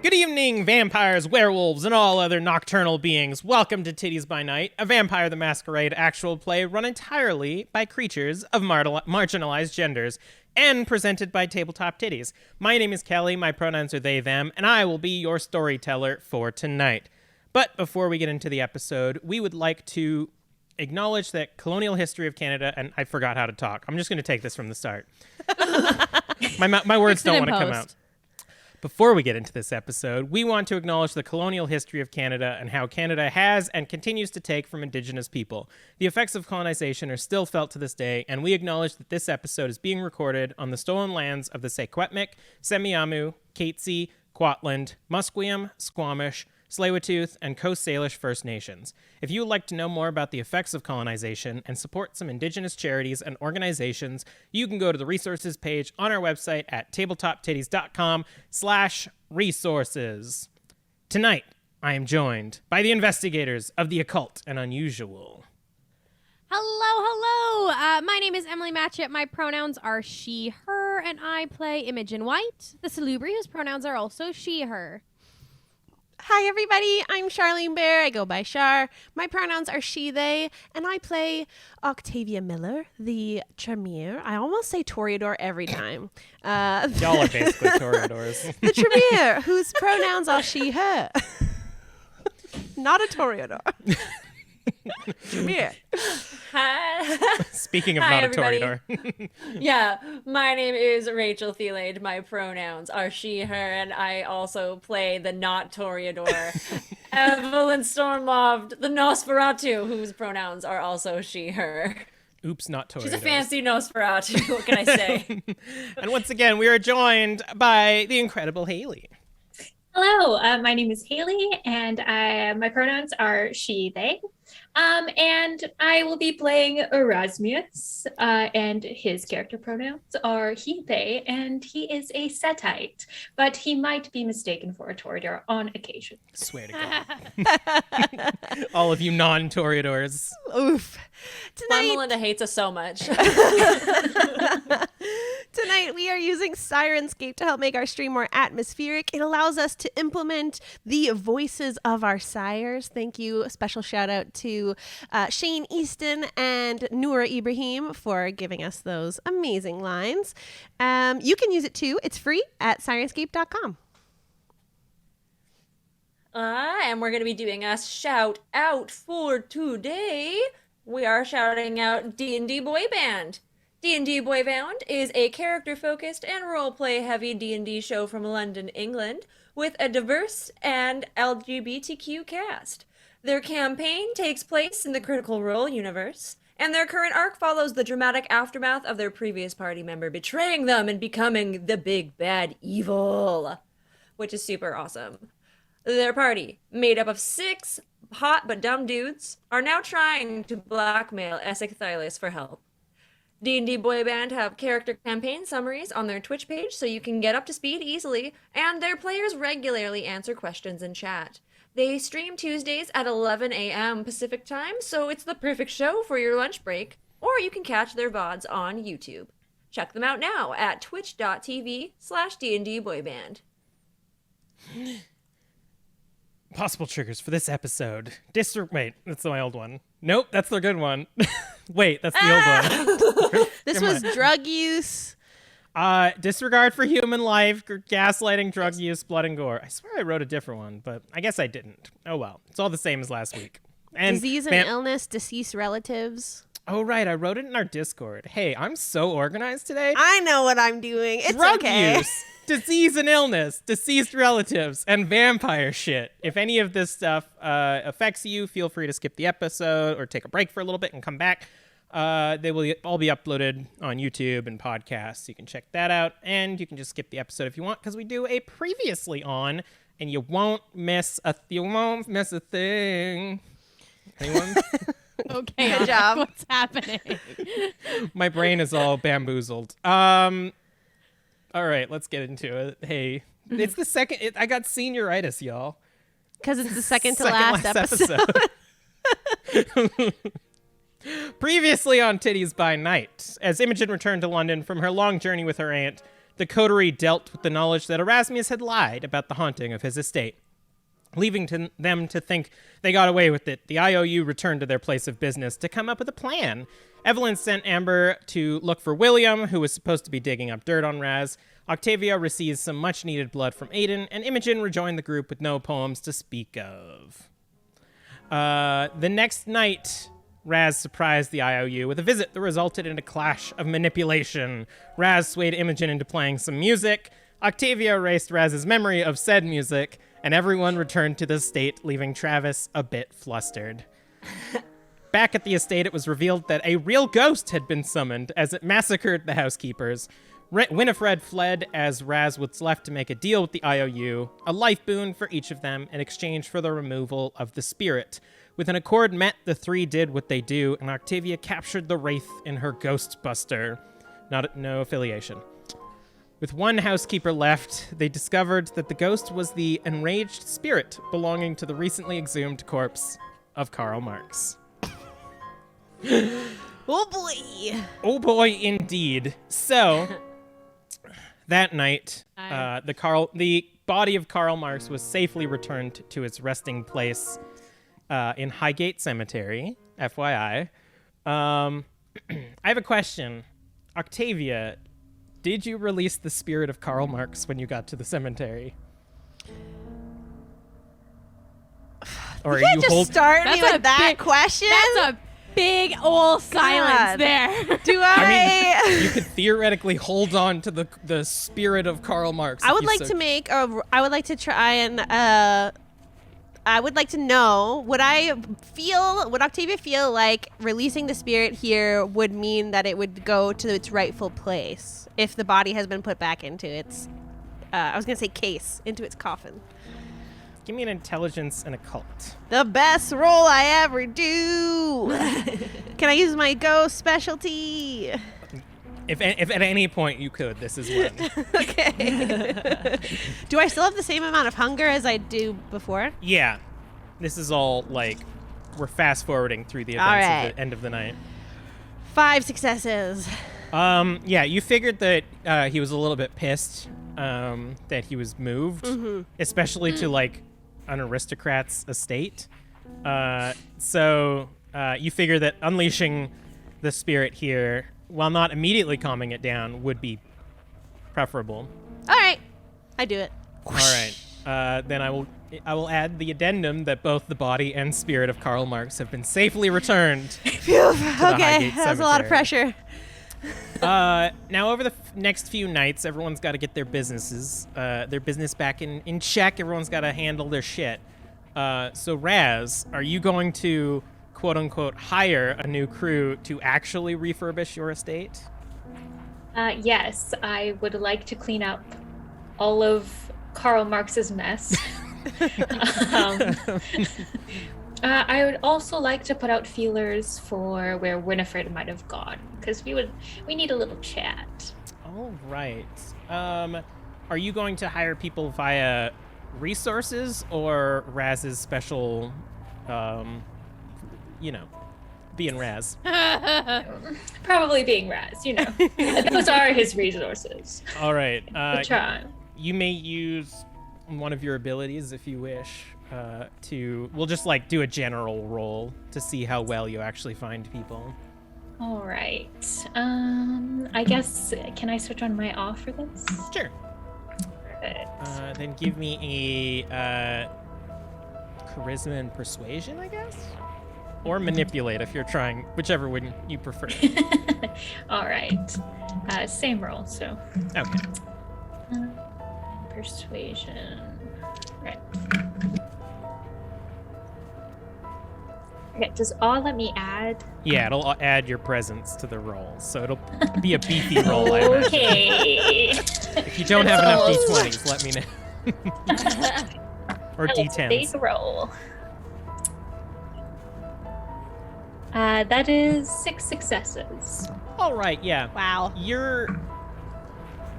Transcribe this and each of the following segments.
Good evening, vampires, werewolves, and all other nocturnal beings. Welcome to Tiddies By Night, a Vampire the Masquerade actual play run entirely by creatures of marginalized genders and presented by Tabletop Tiddies. My name is Kelly, my pronouns are they, them, and I will be your storyteller for tonight. But before we get into the episode, we would like to acknowledge that colonial history of Canada, and I forgot how to talk. I'm just going to take this from the start. My words don't want to come out. Before we get into this episode, we want to acknowledge the colonial history of Canada and how Canada has and continues to take from Indigenous people. The effects of colonization are still felt to this day, and we acknowledge that this episode is being recorded on the stolen lands of the Secwepemc, Semiahmoo, Katzie, Kwantlen, Musqueam, Squamish, Tsleil-Waututh, and Coast Salish First Nations. If you would like to know more about the effects of colonization and support some Indigenous charities and organizations, you can go to the resources page on our website at tabletoptiddies.com/resources. Tonight, I am joined by the investigators of the Occult and Unusual. Hello. My name is Emily Matchette. My pronouns are she, her, and I play Imogen Wright, the Salubri, whose pronouns are also she, her. Hi, everybody. I'm Charlene Bear. I go by Char. My pronouns are she, they, and I play Octavia Miller, the Tremere. I almost say Toreador every time. Y'all are basically Toreadors. The Tremere, whose pronouns are she, her. Not a Toreador. Tremere. Hi. Speaking of Hi, not everybody. a Toreador. Yeah, my name is Rachel Theilade. My pronouns are she, her, and I also play the not Toreador, Evelyn Stormloft, the Nosferatu, whose pronouns are also she, her. Oops, not Toreador. She's a fancy Nosferatu, what can I say? And once again, we are joined by the incredible Halie. Hello, my name is Halie, and my pronouns are she, they. And I will be playing Erasmious, and his character pronouns are he, they, and he is a Setite, but he might be mistaken for a Toreador on occasion. Swear to God. All of you non-Toreadors. Oof. Poor Tonight, Melinda hates us so much. Tonight, we are using Sirenscape to help make our stream more atmospheric. It allows us to implement the voices of our sires. Thank you. A special shout out to Shane Easton and Noura Ibrahim for giving us those amazing lines. You can use it too. It's free at Sirenscape.com. And we're going to be doing a shout out for today. We are shouting out D&D Boy Band. D&D Boy Band is a character-focused and role-play-heavy D&D show from London, England, with a diverse and LGBTQ cast. Their campaign takes place in the Critical Role universe, and their current arc follows the dramatic aftermath of their previous party member betraying them and becoming the big bad evil, which is super awesome. Their party, made up of 6 hot but dumb dudes, are now trying to blackmail Essex Theilade for help. D&D Boy Band have character campaign summaries on their Twitch page so you can get up to speed easily, and their players regularly answer questions in chat. They stream Tuesdays at 11 a.m. Pacific time, so it's the perfect show for your lunch break, or you can catch their VODs on YouTube. Check them out now at twitch.tv/DNDBoyband. Possible triggers for this episode. Wait, that's my old one. Nope, that's the good one. Wait, that's the old one. This was drug use. Disregard for human life, gaslighting, drug use, blood and gore. I swear I wrote a different one, but I guess I didn't. Oh well, it's all the same as last week. And Disease and illness, deceased relatives. Oh right, I wrote it in our Discord. Hey, I'm so organized today. I know what I'm doing. It's drug okay. use, disease and illness, deceased relatives, and vampire shit. If any of this stuff affects you, feel free to skip the episode or take a break for a little bit and come back. They will all be uploaded on YouTube and podcasts. You can check that out, and you can just skip the episode if you want, because we do a previously on, and you won't miss a thing. Anyone? Okay, Good job. What's happening? My brain is all bamboozled. All right, let's get into it. Hey, it's the second. I got senioritis, y'all. Because it's the second to last episode. Previously on Tiddies By Night, as Imogen returned to London from her long journey with her aunt, the coterie dealt with the knowledge that Erasmious had lied about the haunting of his estate. Leaving them to think they got away with it, the IOU returned to their place of business to come up with a plan. Evelyn sent Amber to look for William, who was supposed to be digging up dirt on Raz. Octavia receives some much-needed blood from Aiden, and Imogen rejoined the group with no poems to speak of. The next night, Raz surprised the IOU with a visit that resulted in a clash of manipulation. Raz swayed Imogen into playing some music. Octavia erased Raz's memory of said music, and everyone returned to the estate, leaving Travis a bit flustered. Back at the estate, it was revealed that a real ghost had been summoned as it massacred the housekeepers. Winifred fled as Raz was left to make a deal with the IOU, a life boon for each of them in exchange for the removal of the spirit. With an accord met, the three did what they do, and Octavia captured the wraith in her Ghostbuster. No affiliation. With one housekeeper left, they discovered that the ghost was the enraged spirit belonging to the recently exhumed corpse of Karl Marx. Oh boy. Oh boy, indeed. So, that night, the body of Karl Marx was safely returned to its resting place in Highgate Cemetery, FYI. I have a question. Octavia, did you release the spirit of Karl Marx when you got to the cemetery? Or You can't just start me with that question. That's a big old silence God. there. Do I mean, you could theoretically hold on to the spirit of Karl Marx. I would like to make I would like to try and I would like to know, would Octavia feel like releasing the spirit here would mean that it would go to its rightful place if the body has been put back into its, I was going to say case, into its coffin? Give me an intelligence and occult. The best roll I ever do. Can I use my ghost specialty? If at any point you could, this is one. Okay. Do I still have the same amount of hunger as I do before? Yeah. This is all, like, we're fast-forwarding through the All events right. of the end of the night. 5 successes. Yeah, you figured that he was a little bit pissed that he was moved, especially to, like, an aristocrat's estate. So you figure that unleashing the spirit here, while not immediately calming it down, would be preferable. All right. I do it. All right. Then I will add the addendum that both the body and spirit of Karl Marx have been safely returned. Phew. Okay. That was a lot of pressure. Now, over the next few nights, everyone's got to get their business back in check. Everyone's got to handle their shit. So, Raz, are you going to, quote-unquote, hire a new crew to actually refurbish your estate? Yes, I would like to clean up all of Karl Marx's mess. I would also like to put out feelers for where Winifred might have gone, because we need a little chat. All right. Are you going to hire people via resources or Raz's special, being Raz? Probably being Raz, Those are his resources. All right. Try. You may use one of your abilities if you wish. We'll just like do a general roll to see how well you actually find people. All right. I guess, can I switch on my off for this? Sure. Perfect. Then give me a charisma and persuasion, I guess? Or manipulate if you're trying, whichever one you prefer. All right. Same roll, so. Okay. Persuasion. Right. Okay, does all let me add? Yeah, it'll add your presence to the roll, so it'll be a beefy roll, I imagine. Okay. If you don't have enough d20s, let me know. Or d10s. Big roll. That is 6 successes. All right, yeah. Wow.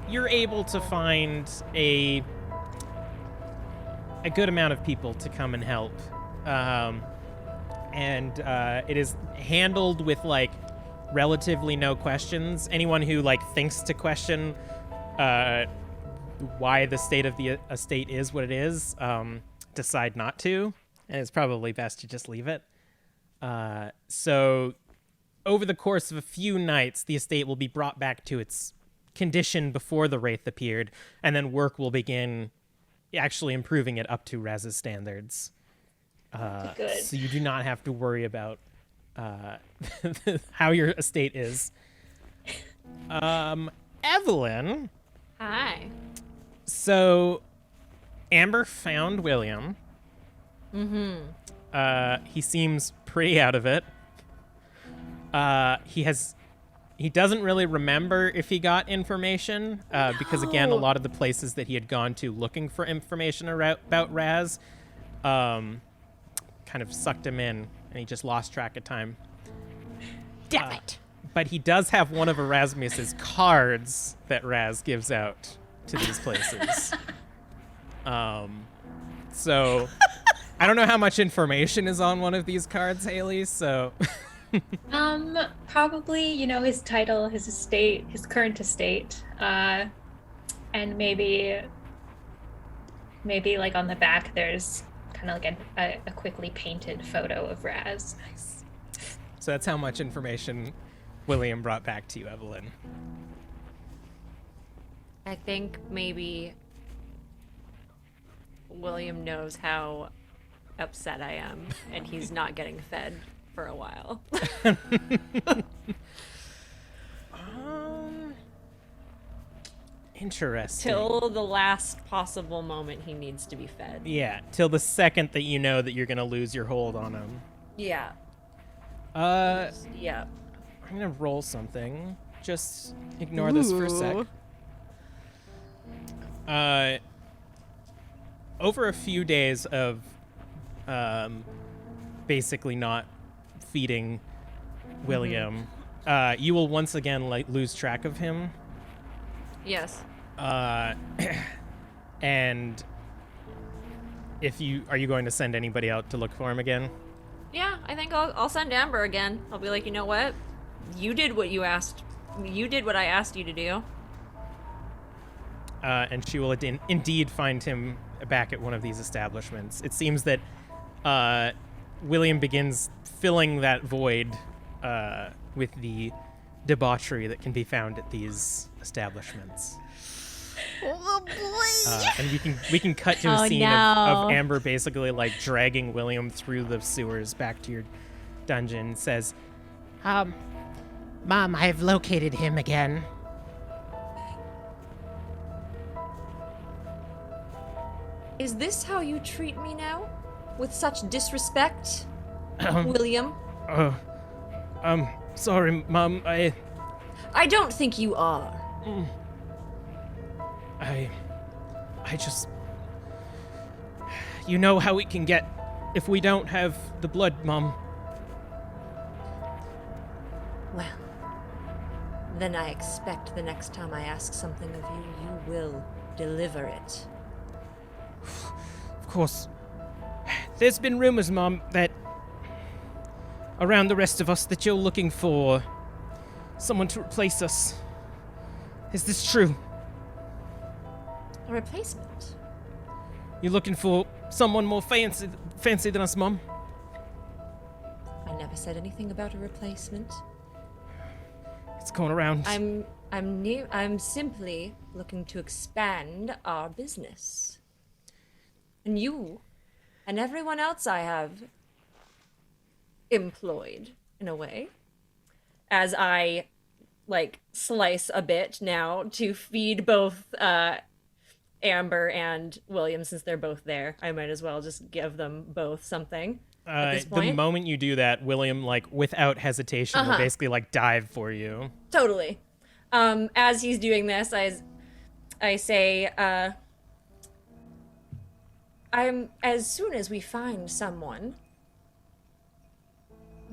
You're able to find a good amount of people to come and help. And it is handled with, like, relatively no questions. Anyone who, like, thinks to question why the state of the estate is what it is, decide not to, and it's probably best to just leave it. So over the course of a few nights, the estate will be brought back to its condition before the Wraith appeared, and then work will begin actually improving it up to Raz's standards. Good. So you do not have to worry about how your estate is. Evelyn. Hi. So Amber found William. He seems pretty out of it. He doesn't really remember if he got information, because again, a lot of the places that he had gone to looking for information about Raz kind of sucked him in, and he just lost track of time. Damn it. But he does have one of Erasmus's cards that Raz gives out to these places. So I don't know how much information is on one of these cards, Halie, so... Probably, his title, his estate, his current estate, and maybe like on the back there's kind of like a quickly painted photo of Raz. Nice. So that's how much information William brought back to you, Evelyn. I think maybe William knows how upset I am, and he's not getting fed for a while. Interesting. Till the last possible moment he needs to be fed. Yeah, till the second that you know that you're gonna lose your hold on him. Yeah. Yeah. I'm gonna roll something. Just ignore this for a sec. Over a few days of basically not feeding William, you will once again lose track of him. Yes. And are you going to send anybody out to look for him again? Yeah, I think I'll send Amber again. I'll be like, you know what? You did what you asked. You did what I asked you to do. And she will indeed find him back at one of these establishments. It seems that William begins filling that void with the debauchery that can be found at these establishments. Oh boy. And we can cut to a Oh, scene no. of Amber basically like dragging William through the sewers back to your dungeon. Says, Mom, I have located him again. Is this how you treat me now? With such disrespect? William? Sorry, Mom, I don't think you are. I just... You know how it can get if we don't have the blood, Mom. Well, then I expect the next time I ask something of you, you will deliver it. Of course. There's been rumors, Mom, that around the rest of us that you're looking for someone to replace us. Is this true? A replacement? You're looking for someone more fancy than us, Mom? I never said anything about a replacement. It's going around. I'm simply looking to expand our business. And you and everyone else I have employed, in a way, as I slice a bit now to feed both Amber and William, since they're both there. I might as well just give them both something at this point. The moment you do that, William, without hesitation, will basically dive for you. Totally. As he's doing this, I say, as soon as we find someone,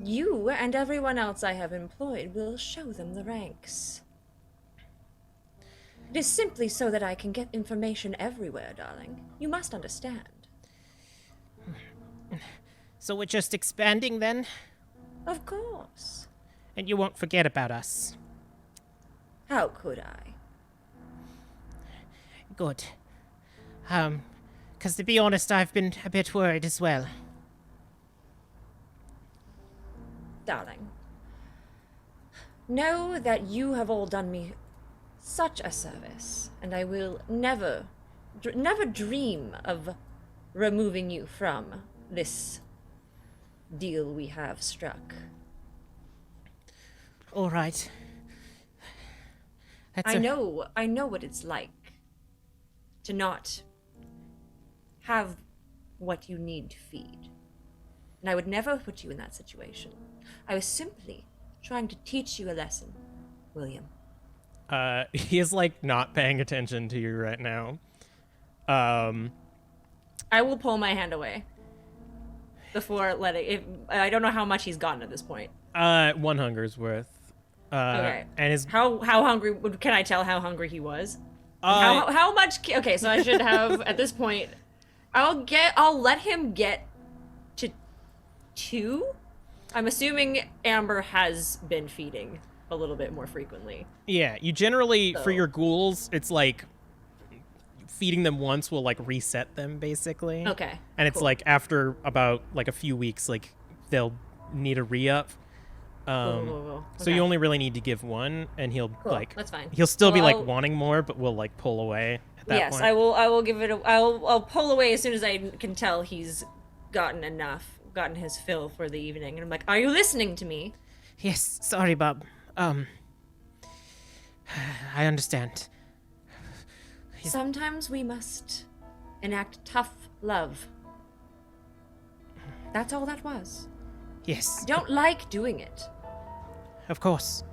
you and everyone else I have employed will show them the ranks. It is simply so that I can get information everywhere, darling. You must understand. So we're just expanding then? Of course. And you won't forget about us? How could I? Good. Because to be honest, I've been a bit worried as well. Darling, know that you have all done me such a service, and I will never dream of removing you from this deal we have struck. All right. I know what it's like to not have what you need to feed. And I would never put you in that situation. I was simply trying to teach you a lesson, William. He is, like, not paying attention to you right now. I will pull my hand away before letting... I don't know how much he's gotten at this point. 1 hunger's worth. Okay. And his... How hungry... Can I tell how hungry he was? How much... Okay, so I should have, at this point... I'll let him get to 2? I'm assuming Amber has been feeding a little bit more frequently. Yeah, you generally, for your ghouls, it's like feeding them once will like reset them basically. Okay. And it's like after about like a few weeks, like they'll need a re-up. Cool. So you only really need to give 1, and he'll like that's fine. He'll still be Well, like wanting more, but we'll like pull away at that yes, point. I will give it I'll pull away as soon as I can tell he's gotten his fill for the evening. And I'm like, "Are you listening to me?" Yes, sorry, Bob. I understand. Sometimes we must enact tough love. That's all that was. Yes. I don't like doing it. Of course.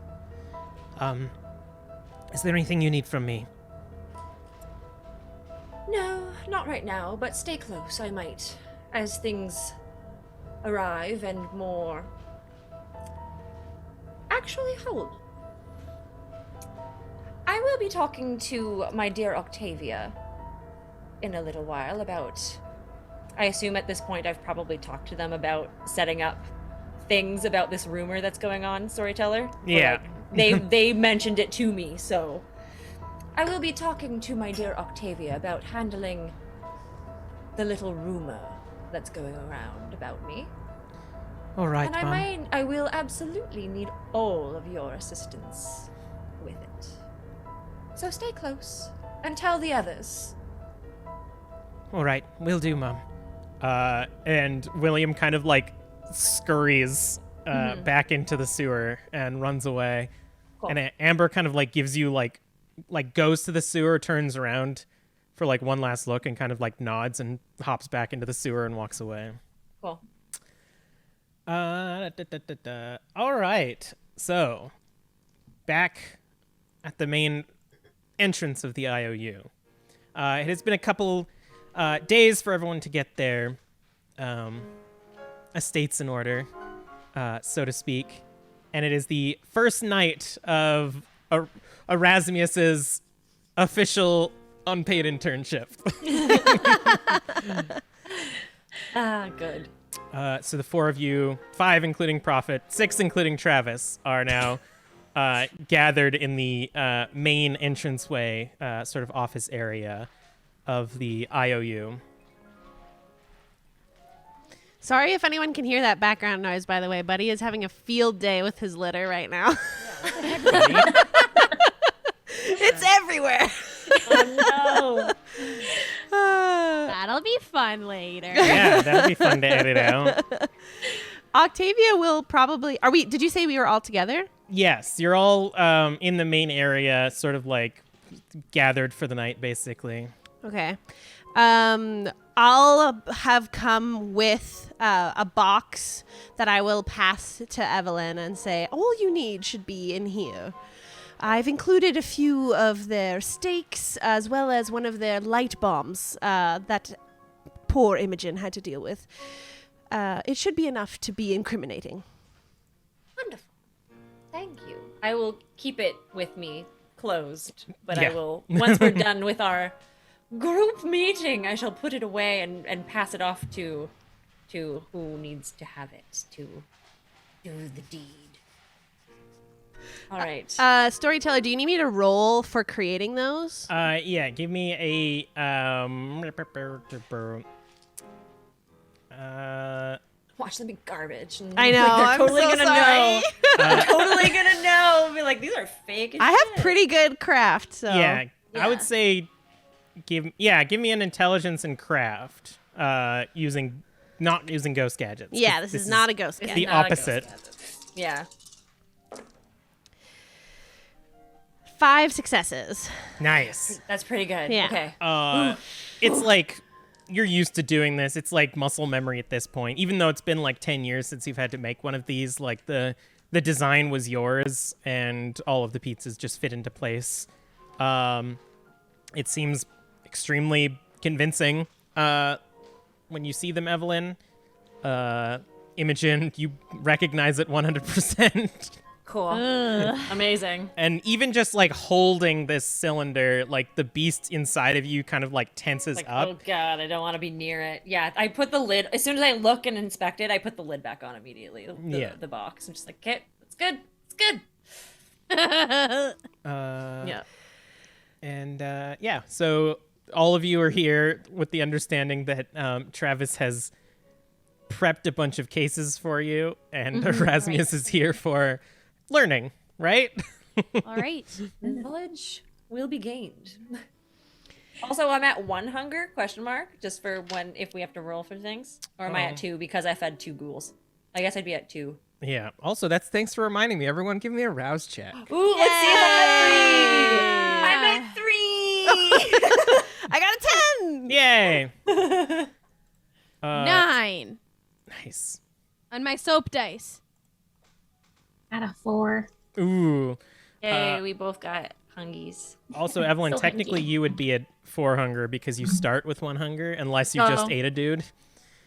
Is there anything you need from me? No, not right now, but stay close, I might. As things arrive and more... Actually, hold. I will be talking to my dear Octavia in a little while about... I assume at this point I've probably talked to them about setting up things about this rumor that's going on, Storyteller. Yeah. They mentioned it to me, so... I will be talking to my dear Octavia about handling the little rumor that's going around about me. All right, And I will absolutely need all of your assistance with it. So stay close and tell the others. All right, will do, Mom. And William kind of like scurries back into the sewer and runs away. Cool. And Amber kind of like gives you like goes to the sewer, turns around for like one last look, and kind of like nods and hops back into the sewer and walks away. Cool. All right. So, back at the main entrance of the IOU. It has been a couple days for everyone to get their estates in order, so to speak. And it is the first night of Erasmius's official unpaid internship. Good. So the 4 of you, 5 including Prophet, 6 including Travis, are now gathered in the main entranceway, sort of office area of the IOU. Sorry if anyone can hear that background noise, by the way. Buddy is having a field day with his litter right now. It's everywhere. Oh no. That'll be fun later. Yeah, that'll be fun to edit out. Octavia will probably... Did you say we were all together? Yes, you're all in the main area, sort of like gathered for the night, basically. Okay. I'll have come with a box that I will pass to Evelyn and say, all you need should be in here. I've included a few of their steaks as well as one of their light bombs that poor Imogen had to deal with. It should be enough to be incriminating. Wonderful. Thank you. I will keep it with me closed, but Yeah. I will, once we're done with our group meeting, I shall put it away and pass it off to who needs to have it to do the deed. All right. Storyteller, do you need me to roll for creating those? Yeah, give me a Watch them be garbage. And, I know, Like, they're I'm totally so gonna sorry. know. They're totally gonna know. Be like, these are fake. As I shit. have pretty good craft, so yeah, I would Yeah. say give me an intelligence and craft not using ghost gadgets. Yeah, this is not a ghost the gadget. Not a ghost opposite. gadget. Yeah. 5 successes. Nice. That's pretty good. Yeah. Okay. It's like you're used to doing this. It's like muscle memory at this point. Even though it's been like 10 years since you've had to make one of these, like the design was yours and all of the pizzas just fit into place. It seems extremely convincing when you see them, Evelyn. Imogen, you recognize it 100%. Cool. Amazing. And even just like holding this cylinder, like the beast inside of you kind of like tenses Like, up. oh god, I don't want to be near it. Yeah, I put the lid as soon as I look and inspect it. I put the lid back on immediately. The box. I'm just like, okay, it's good. It's good. Yeah. And yeah, so all of you are here with the understanding that Travis has prepped a bunch of cases for you, and Erasmious is here for learning, right? All right. Knowledge will be gained. Also, I'm at 1 hunger, just for if we have to roll for things. Or am I at 2 because I fed 2 ghouls? I guess I'd be at 2. Yeah. Also, thanks for reminding me. Everyone, give me a rouse check. Ooh, let's see if I'm at 3. I'm at 3. I got a 10! Yay! 9 Nice. on my soap dice. At a 4. Ooh. Yay, we both got hungies. Also, Evelyn, So technically hungry. you would be at 4 hunger because you start with 1 hunger, unless you just Oh. ate a dude.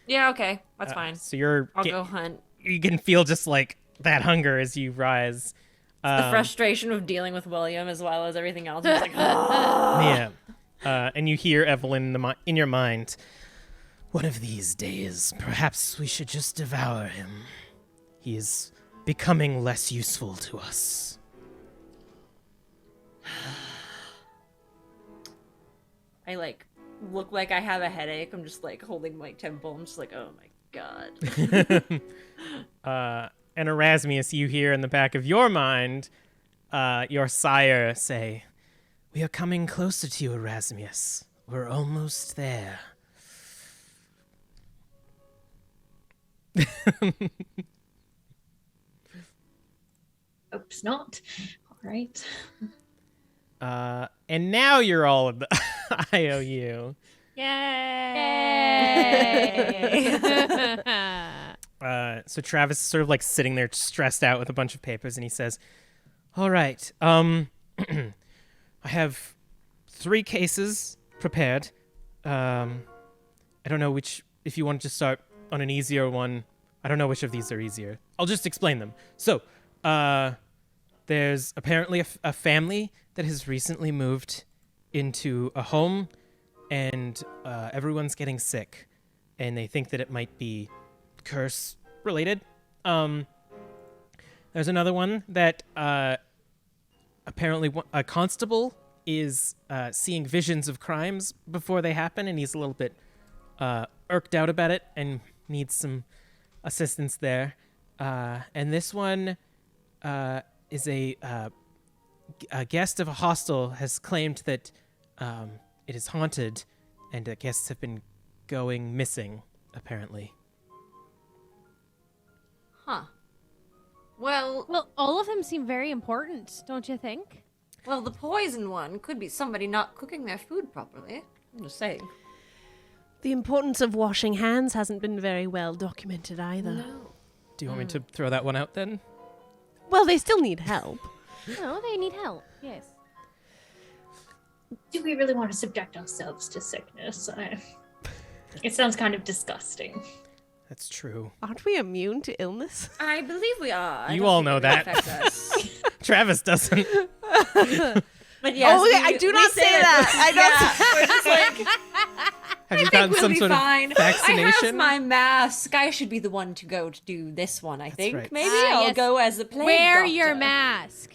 Yeah, okay. That's fine. So you're I'll go hunt. you can feel just like that hunger as you rise. The frustration of dealing with William as well as everything else. It's like, oh. Yeah. And you hear Evelyn in your mind. One of these days, perhaps we should just devour him. He is becoming less useful to us. I look like I have a headache. I'm just holding my temple. I'm just like, oh my god. And Erasmious, you hear in the back of your mind your sire say, "We are coming closer to you, Erasmious. We're almost there." Oops, not. All right. And now you're all in the IOU. Yay! So Travis is sort of sitting there stressed out with a bunch of papers, and he says, "All right, I have 3 cases prepared. I don't know if you want to start on an easier one. I don't know which of these are easier. I'll just explain them. So, there's apparently a family that has recently moved into a home, and everyone's getting sick, and they think that it might be curse related. There's another one that apparently a constable is seeing visions of crimes before they happen, and he's a little bit irked out about it and needs some assistance there. And this one is a guest of a hostel has claimed that it is haunted, and the guests have been going missing, apparently. Huh. Well, Well, all of them seem very important, don't you think? the poison one could be somebody not cooking their food properly. I'm just saying. The importance of washing hands hasn't been very well documented either. No. Do you want me to throw that one out then? Well, they still need help. No, they need help. Yes. Do we really want to subject ourselves to sickness? It sounds kind of disgusting. That's true. Aren't we immune to illness? I believe we are. I You don't all think know it really that. affects us. Travis doesn't. But yes, Oh, okay, I do not say that. I don't Yeah, we're just Have you I think gotten we'll some be sort fine. of vaccination? I have my mask. I should be the one to go to do this one, I think. right. Maybe Ah, I'll yes. go as the plague Wear doctor. your mask.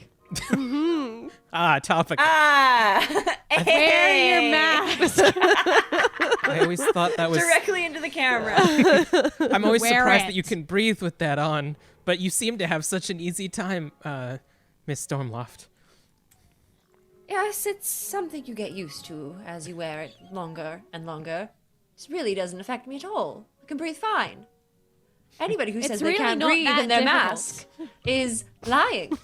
Topic. Ah! Wear your mask. I always thought that was... Directly into the camera. I'm always Wear surprised it. that you can breathe with that on, but you seem to have such an easy time, Miss Stormloft. Yes, it's something you get used to as you wear it longer and longer. This really doesn't affect me at all. I can breathe fine. Anybody who It's says really they can't not breathe that in their difficult. mask is lying.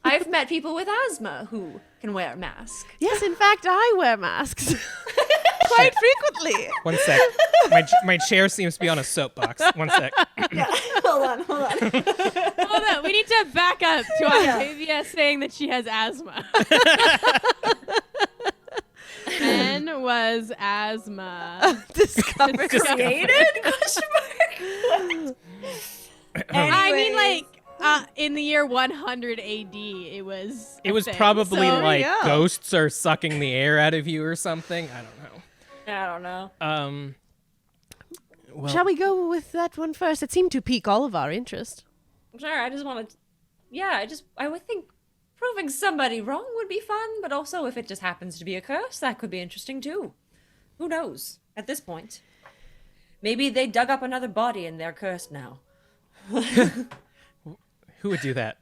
I've met people with asthma who can wear a mask. Yes, in fact, I wear masks quite frequently. One sec. My chair seems to be on a soapbox. One sec. Hold on. Hold on, we need to back up to Octavia saying that she has asthma. N was asthma. Discovered. Created? Question mark? I mean, Anyways. like, in the year 100 AD, it was. It a was thing. probably So- like yeah. ghosts are sucking the air out of you or something. I don't know. I don't know. Well, Shall we go with that one first? It seemed to pique all of our interest. Sure, I just want to... Yeah, I would think proving somebody wrong would be fun, but also if it just happens to be a curse, that could be interesting too. Who knows at this point? Maybe they dug up another body and they're cursed now. who would do that?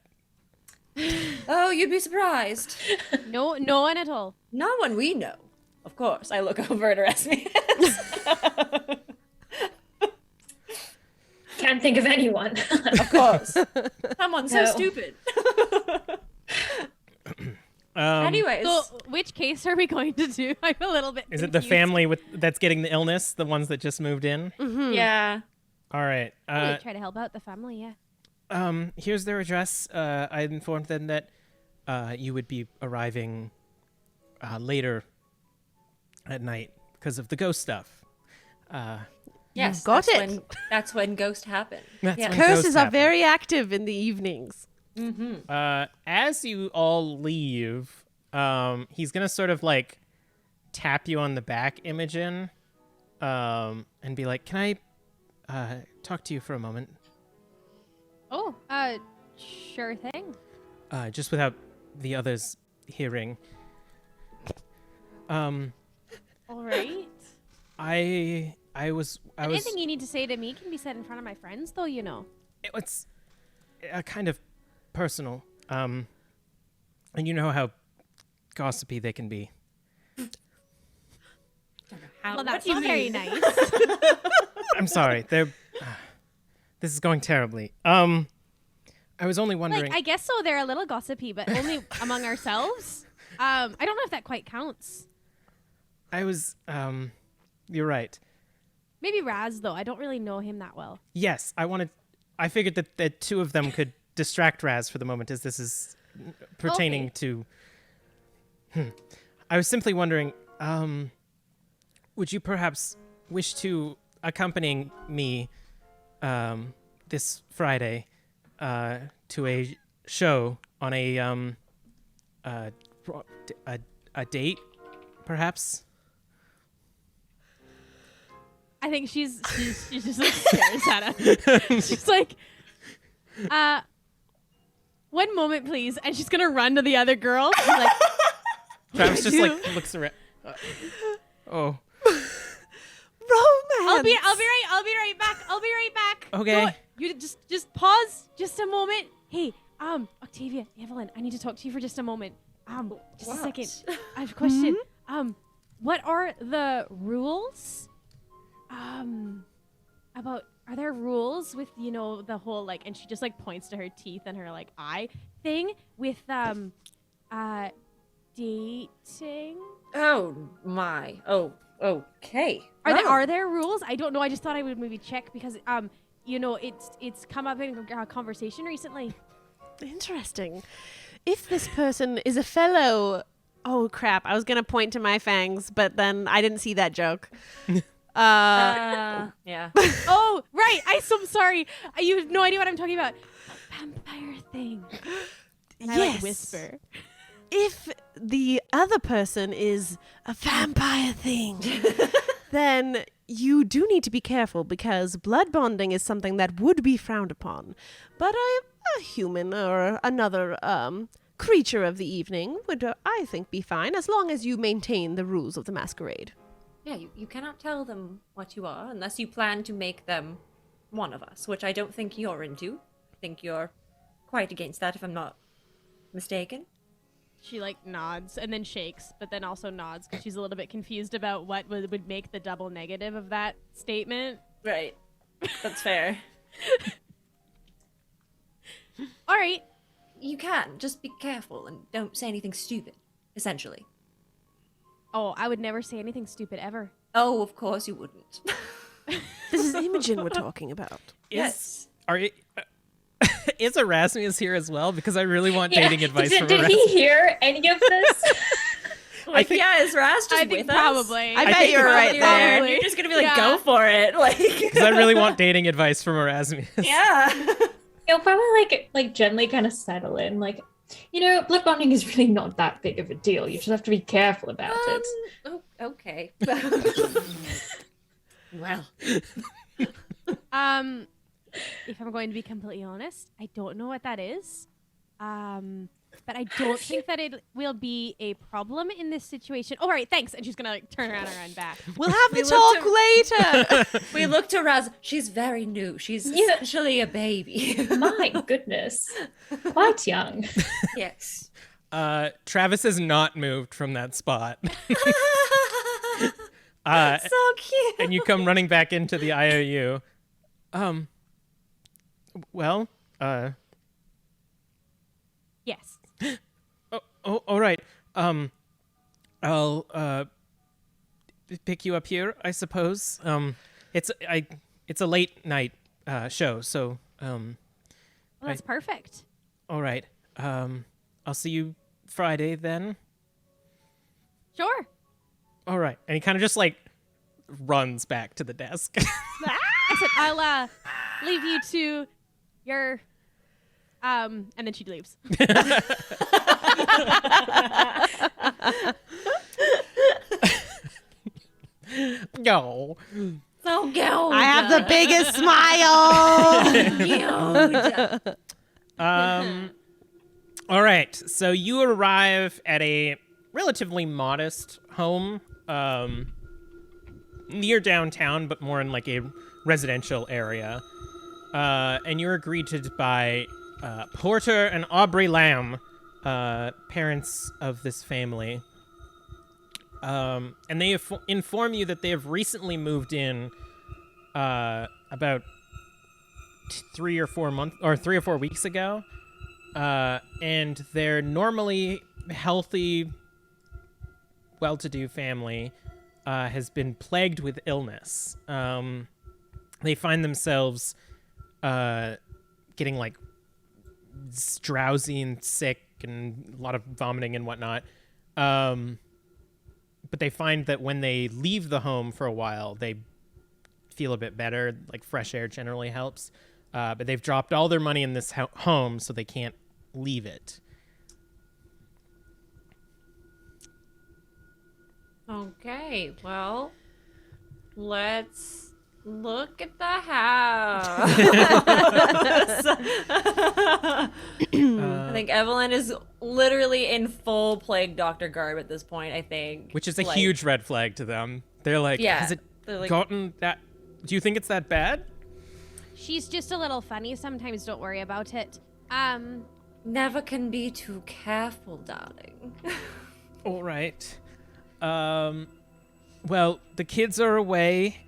Oh, you'd be surprised. No one at all. No one we know. Of course, I look over at Erasmious. Can't think of anyone. Of course. Someone so No. stupid. Um, Anyways. So, which case are we going to do? I'm a little bit. Is it the confused. family that's getting the illness? The ones that just moved in? Yeah. All right. We try to help out the family, yeah. Here's their address. I informed them that you would be arriving later at night because of the ghost stuff. Yes. got that's it. That's when ghosts happen. That's Yeah. when Curses ghosts are happen. very active in the evenings. As you all leave, he's gonna sort of like tap you on the back, Imogen, and be like, "Can I talk to you for a moment?" Oh, sure thing. Just without the others hearing. All right. I was Anything you need to say to me can be said in front of my friends, though, you know. it's kind of personal. And you know how gossipy they can be. Well, that's do you not very mean? nice. I'm sorry. They're this is going terribly. I was only wondering. Like, I guess so. They're a little gossipy, but only among ourselves. I don't know if that quite counts. I was you're right. Maybe Raz, though. I don't really know him that well. Yes, I figured that the two of them could distract Raz for the moment as this is pertaining to I was simply wondering, would you perhaps wish to accompany me this Friday to a show on a date, perhaps? I think she's just like stares at him. She's like, one moment, please. And she's going to run to the other girl. She's like, Travis just like looks around. Oh, Romance. I'll be right back. Okay. No, you just pause just a moment. Hey, Octavia, Evelyn, I need to talk to you for just a moment. Just a second. I have a question. What are the rules? Are there rules with, you know, the whole like, and she just like points to her teeth and her like eye thing with dating? Oh my. Oh, okay. Are there rules? I don't know. I just thought I would maybe check because you know, it's come up in a conversation recently. Interesting. If this person is a fellow... Oh, crap. I was going to point to my fangs, but then I didn't see that joke. Yeah. Oh, right. I'm so sorry. You have no idea what I'm talking about. A vampire thing. And I like whisper. If the other person is a vampire thing, then you do need to be careful because blood bonding is something that would be frowned upon. But a human or another creature of the evening would, I think, be fine as long as you maintain the rules of the masquerade. Yeah, you cannot tell them what you are unless you plan to make them one of us, which I don't think you're into. I think you're quite against that, if I'm not mistaken. She nods and then shakes, but then also nods because she's a little bit confused about what would make the double negative of that statement. Right. That's fair. All right. You can. Just be careful and don't say anything stupid, essentially. Oh, I would never say anything stupid ever. Oh, of course you wouldn't. This is Imogen we're talking about. Yes. Is Erasmious here as well? Because I really want dating advice from Did Erasmious. he hear any of this? Is Raz just I think with us? probably. I bet think you're right You're there. there. You're just gonna be like, Yeah. go for it. Because I really want dating advice from Erasmious. Yeah. He'll probably like gently kind of settle in, blood bonding is really not that big of a deal. You just have to be careful about it. Oh, okay. Well. If I'm going to be completely honest, I don't know what that is. But I don't think that it will be a problem in this situation. All right, thanks. And she's gonna turn around and run back. We'll have the We talk looked later. We look to Raz. She's very new. She's essentially a baby. My goodness. Quite young. Yes. Travis has not moved from that spot. So cute. And you come running back into the IOU. Yes. All right. I'll pick you up here, I suppose. It's a late night show, so Well, that's perfect. all right. I'll see you Friday then. Sure. All right. And he kind of just runs back to the desk. I said, I'll leave you to your and then she leaves. No. So go. I have the biggest smile. All right. So you arrive at a relatively modest home near downtown, but more in a residential area. And you're greeted by Porter and Aubrey Lamb, parents of this family. And they inform you that they have recently moved in about 3 or 4 weeks ago. And their normally healthy, well-to-do family has been plagued with illness. They find themselves getting drowsy and sick and a lot of vomiting and whatnot. But they find that when they leave the home for a while, they feel a bit better. Fresh air generally helps. But they've dropped all their money in this home, so they can't leave it. Okay, well, let's look at the house. I think Evelyn is literally in full plague doctor garb at this point, I think. Which is a huge red flag to them. They're like, Yeah, has it they're like- gotten that? Do you think it's that bad? She's just a little funny sometimes. Don't worry about it. Never can be too careful, darling. All right. Well, the kids are away.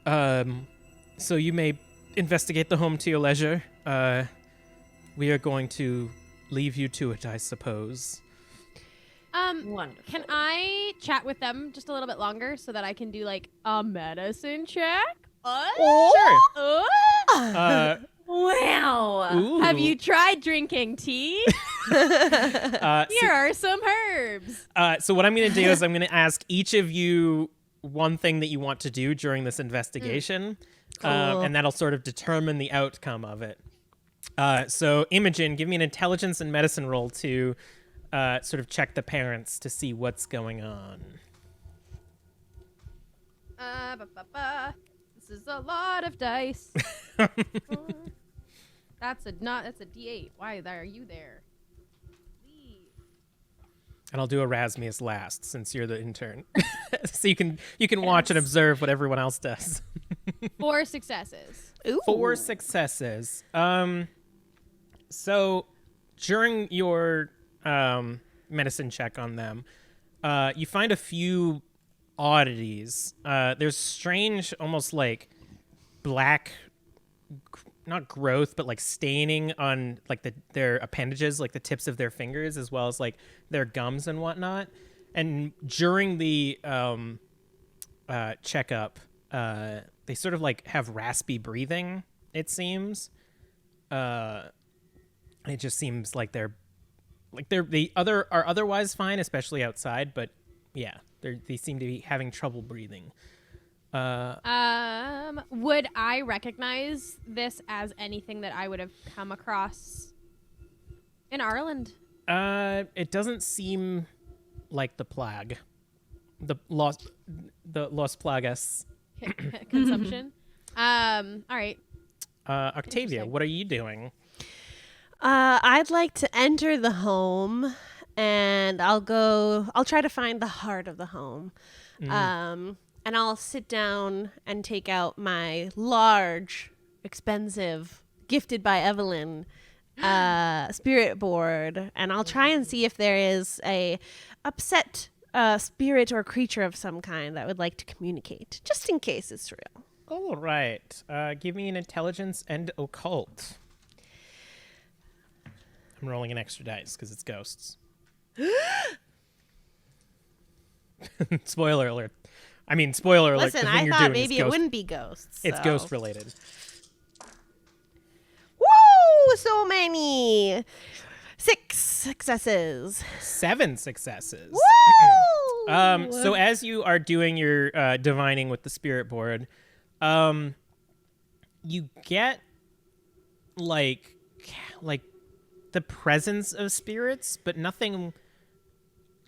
So you may investigate the home to your leisure. We are going to leave you to it, I suppose. Wonderful. Can I chat with them just a little bit longer so that I can do a medicine check? Sure. Wow. Ooh. Have you tried drinking tea? Here are some herbs. So what I'm going to do is I'm going to ask each of you one thing that you want to do during this investigation, and that'll sort of determine the outcome of it. So Imogen, give me an intelligence and medicine roll to sort of check the parents to see what's going on. This is a lot of dice. That's a D8. Why are you there? Leave. And I'll do Erasmious last since you're the intern. So you can watch and observe what everyone else does. 4 successes. Ooh. 4 successes. So during your medicine check on them, you find a few oddities. There's strange, almost like black, not growth, but like staining on like their appendages, like the tips of their fingers, as well as like their gums and whatnot. And during the checkup, they sort of like have raspy breathing, it seems. It just seems like they are otherwise fine, especially outside, but yeah, they seem to be having trouble breathing. Would I recognize this as anything that I would have come across in Ireland? It doesn't seem like the plague, the Los Plagas. Consumption. All right. Octavia, what are you doing? I'd like to enter the home, and I'll try to find the heart of the home. And I'll sit down and take out my large, expensive, gifted by Evelyn spirit board, and I'll try and see if there is a upset spirit or creature of some kind that would like to communicate, just in case it's real. All right. Give me an intelligence and occult. I'm rolling an extra dice because it's ghosts. Spoiler alert. I mean, spoiler alert. Listen, the thing I you're thought doing maybe is it ghost. wouldn't be ghosts. It's so. ghost related. Woo! So many. 6 successes. 7 successes. Woo! So as you are doing your divining with the spirit board, you get like the presence of spirits, but nothing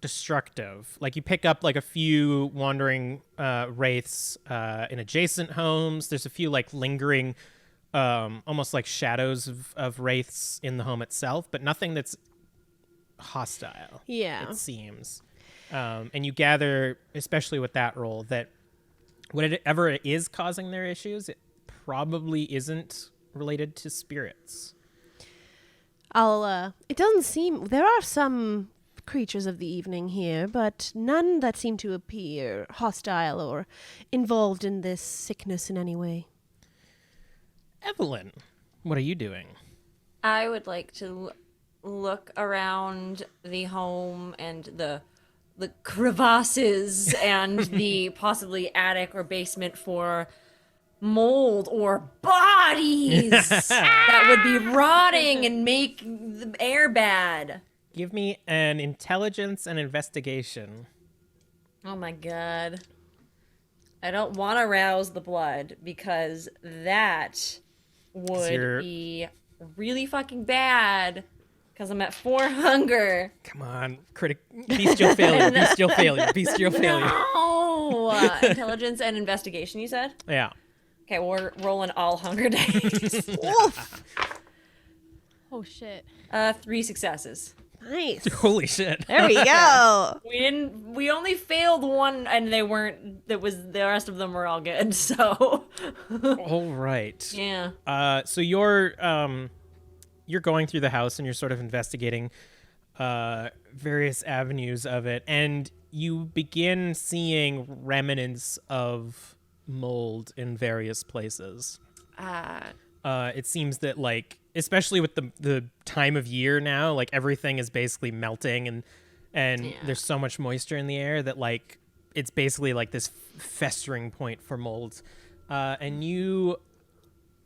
destructive. Like you pick up like a few wandering wraiths in adjacent homes. There's a few like lingering almost like shadows of wraiths in the home itself, but nothing that's hostile. Yeah. It seems. And you gather, especially with that roll, that whatever it is causing their issues, it probably isn't related to spirits. It doesn't seem, there are some creatures of the evening here, but none that seem to appear hostile or involved in this sickness in any way. Evelyn, what are you doing? I would like to look around the home and the crevasses and the possibly attic or basement for mold or bodies that would be rotting and make the air bad. Give me an intelligence and investigation. Oh my god. I don't want to rouse the blood because that would be really fucking bad because I'm at 4 hunger. Come on, bestial failure, bestial failure, bestial failure. No! Intelligence and investigation, you said? Yeah. Okay, we're rolling all hunger dice. Oof. Oh shit. 3 successes. Nice. Holy shit. There we go. We only failed one and they weren't, the rest of them were all good, so. All right. Yeah. So you're going through the house and you're sort of investigating various avenues of it, and you begin seeing remnants of mold in various places. It seems that, like, especially with the time of year now, like everything is basically melting and there's so much moisture in the air that like it's basically like this festering point for mold. And you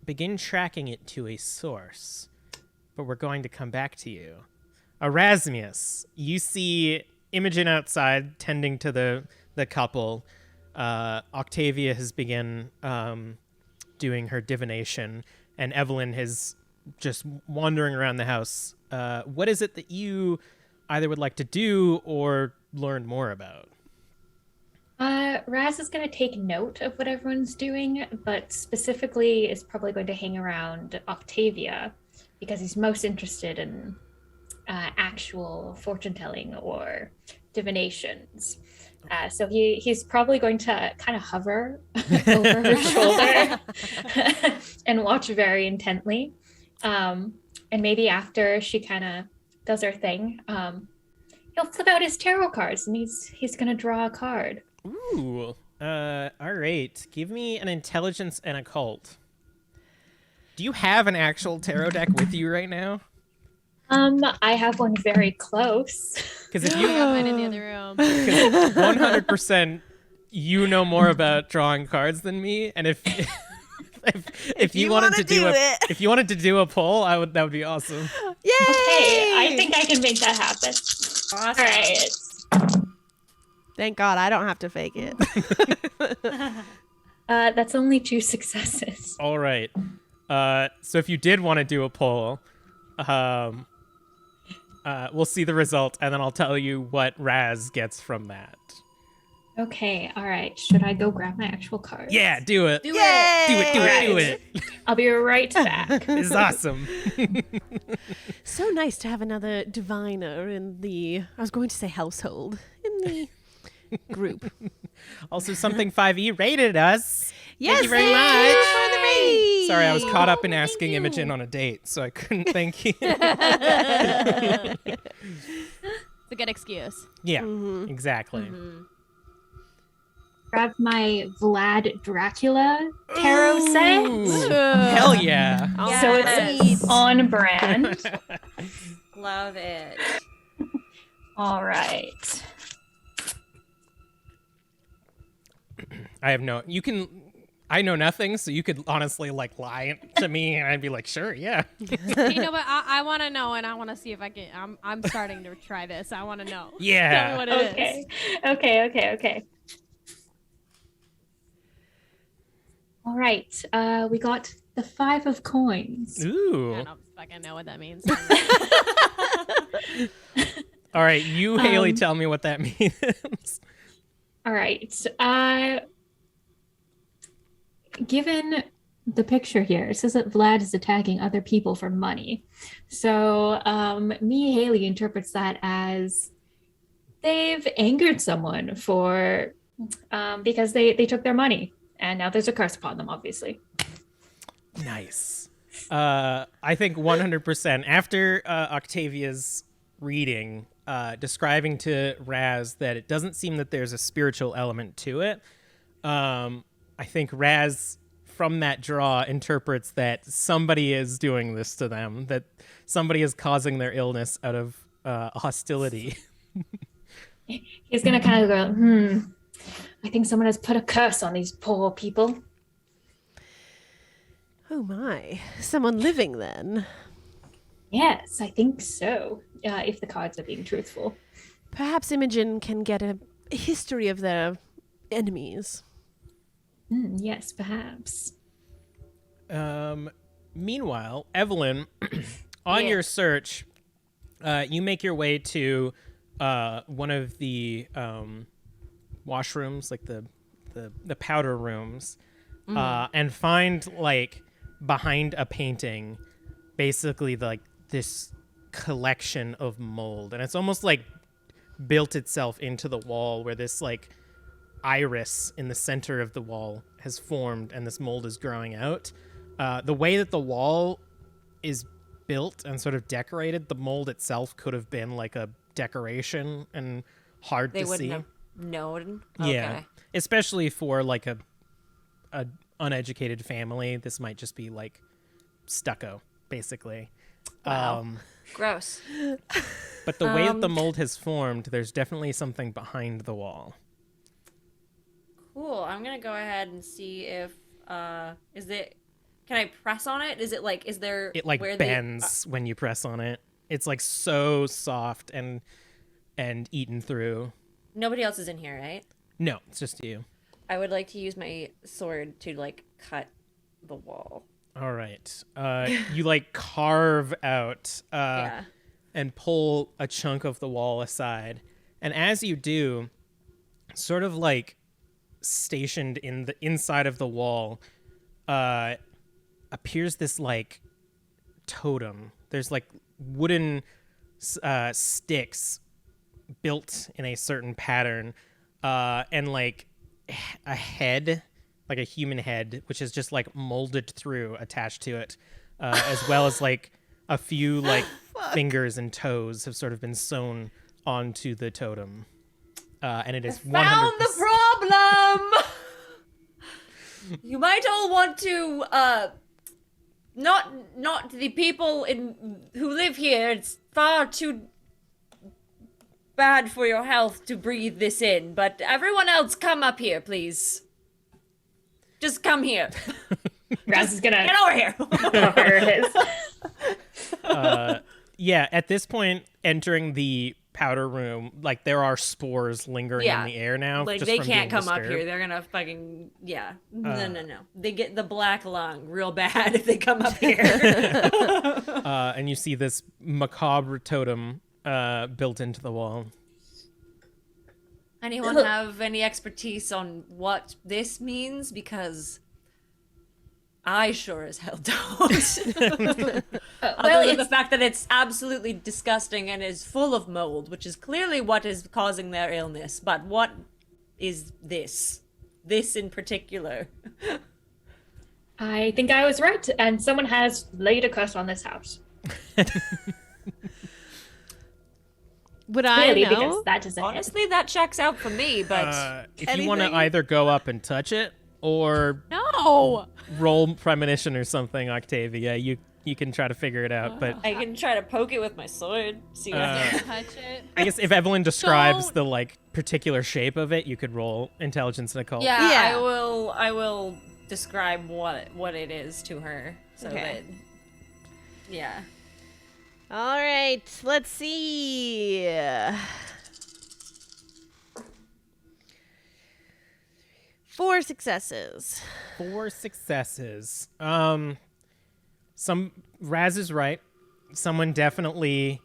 begin tracking it to a source, but we're going to come back to you. Erasmious, you see Imogen outside tending to the couple. Octavia has begun doing her divination, and Evelyn has just wandering around the house. What is it that you either would like to do or learn more about? Raz is going to take note of what everyone's doing, but specifically is probably going to hang around Octavia because he's most interested in actual fortune telling or divinations. So he's probably going to kind of hover over her shoulder and watch very intently. And maybe after she kind of does her thing, he'll flip out his tarot cards and he's going to draw a card. Ooh. All right. Give me an intelligence and occult. Do you have an actual tarot deck with you right now? I have one very close. Because if I you got mine in the other room. 100% you know more about drawing cards than me, and if you wanted to do if you wanted to do a poll, that would be awesome. Yay! Okay, I think I can make that happen. Awesome. All right. Thank God I don't have to fake it. That's only 2 successes. All right. So if you did want to do a poll, we'll see the result, and then I'll tell you what Raz gets from that. Okay, all right. Should I go grab my actual cards? Yeah, do it. Do Do it. I'll be right back. It's awesome. So nice to have another diviner in the, I was going to say household, in the group. Also, something 5e rated us. Yes, Thank you very thank much. you for the raid. Sorry, I was caught up in asking Imogen on a date, so I couldn't thank you. It's a good excuse. Yeah, exactly. Grab my Vlad Dracula tarot set. Ooh, hell yeah. So it's on brand. Love it. All right. I know nothing, so you could honestly lie to me and I'd be like, sure, yeah. You know, but I want to know, and I want to see if I can. I'm starting to try this. I want to know. Yeah. Tell me what it is. Okay. All right. We got the 5 of coins. Ooh. I don't fucking know what that means. All right, you, Haley, tell me what that means. All right. Given the picture here, it says that Vlad is attacking other people for money. So Haley interprets that as they've angered someone for because they took their money, and now there's a curse upon them, obviously. Nice. I think 100%. After Octavia's reading, describing to Raz that it doesn't seem that there's a spiritual element to it, I think Raz, from that draw, interprets that somebody is doing this to them, that somebody is causing their illness out of hostility. He's going to kind of go, I think someone has put a curse on these poor people. Oh my, someone living then. Yes, I think so, if the cards are being truthful. Perhaps Imogen can get a history of their enemies. Yes, perhaps. Meanwhile, Evelyn, on your search, you make your way to one of the washrooms, like the powder rooms, and find, like, behind a painting, basically like this collection of mold, and it's almost like built itself into the wall, where this like iris in the center of the wall has formed and this mold is growing out. The way that the wall is built and sort of decorated, the mold itself could have been like a decoration and hard They to wouldn't see. have known. Yeah, Okay. especially for like a uneducated family. This might just be like stucco, basically. Wow. Gross. But the way that the mold has formed, there's definitely something behind the wall. Cool. I'm gonna go ahead and see if is it. Can I press on it? Is it like? Is there? It like where bends when you press on it. It's like so soft and eaten through. Nobody else is in here, right? No, it's just you. I would like to use my sword to like cut the wall. All right. You like carve out Yeah. and pull a chunk of the wall aside. And as you do, sort of like stationed in the inside of the wall appears this like totem. There's like wooden sticks built in a certain pattern, and like a head, like a human head, which is just like molded through, attached to it, as well as like a few like fingers and toes have sort of been sewn onto the totem, and it is 100%. Found the problem. You might all want to not the people who live here. It's far too bad for your health to breathe this in. But everyone else, come up here, please. Just come here. Raz is gonna Get over here. cover his. Yeah, at this point, entering the powder room, like there are spores lingering in the air now. Like just they from can't being come up disturbed. here. They're gonna fucking no. They get the black lung real bad if they come up here. And you see this macabre totem built into the wall. Anyone have any expertise on what this means? Because I sure as hell don't. Other than the fact that it's absolutely disgusting and is full of mold, which is clearly what is causing their illness. But what is this? This in particular. I think I was right, and someone has laid a curse on this house. Would I Clearly, know? because that is a hit. Honestly, that checks out for me, but If you want to Anything? either go up and touch it or No. roll premonition or something, Octavia, you can try to figure it out. But I can try to poke it with my sword. See what happens. Touch it. I guess if Evelyn describes Don't. the like particular shape of it, you could roll intelligence and occult. Yeah, Yeah. I will describe what it is to her. So Okay. that yeah. All right, let's see. 4 successes. 4 successes. Raz is right. Someone definitely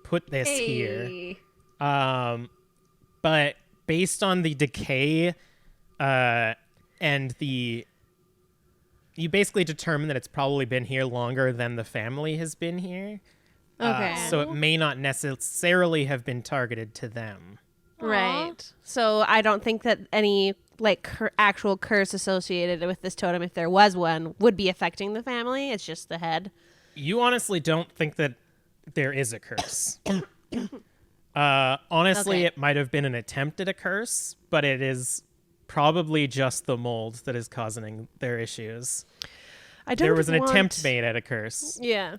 put this here. But based on the decay, and you basically determine that it's probably been here longer than the family has been here. Okay. So it may not necessarily have been targeted to them. Right. So I don't think that any like actual curse associated with this totem, if there was one, would be affecting the family. It's just the head. You honestly don't think that there is a curse. Honestly, Okay. it might have been an attempt at a curse, but it is probably just the mold that is causing their issues. I don't There was an want- attempt made at a curse. Yeah.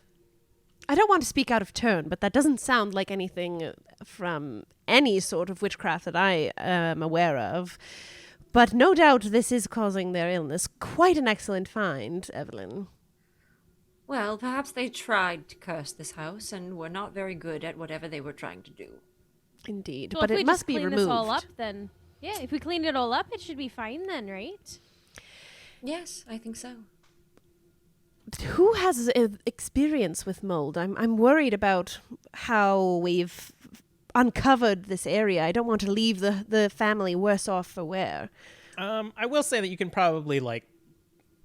I don't want to speak out of turn, but that doesn't sound like anything from any sort of witchcraft that I am aware of. But no doubt this is causing their illness. Quite an excellent find, Evelyn. Well, perhaps they tried to curse this house and were not very good at whatever they were trying to do. Indeed. Well, but if we it must just be clean removed. this all up, then yeah, if we cleaned it all up, it should be fine then, right? Yes, I think so. Who has experience with mold? I'm worried about how we've uncovered this area. I don't want to leave the family worse off for wear. I will say that you can probably like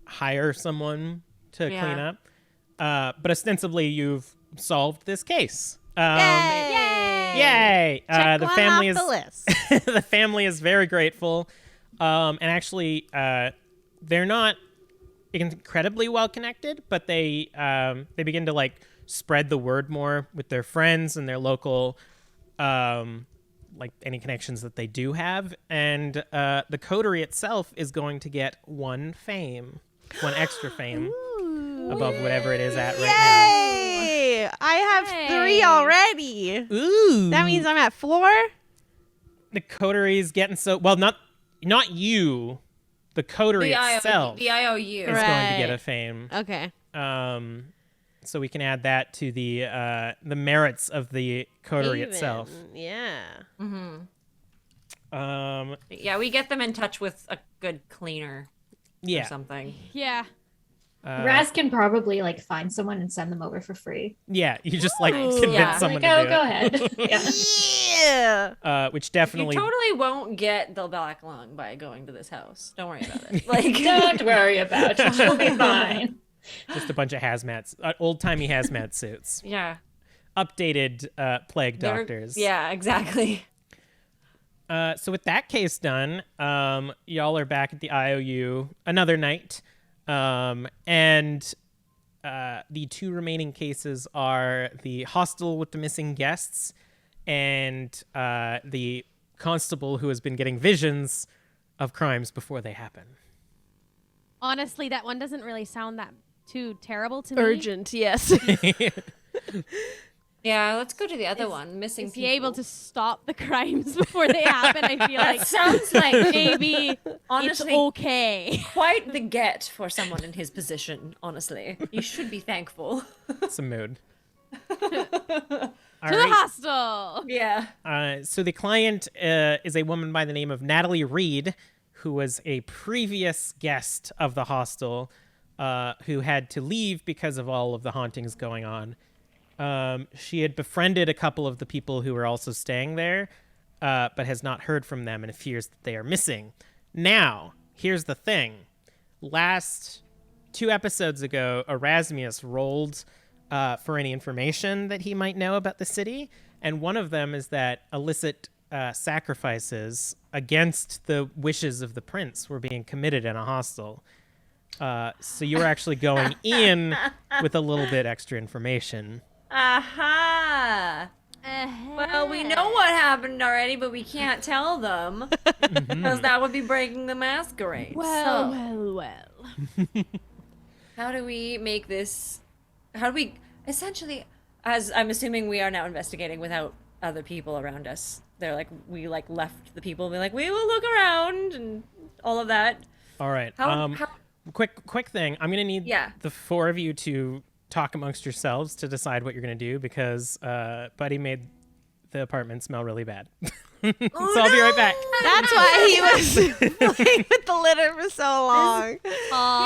hire someone to Yeah. clean up. But ostensibly you've solved this case. Yay! Check The one family off is the list. the family is very grateful. And actually, they're not incredibly well connected, but they begin to like spread the word more with their friends and their local, like any connections that they do have. And the coterie itself is going to get 1 extra fame above whatever it is at right Yay! I have 3 Yay. already. now. Ooh, That means I'm at 4. the coterie is getting so well. Not you. The coterie itself The IOU. is going to get Right. a fame. Okay. So we can add that to the merits of the coterie Even. itself. Yeah. Yeah, we get them in touch with a good cleaner or Yeah. something. Yeah. Raz can probably like find someone and send them over for free. Yeah, you just like Ooh. convince Yeah. someone Like, to oh, do go it. ahead. Yeah. Which You definitely totally won't get the black lung by going to this house. Don't worry about it. Like, Don't worry about it. She'll be fine. just a bunch of old-timey hazmat suits. yeah. Updated plague They're- doctors. Yeah, exactly. So with that case done, y'all are back at the IOU another night. And the two remaining cases are the hostel with the missing guests and the constable who has been getting visions of crimes before they happen. Honestly, that one doesn't really sound that too terrible to me. Urgent, yes. Yeah, let's go to the other one. Missing Is he people. able to stop the crimes before they happen? I feel like Sounds like maybe honestly it's okay. quite the get for someone in his position. Honestly, you should be thankful. It's a mood. All To the right. hostel. Yeah. So the client is a woman by the name of Natalie Reed, who was a previous guest of the hostel, who had to leave because of all of the hauntings going on. She had befriended a couple of the people who were also staying there, but has not heard from them and fears that they are missing. Now, here's the thing. Last 2 episodes ago, Erasmious rolled for any information that he might know about the city, and one of them is that illicit sacrifices against the wishes of the prince were being committed in a hostel. So you were actually going in with a little bit extra information. Aha. Well, we know what happened already, but we can't tell them because that would be breaking the masquerade. Well, So, well. how do we make this? How do we essentially? As I'm assuming we are now investigating without other people around us. They're like we left the people, be like we will look around and all of that. All right. How Quick thing. I'm gonna need Yeah. the 4 of you to talk amongst yourselves to decide what you're gonna do because Buddy made the apartment smell really bad. So I'll be right back. That's why he was playing with the litter for so long.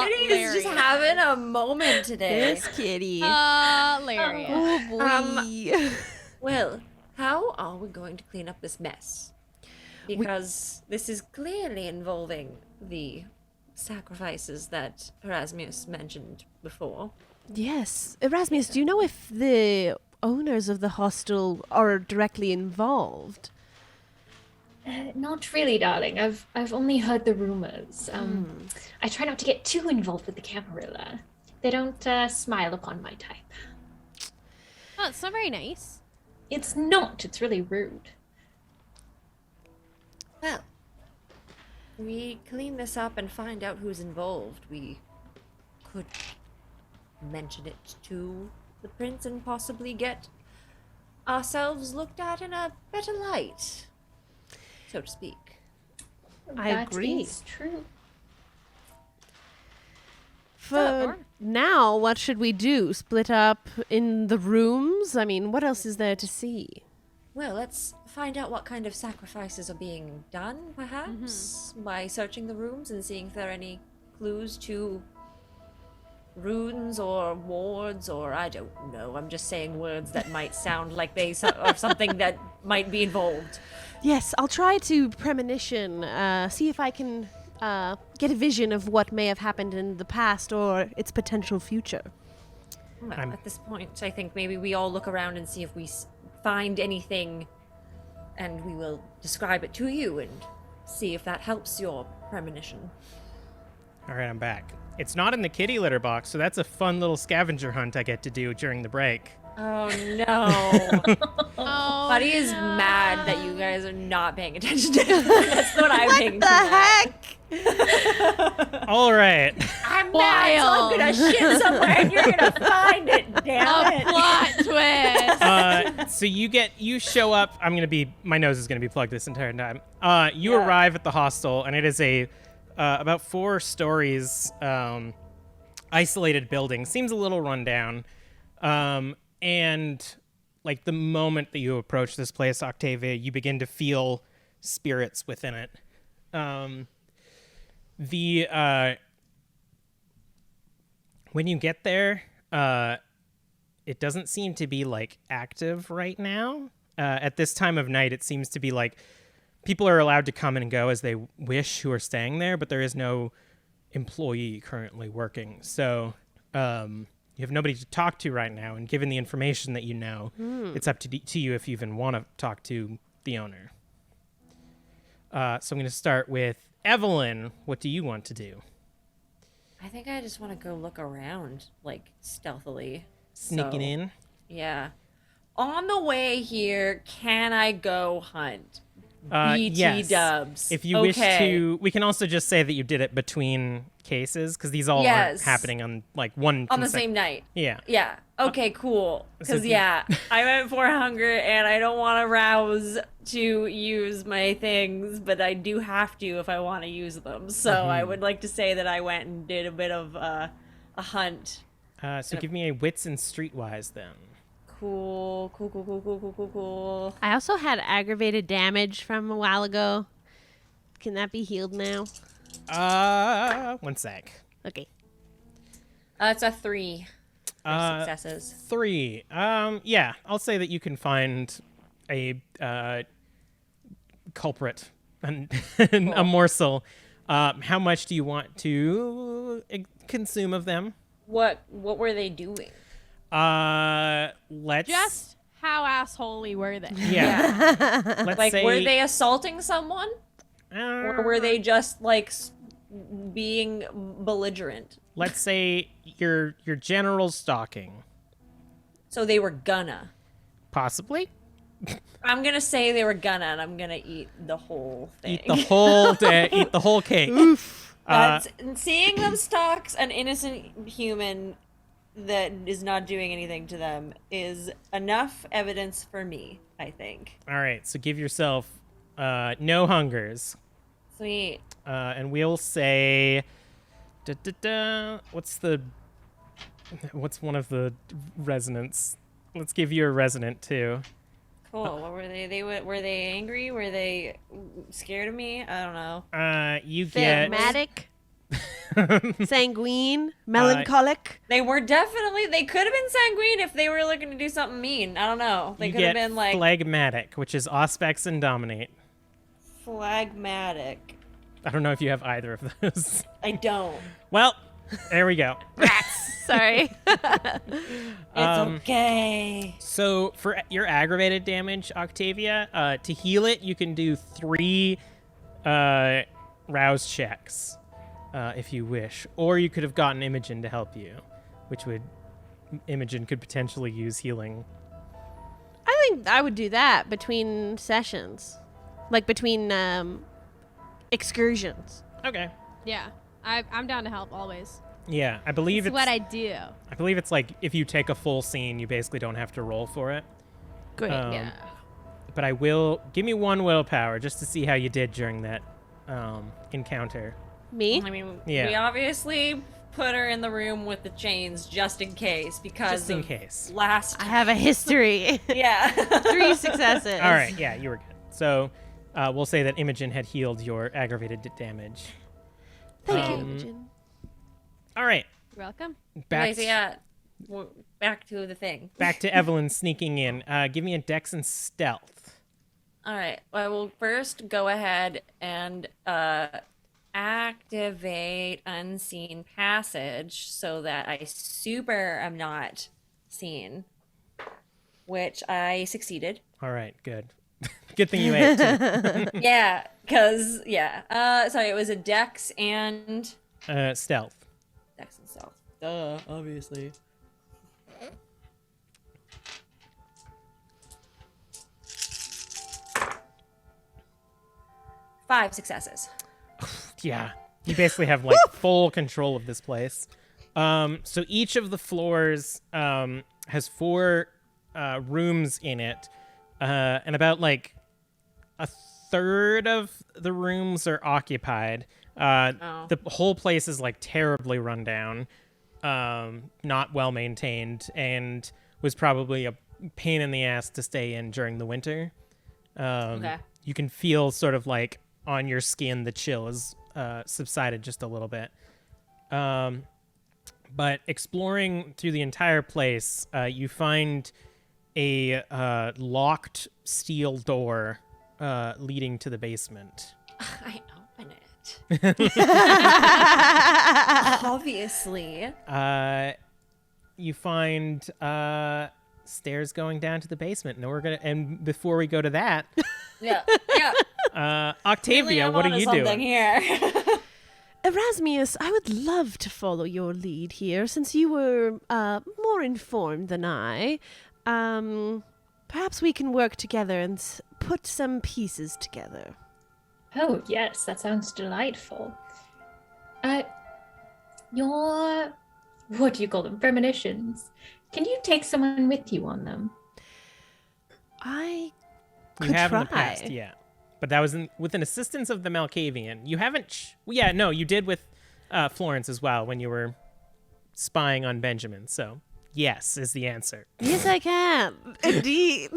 Kitty's just having a moment today. This kitty. Hilarious. Oh boy. Well, how are we going to clean up this mess? Because this is clearly involving the sacrifices that Erasmious mentioned before. Yes. Erasmius, do you know if the owners of the hostel are directly involved? Not really, darling. I've only heard the rumors. I try not to get too involved with the Camarilla. They don't smile upon my type. Oh, it's not very nice. It's not. It's really rude. Well, we clean this up and find out who's involved. We could mention it to the prince and possibly get ourselves looked at in a better light, so to speak. I That agree. is true. For now, what should we do? Split up in the rooms? I mean, what else is there to see? Well, let's find out what kind of sacrifices are being done, perhaps, by searching the rooms and seeing if there are any clues to runes or wards, or I don't know. I'm just saying words that might sound like they or something that might be involved. Yes, I'll try to premonition, see if I can get a vision of what may have happened in the past or its potential future. Well, I'm- at this point, I think maybe we all look around and see if we find anything, and we will describe it to you and see if that helps your premonition. All right, I'm back. It's not in the kitty litter box, so that's a fun little scavenger hunt I get to do during the break. Oh no. Oh, Buddy is mad that you guys are not paying attention to him. That's what I'm paying The heck? All right. I'm mad, so I'm gonna shit somewhere and you're gonna find it, damn it. plot twist. So you show up. My nose is gonna be plugged this entire time. You Yeah. arrive at the hostel, and it is a about 4 stories isolated building. Seems a little run down. And like the moment that you approach this place, Octavia, you begin to feel spirits within it. when you get there, it doesn't seem to be like active right now. At this time of night, it seems to be like people are allowed to come and go as they wish who are staying there, but there is no employee currently working. So you have nobody to talk to right now. And given the information that you know, it's up to you if you even want to talk to the owner. So I'm going to start with Evelyn. What do you want to do? I think I just want to go look around, like, stealthily. Sneaking in? Yeah. On the way here, can I go hunt? BT yes. dubs. If you wish to, we can also just say that you did it between cases, because these all aren't happening on, like, on the same night. Yeah. Yeah. Okay, cool. Because, So I went for hunger, and I don't want to rouse to use my things, but I do have to if I want to use them. So I would like to say that I went and did a bit of a hunt. So give me a wits and streetwise then. Cool. I also had aggravated damage from a while ago. Can that be healed now? 1 sec. Okay. It's a 3 for successes. 3. Yeah, I'll say that you can find a culprit and a morsel. How much do you want to consume of them? What were they doing? Let's Just how assholey were they? yeah. Let's Like, say, were they assaulting someone? Or were they just, like, being belligerent? Let's say your general stalking. So they were gonna. Possibly. I'm gonna say they were gonna, and I'm gonna eat the whole thing. Eat the whole day. Eat the whole cake. Seeing them stalk an innocent human that is not doing anything to them is enough evidence for me, I think. All right, so give yourself no hungers. Sweet. And we'll say, what's one of the resonants? Let's give you a resonant too. Cool. What were they? Were they angry? Were they scared of me? I don't know. You get Phlegmatic, sanguine, melancholic. They were definitely. They could have been sanguine if they were looking to do something mean. I don't know. They you could have get been like phlegmatic, which is auspex and dominate. phlegmatic. I don't know if you have either of those. I don't. Well, there we go. Sorry. It's okay. So for your aggravated damage, Octavia, to heal it, you can do 3 rouse checks, if you wish. Or you could have gotten Imogen to help you, Imogen could potentially use healing. I think I would do that between sessions. Like between excursions. Okay. Yeah, I'm down to help always. Yeah, I believe It's what I do. I believe it's like if you take a full scene, you basically don't have to roll for it. Great. Yeah. But I will give me 1 willpower just to see how you did during that encounter. Me? I mean, Yeah. we obviously put her in the room with the chains just in case because Just in of case. I have a history. Yeah. 3 successes. All right, yeah, you were good. So we'll say that Imogen had healed your aggravated damage. Thank you, Imogen. All right, You're welcome. back Okay, so yeah, back to the thing. back to Evelyn sneaking in. Give me a dex and stealth. All right. I will first go ahead and activate unseen passage so that I am not seen, which I succeeded. All right, good. Good thing you ate too. Yeah, because sorry, it was a dex and Stealth. dex and stealth. Duh, obviously. Five successes. Yeah, you basically have like full control of this place. So each of the floors has 4 rooms in it, and about like a third of the rooms are occupied. The whole place is like terribly run down, not well maintained, and was probably a pain in the ass to stay in during the winter. Okay. You can feel sort of like on your skin the chill has subsided just a little bit. But exploring through the entire place, you find a locked steel door leading to the basement. I open it. Obviously. You find stairs going down to the basement. And before we go to that, Yeah. Octavia, I'm what are onto you something doing? here? Erasmious, I would love to follow your lead here, since you were more informed than I. Perhaps we can work together and put some pieces together. Oh, yes, that sounds delightful. Your, what do you call them? Premonitions. Can you take someone with you on them? I You could have try. in the past, yeah. But that was with an assistance of the Malkavian. You haven't... you did with Florence as well when you were spying on Benjamin. So, yes is the answer. Yes, I can. Indeed.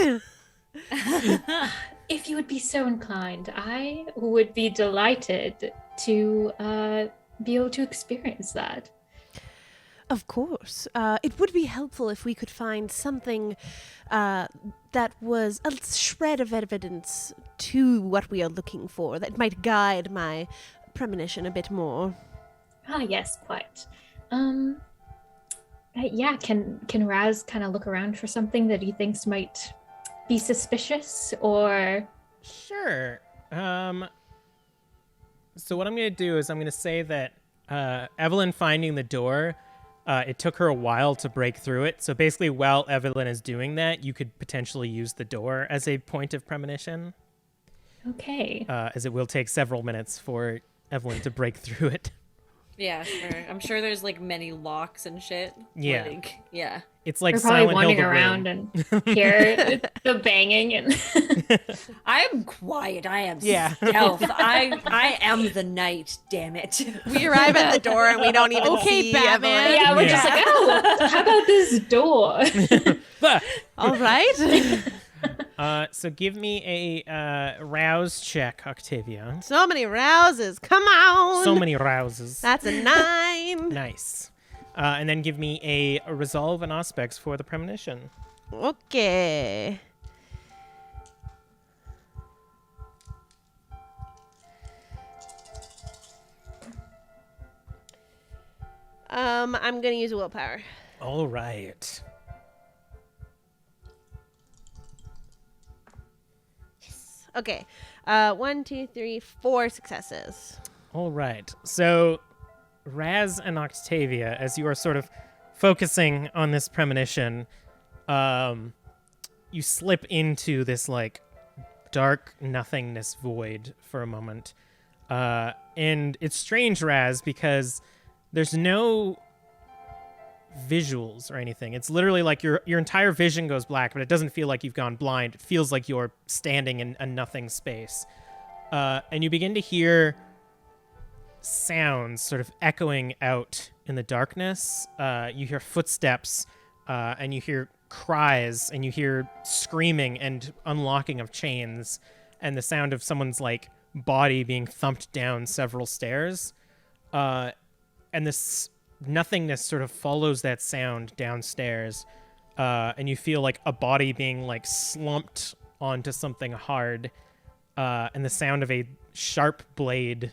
If you would be so inclined, I would be delighted to be able to experience that. Of course. It would be helpful if we could find something that was a shred of evidence to what we are looking for that might guide my premonition a bit more. Ah, yes, quite. Yeah, can Raz kind of look around for something that he thinks might be suspicious, or... Sure. So what I'm going to do is I'm going to say that Evelyn finding the door, it took her a while to break through it. So basically, while Evelyn is doing that, you could potentially use the door as a point of premonition. Okay. As it will take several minutes for Evelyn to break through it. Yeah, sure. I'm sure there's like many locks and shit. Yeah. Like, yeah. It's like We're probably Silent Hill wandering the around Room. and hear the banging and... I am quiet. I am Yeah. stealth. I am the night, damn it. We arrive at the door and we don't even Okay, see Batman. Evelyn. Yeah, we're just like, oh, how about this door? But, All right. so give me a rouse check, Octavia. So many rouses. Come on. So many rouses. That's a 9. Nice. And then give me a resolve and aspects for the premonition. Okay. I'm gonna use willpower. All right. Okay. 1, 2, 3, 4 successes. All right. So, Raz and Octavia, as you are sort of focusing on this premonition, you slip into this like dark nothingness void for a moment. And it's strange, Raz, because there's no visuals or anything. It's literally like your entire vision goes black, but it doesn't feel like you've gone blind. It feels like you're standing in a nothing space. And you begin to hear sounds sort of echoing out in the darkness. You hear footsteps, and you hear cries, and you hear screaming and unlocking of chains, and the sound of someone's like body being thumped down several stairs. And this nothingness sort of follows that sound downstairs, and you feel like a body being like slumped onto something hard, and the sound of a sharp blade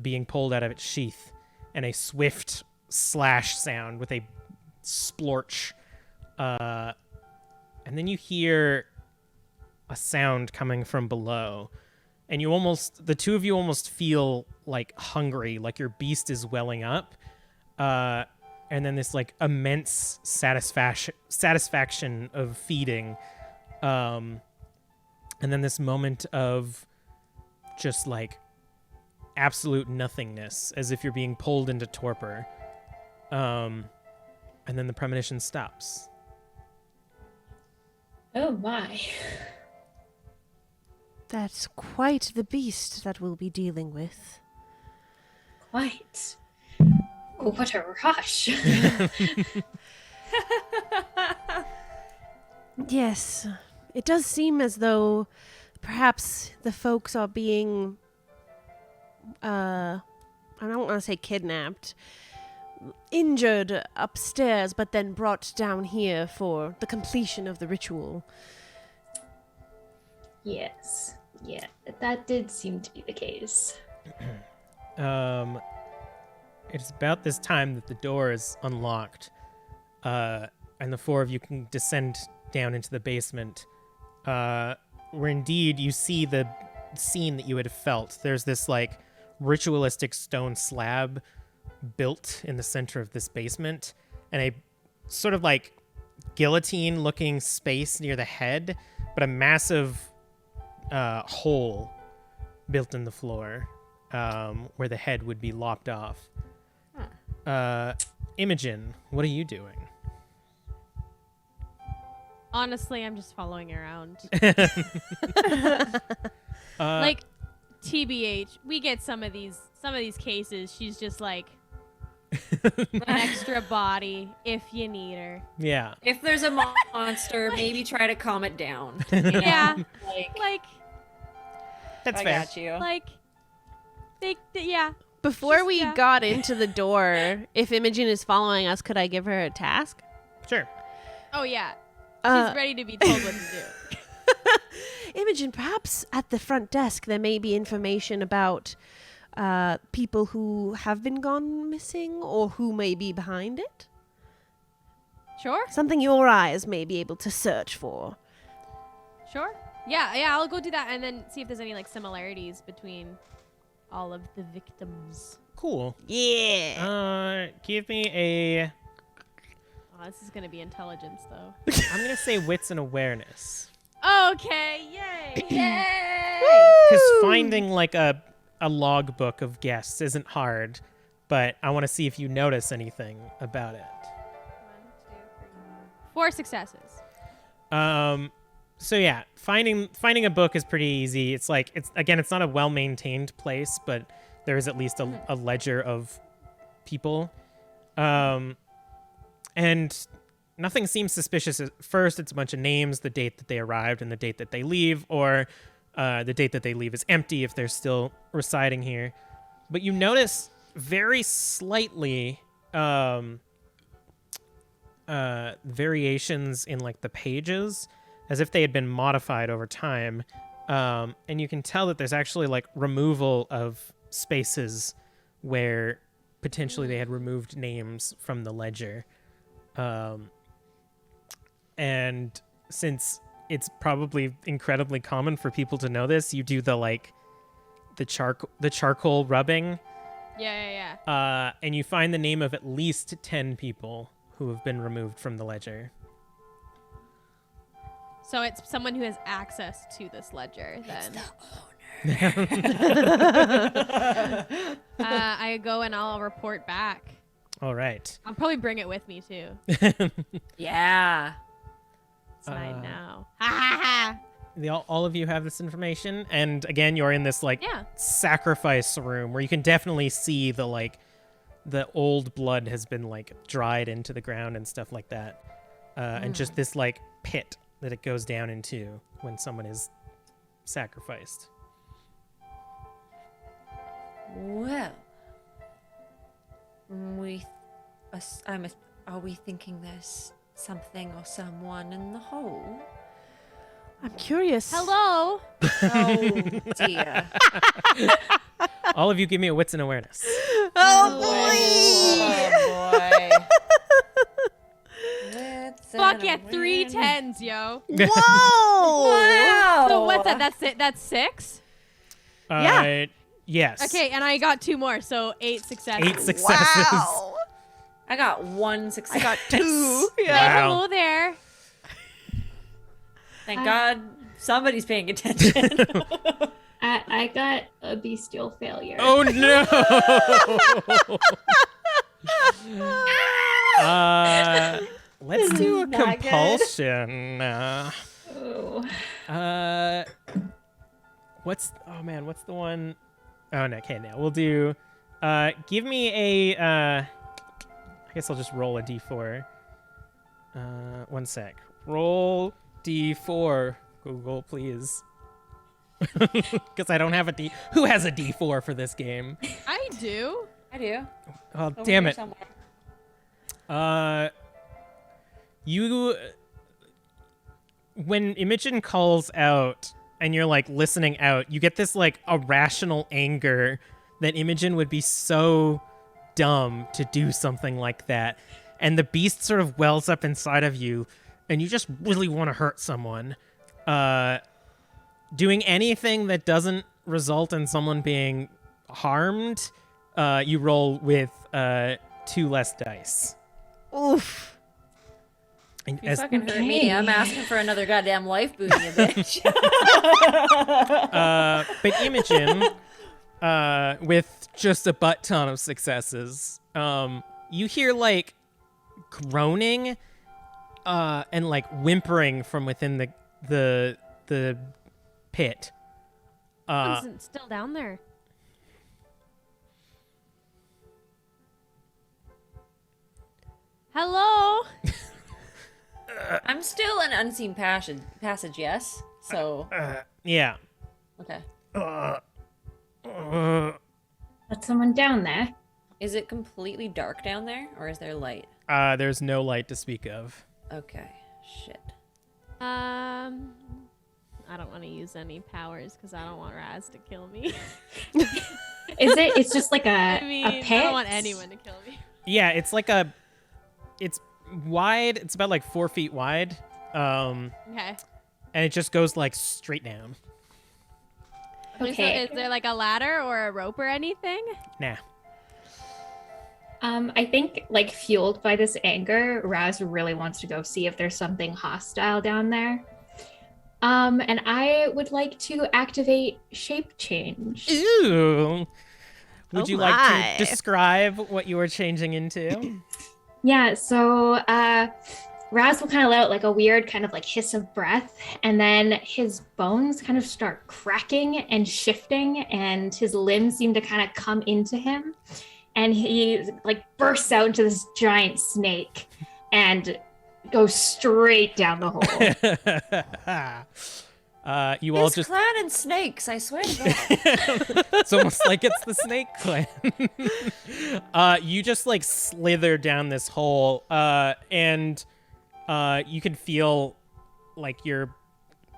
being pulled out of its sheath, and a swift slash sound with a splorch. And then you hear a sound coming from below, and the two of you almost feel like hungry, like your beast is welling up. And then this like immense satisfaction of feeding. And then this moment of just like absolute nothingness, as if you're being pulled into torpor. And then the premonition stops. Oh my. That's quite the beast that we'll be dealing with. Quite. Oh, what a rush. Yes, it does seem as though perhaps the folks are being, I don't want to say kidnapped, injured upstairs, but then brought down here for the completion of the ritual. Yes. Yeah, that did seem to be the case. It's about this time that the door is unlocked, and the four of you can descend down into the basement, where indeed you see the scene that you had felt. There's this like ritualistic stone slab built in the center of this basement, and a sort of like guillotine-looking space near the head, but a massive hole built in the floor, where the head would be lopped off. Imogen, what are you doing? Honestly, I'm just following around. Like, TBH, we get some of these cases. She's just like an extra body if you need her. Yeah. If there's a monster, maybe try to calm it down. You know? Yeah, Like, That's I fair. got you. like yeah. Before we Yeah. got into the door, if Imogen is following us, could I give her a task? Sure. Oh yeah, Uh, she's ready to be told what to do. Imogen, perhaps at the front desk there may be information about people who have been gone missing or who may be behind it. Sure, Something your eyes may be able to search for. sure. Yeah, I'll go do that and then see if there's any like similarities between all of the victims. Cool. Yeah. Give me a. Oh, this is gonna be intelligence though. I'm gonna say wits and awareness, Okay, yay! because finding like a logbook of guests isn't hard, but I want to see if you notice anything about it. 4 successes. So yeah, finding a book is pretty easy. It's like it's not a well-maintained place, but there is at least a ledger of people. And nothing seems suspicious at first. It's a bunch of names, the date that they arrived and the date that they leave, or the date that they leave is empty if they're still residing here. But you notice very slightly variations in like the pages, as if they had been modified over time. And you can tell that there's actually like removal of spaces where potentially they had removed names from the ledger. And since it's probably incredibly common for people to know this, you do the charcoal rubbing, Yeah. and you find the name of at least 10 people who have been removed from the ledger. So it's someone who has access to this ledger then. I go and I'll report back. All right. I'll probably bring it with me too. Yeah. It's 9 now. Ha ha ha! All of you have this information, and again, you're in this like Yeah. sacrifice room where you can definitely see the old blood has been like dried into the ground and stuff like that, and just this like pit that it goes down into when someone is sacrificed. Well, are we thinking there's something or someone in the hole? I'm curious. Hello. Oh dear. All of you give me a wits and awareness. Oh boy. Fuck yeah, 3 10s, yo. boy! Whoa! Wow. So what's that? That's it. That's 6. Yeah. Yes. Okay, and I got 2 more, so 8 successes. 8 successes. Wow. I got 1 success. I got 2. Hey, Yeah. Wow. hello there. Thank God somebody's paying attention. I got a bestial failure. Oh no! Let's do a Not good. compulsion. Oh. What's the one? Oh no, okay, now we'll do. Give me a. I guess I'll just roll a d4. 1 sec. Roll d4, Google, please. Because I don't have a d. Who has a d4 for this game? I do. I do. Oh, Over damn here it! somewhere. When Imogen calls out and you're like listening out, you get this like irrational anger that Imogen would be so dumb to do something like that. And the beast sort of wells up inside of you and you just really want to hurt someone. Doing anything that doesn't result in someone being harmed, you roll with 2 less dice. Oof. And You fucking hurt me. I'm asking for another goddamn life boon, you bitch. but Imogen, with just a butt ton of successes, you hear like groaning and like whimpering from within the pit. Someone's still down there. Hello? I'm still an unseen passage, yes? So, Yeah. okay. That's someone down there. Is it completely dark down there, or is there light? There's no light to speak of. Okay, shit. I don't want to use any powers because I don't want Raz to kill me. Is it? It's just like a I mean, a pit. I don't want anyone to kill me. Yeah, it's like it's wide. It's about like 4 feet wide. Okay. And it just goes like straight down. Okay. So is there like a ladder or a rope or anything? Nah. I think, like, fueled by this anger, Raz really wants to go see if there's something hostile down there. And I would like to activate shape change. Ew. Would Oh you like my. to describe what you are changing into? Yeah, so Raz will kind of let out like a weird kind of like hiss of breath, and then his bones kind of start cracking and shifting, and his limbs seem to kind of come into him, and he like bursts out into this giant snake and goes straight down the hole. You all It's just clan and snakes, I swear to God. it's almost like it's the Snake Clan. You just like slither down this hole, and you can feel like you're.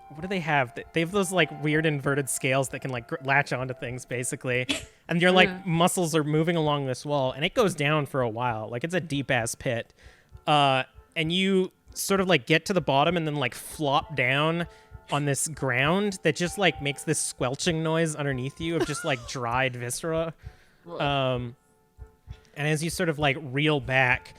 What do they have? They have those like weird inverted scales that can like latch onto things, basically. And your like muscles are moving along this wall, and it goes down for a while. Like it's a deep ass pit, and you sort of like get to the bottom and then like flop down on this ground that just like makes this squelching noise underneath you of just like dried viscera. And as you sort of like reel back,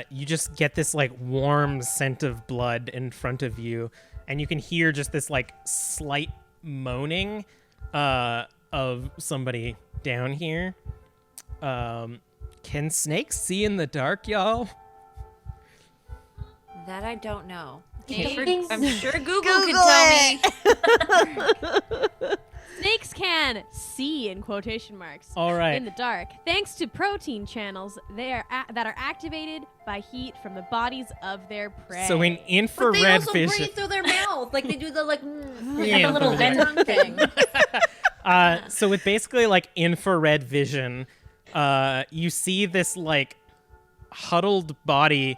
you just get this like warm scent of blood in front of you, and you can hear just this like slight moaning of somebody down here. Can snakes see in the dark, y'all? That I don't know. Okay. I'm sure Google can tell me. Snakes can see in quotation marks All right. in the dark, thanks to protein channels that are activated by heat from the bodies of their prey. So in But infrared they also vision. breathe through their mouth, like they do the like, Yeah, like a little but- tongue thing. So with basically like infrared vision, you see this like huddled body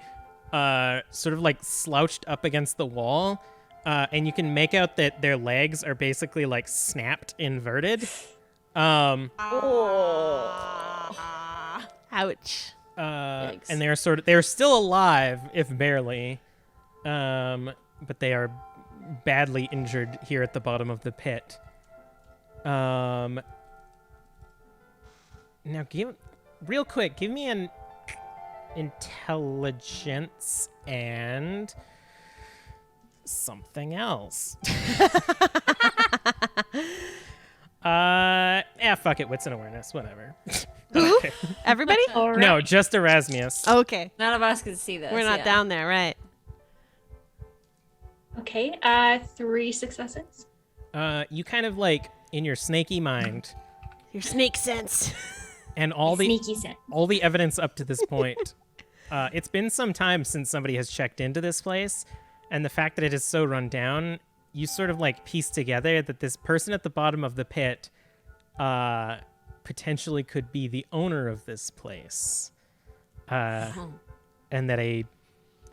sort of like slouched up against the wall, and you can make out that their legs are basically like snapped inverted. Ouch. And they're still alive, if barely, but they are badly injured here at the bottom of the pit. Now real quick, give me an intelligence and something else. Fuck it, wits and awareness, whatever. Who? Everybody? No, just Erasmious. Okay. None of us can see this. We're not yeah. down there, right? Okay, 3 successes. You kind of like in your snaky mind, Your snake sense. and all the Sneaky sense. evidence up to this point. It's been some time since somebody has checked into this place, and the fact that it is so run down, you sort of like piece together that this person at the bottom of the pit potentially could be the owner of this place. and that a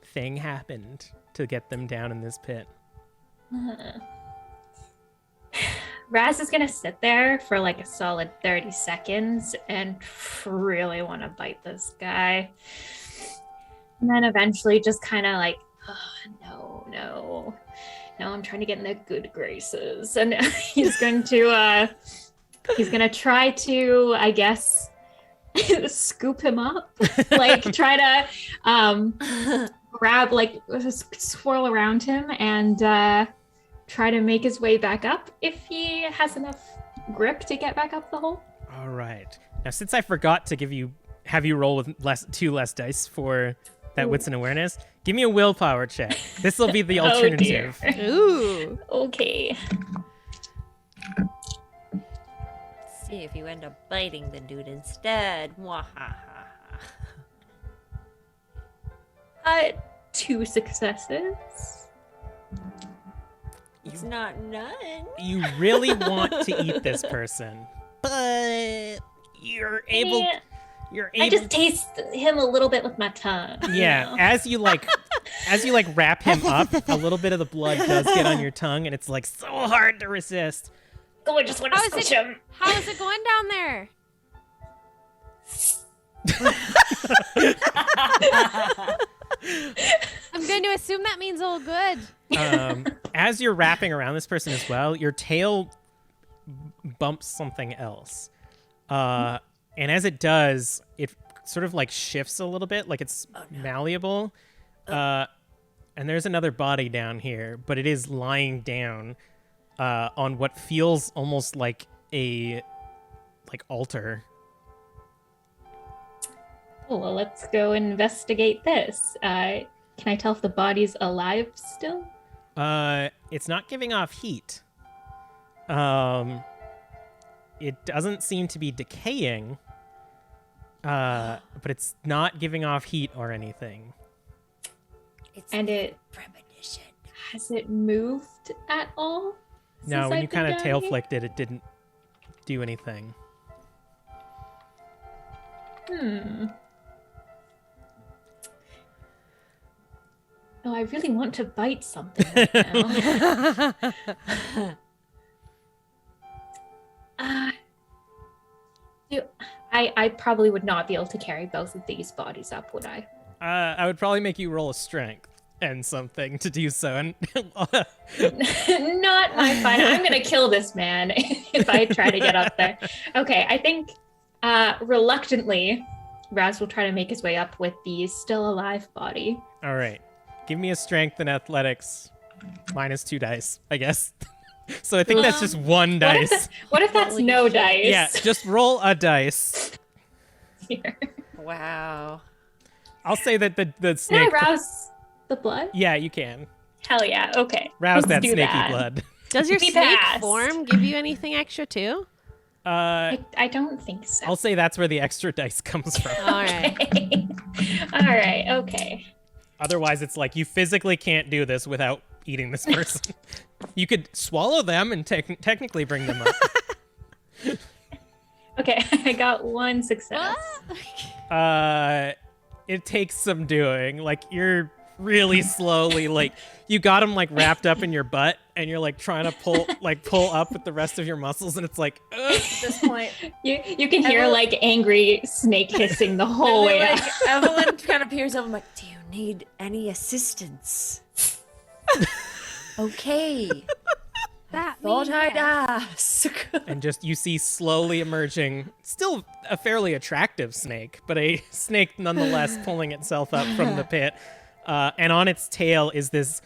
thing happened to get them down in this pit. Raz is gonna sit there for like a solid 30 seconds and really want to bite this guy. And then eventually just kind of like, oh, no, I'm trying to get in the good graces. And he's going to try to, I guess, scoop him up, like try to grab, like swirl around him and try to make his way back up if he has enough grip to get back up the hole. All right. Now, since I forgot to have you roll with two less dice for that wits and awareness, give me a willpower check. This will be the alternative. Oh, dear. Ooh. Okay. See if you end up biting the dude instead. Mwahaha. 2 successes. It's not none. You really want to eat this person, but you're able. Yeah. You're able. I just taste him a little bit with my tongue. Yeah, you know? as you wrap him up, a little bit of the blood does get on your tongue, and it's like so hard to resist. Oh, I just want to How is squish it- him. How is it going down there? I'm going to assume that means all good. As you're wrapping around this person as well, your tail bumps something else. And as it does, it sort of like shifts a little bit, like it's malleable. And there's another body down here, but it is lying down on what feels almost like a altar. Oh, well, let's go investigate this. Can I tell if the body's alive still? It's not giving off heat. It doesn't seem to be decaying. But it's not giving off heat or anything. It's And it premonition. has it moved at all? No, since when I've you been kind of down tail here? flicked it, it didn't do anything. Oh, I really want to bite something right now. I probably would not be able to carry both of these bodies up, would I? I would probably make you roll a strength and something to do so. And Not my fine. I'm gonna kill this man if I try to get up there. Okay, I think reluctantly, Raz will try to make his way up with the still alive body. all right, give me a strength and athletics -2 dice, I guess. So I think that's just one dice. What if that's no dice? Yeah, just roll a dice. Here. Wow. I'll say that the Can I snake. rouse the blood? Yeah, you can Hell yeah. Okay. rouse Let's that do snaky that. blood. Does your We snake passed. form give you anything extra too? I don't think so. I'll say that's where the extra dice comes from. All right. Okay. All right. Okay. Otherwise, it's like you physically can't do this without eating this person. You could swallow them and technically bring them up. Okay. I got 1 success. It takes some doing. Like you're really slowly, like you got them like wrapped up in your butt, and you're like trying to pull up with the rest of your muscles, and it's like, ugh. At this point, You can hear like angry snake hissing the whole way like, up. Evelyn kind of peers over. I'm like, do you need any assistance? Okay. That Thought means I'd yes. ask. And just you see slowly emerging, still a fairly attractive snake, but a snake nonetheless pulling itself up from the pit. And on its tail is this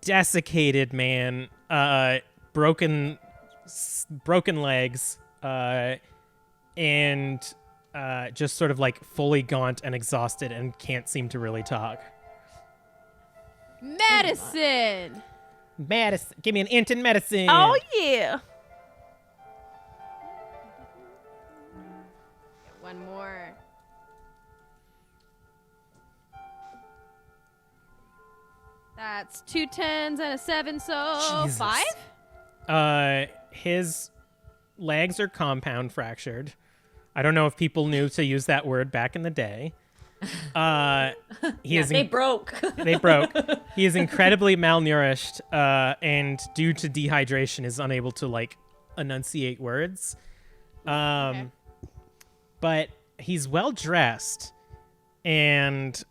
desiccated man, broken legs, and just sort of like fully gaunt and exhausted and can't seem to really talk. Medicine. Medicine. Give me an int in medicine. Oh yeah. One more. That's 2 10s and a 7, so Jesus. 5? His legs are compound fractured. I don't know if people knew to use that word back in the day. He is They broke. they broke. He is incredibly malnourished, and due to dehydration, is unable to like enunciate words. But he's well dressed, and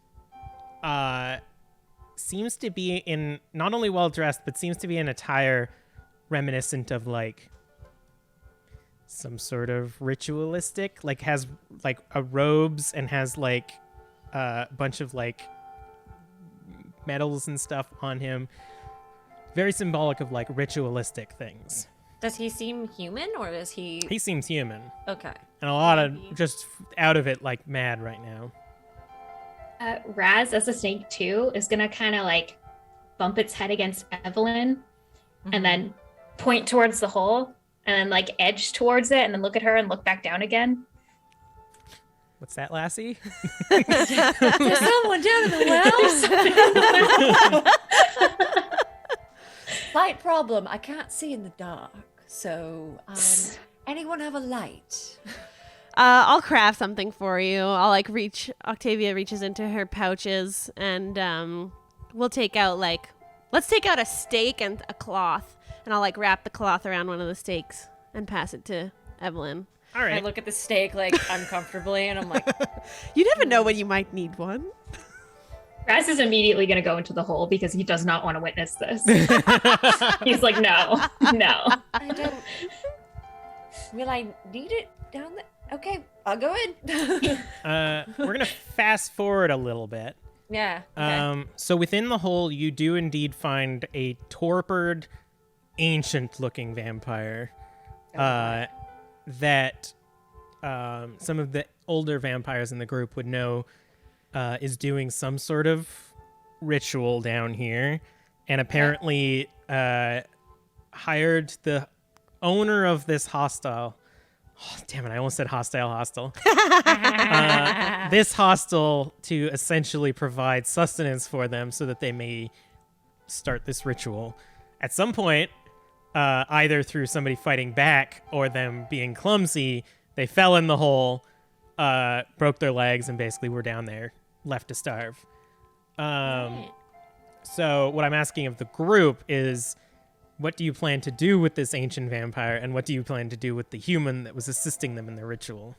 seems to be in not only well dressed, but seems to be in attire reminiscent of like some sort of ritualistic, like has like a robes and has like a bunch of like medals and stuff on him. Very symbolic of like ritualistic things. Does he seem human or is he? He seems human. Okay. And a lot of just out of it like mad right now. Raz, as a snake too, is gonna kind of like bump its head against Evelyn and then point towards the hole and then like edge towards it and then look at her and look back down again. What's that, Lassie? There's someone down in the well. Slight problem. I can't see in the dark. So, anyone have a light? I'll craft something for you. I'll like reach. Octavia reaches into her pouches, and we'll take out like, let's take out a stake and a cloth, and I'll like wrap the cloth around one of the stakes and pass it to Evelyn. All I right. look at the steak like uncomfortably, and I'm like, You never know when you might need one. Raz is immediately gonna go into the hole because he does not want to witness this. He's like, no. I don't. Will I need it down there? Okay, I'll go in. We're gonna fast forward a little bit. Yeah. Okay. So within the hole, you do indeed find a torpid, ancient-looking vampire that some of the older vampires in the group would know is doing some sort of ritual down here, and apparently hired the owner of this hostel. Oh, damn it, I almost said hostel. This hostel to essentially provide sustenance for them so that they may start this ritual. At some point, either through somebody fighting back or them being clumsy, they fell in the hole, broke their legs, and basically were down there, left to starve. So what I'm asking of the group is, what do you plan to do with this ancient vampire, and what do you plan to do with the human that was assisting them in their ritual?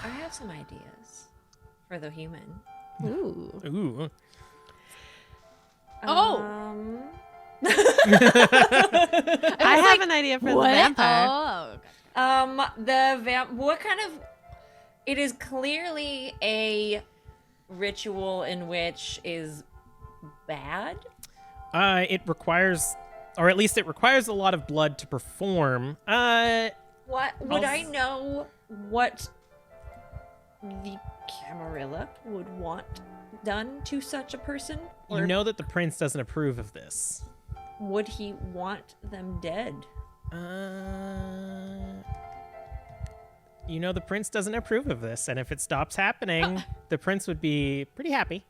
I have some ideas for the human. Ooh. Ooh. I have an idea for the vampire. What kind of? It is clearly a ritual in which is bad. It requires, or at least it requires a lot of blood to perform. What would I know what the Camarilla would want done to such a person? Or You know that the prince doesn't approve of this. would he want them dead? You know the prince doesn't approve of this, and if it stops happening, the prince would be pretty happy.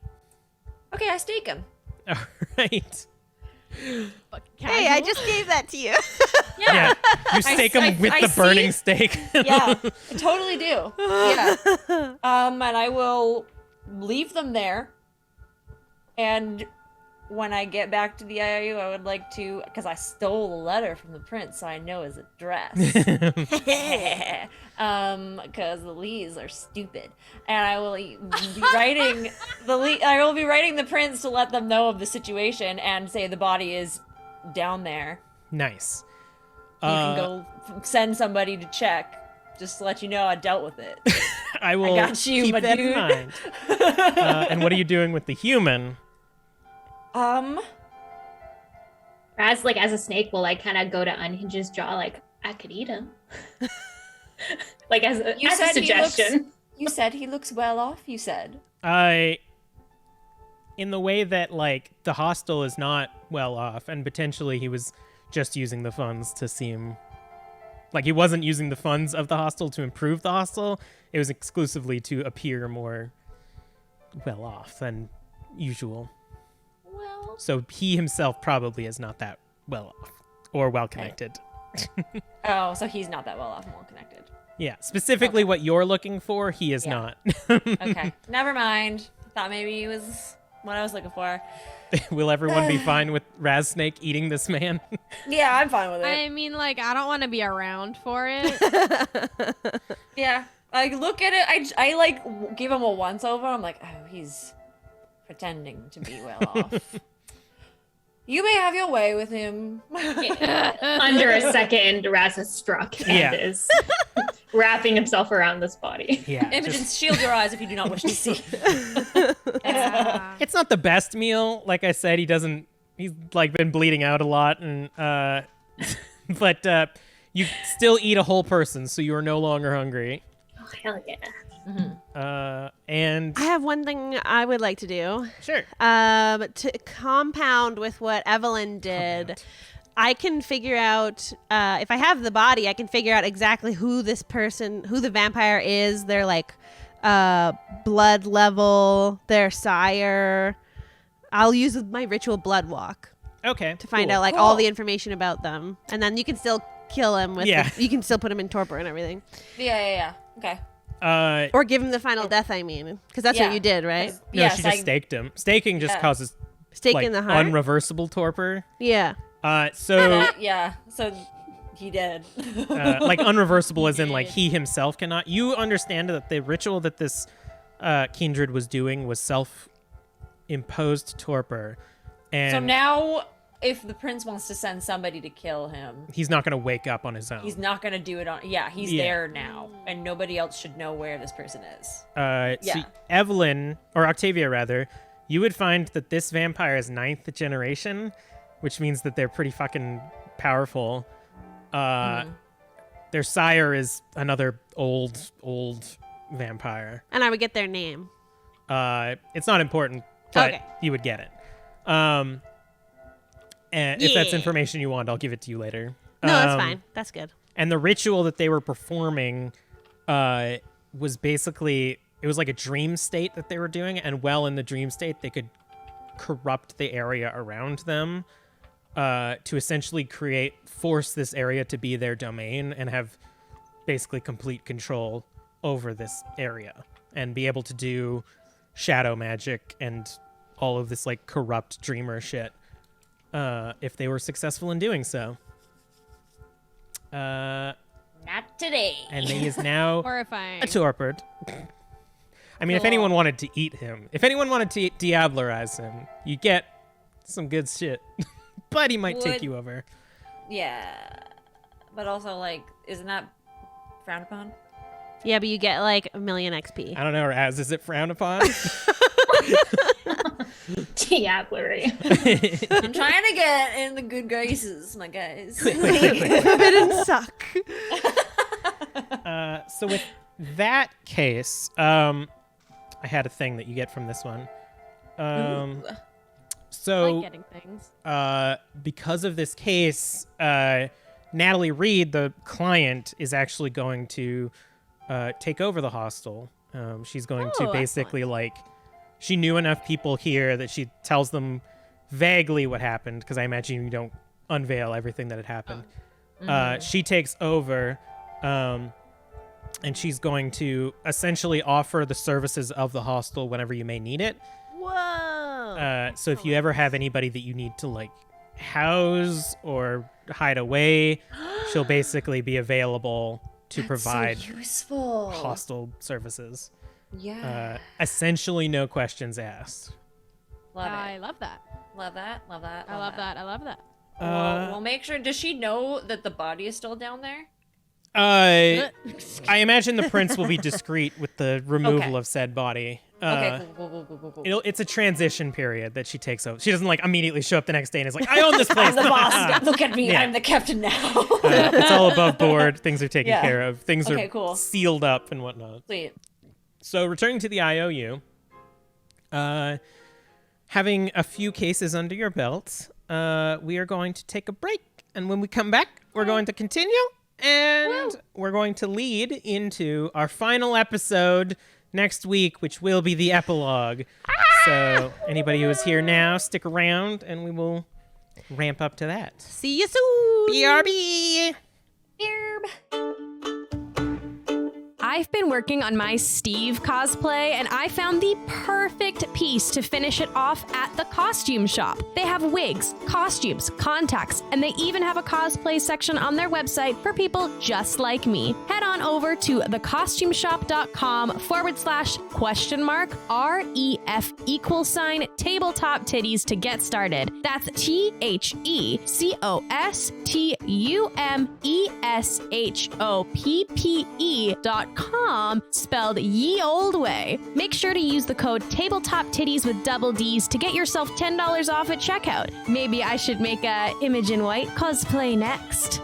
Okay, I stake him. All right. Hey, I just gave that to you. Yeah, you stake him with the burning stake. Yeah, I totally do. Yeah. And I will leave them there. And when I get back to the IOU, I would like to, because I stole a letter from the prince, so I know his address. Because the Lees are stupid, and I will be writing I will be writing the prince to let them know of the situation and say the body is down there. Nice. You can go send somebody to check, just to let you know I dealt with it. I will got you, keep my that dude. in mind. And what are you doing with the human? Raz, like as a snake, will like kind of go to unhinge his jaw, like I could eat him. Like as a suggestion. You said he looks well off. You said. In the way that like the hostel is not well off, and potentially he was just using the funds to seem like he wasn't using the funds of the hostel to improve the hostel. It was exclusively to appear more well off than usual. Well. So he himself probably is not that well off or well connected. Oh, so he's not that well off and well connected. Yeah, specifically what you're looking for, he is not. Okay, never mind. Thought maybe it was what I was looking for. Will everyone be fine with Raznake eating this man? Yeah, I'm fine with it. I mean, like, I don't want to be around for it. Yeah, I look at it. I like give him a once over. I'm like, oh, he's pretending to be well off. You may have your way with him. Under a second, Raz is struck and is wrapping himself around this body. Yeah. Imogen, shield your eyes if you do not wish to see. It's not the best meal. Like I said, he's like been bleeding out a lot, and but you still eat a whole person, so you are no longer hungry. Oh, hell yeah. And I have one thing I would like to do. sure. To compound with what Evelyn did, I can figure out, if I have the body, I can figure out exactly who the vampire is, their like blood level, their sire. I'll use my ritual blood walk Okay. to find out like all the information about them, and then you can still kill him with. You can still put him in torpor and everything, Yeah. Okay. or give him the final death. I mean, because that's what you did, right? No, Yes, she just staked him. Staking just causes Stake like in the heart. unreversible torpor. Yeah. So Yeah. So he did. like unreversible as in like he himself cannot. You understand that the ritual that this kindred was doing was self-imposed torpor, and So now, if the prince wants to send somebody to kill him, he's not going to wake up on his own. he's not going to do it on. Yeah, he's Yeah. there now, and nobody else should know where this person is. So Yeah. Evelyn, or Octavia rather, you would find that this vampire is 9th generation, which means that they're pretty fucking powerful. Their sire is another old vampire. And I would get their name. It's not important, but Okay. you would get it. And if that's information you want, I'll give it to you later. No, that's fine. That's good. And the ritual that they were performing was basically, it was like a dream state that they were doing, and while in the dream state, they could corrupt the area around them to essentially force this area to be their domain and have basically complete control over this area and be able to do shadow magic and all of this like corrupt dreamer shit if they were successful in doing so. Not today. And he is now Horrifying. a torpid. I mean, if anyone wanted to eat him, if anyone wanted to diablerize him, you get some good shit. But he might take you over. Yeah, but also like, isn't that frowned upon? Yeah, but you get like 1 million XP. I don't know, Raz, is it frowned upon? Diablery. I'm trying to get in the good graces, my guys. Forbidden suck. So with that case, I had a thing that you get from this one. I So like getting things. because of this case, Natalie Reed, the client, is actually going to take over the hostel. She's going to basically she knew enough people here that she tells them vaguely what happened, because I imagine you don't unveil everything that had happened. She takes over, and she's going to essentially offer the services of the hostel whenever you may need it. Whoa. So if you ever have anybody that you need to like house or hide away, she'll basically be available to provide so useful. hostel services. Yeah. Essentially no questions asked. Love I it. love that. Love that. Love that. I love that. I love that. We'll make sure. Does she know that the body is still down there? I imagine the prince will be discreet with the removal Okay. of said body. Okay. Cool. It's a transition period that she takes over. She doesn't like immediately show up the next day and is like, I own this place. I'm the boss. Look at me. Yeah. I'm the captain now. It's all above board. Things are taken Yeah. care of. Things Okay, are cool. sealed up and whatnot. Sweet. So returning to the IOU, having a few cases under your belt, we are going to take a break. And when we come back, we're going to continue. And we're going to lead into our final episode next week, which will be the epilogue. So anybody who is here now, stick around and we will ramp up to that. See you soon. BRB! Erb. I've been working on my Steve cosplay, and I found the perfect piece to finish it off at the costume shop. They have wigs, costumes, contacts, and they even have a cosplay section on their website for people just like me. Head on over to thecostumeshop.com/?REF tabletop titties to get started. That's TheCostumeshop.com, spelled ye old way. Make sure to use the code tabletop titties with double D's to get yourself $10 off at checkout. Maybe I should make a Imogen White cosplay next.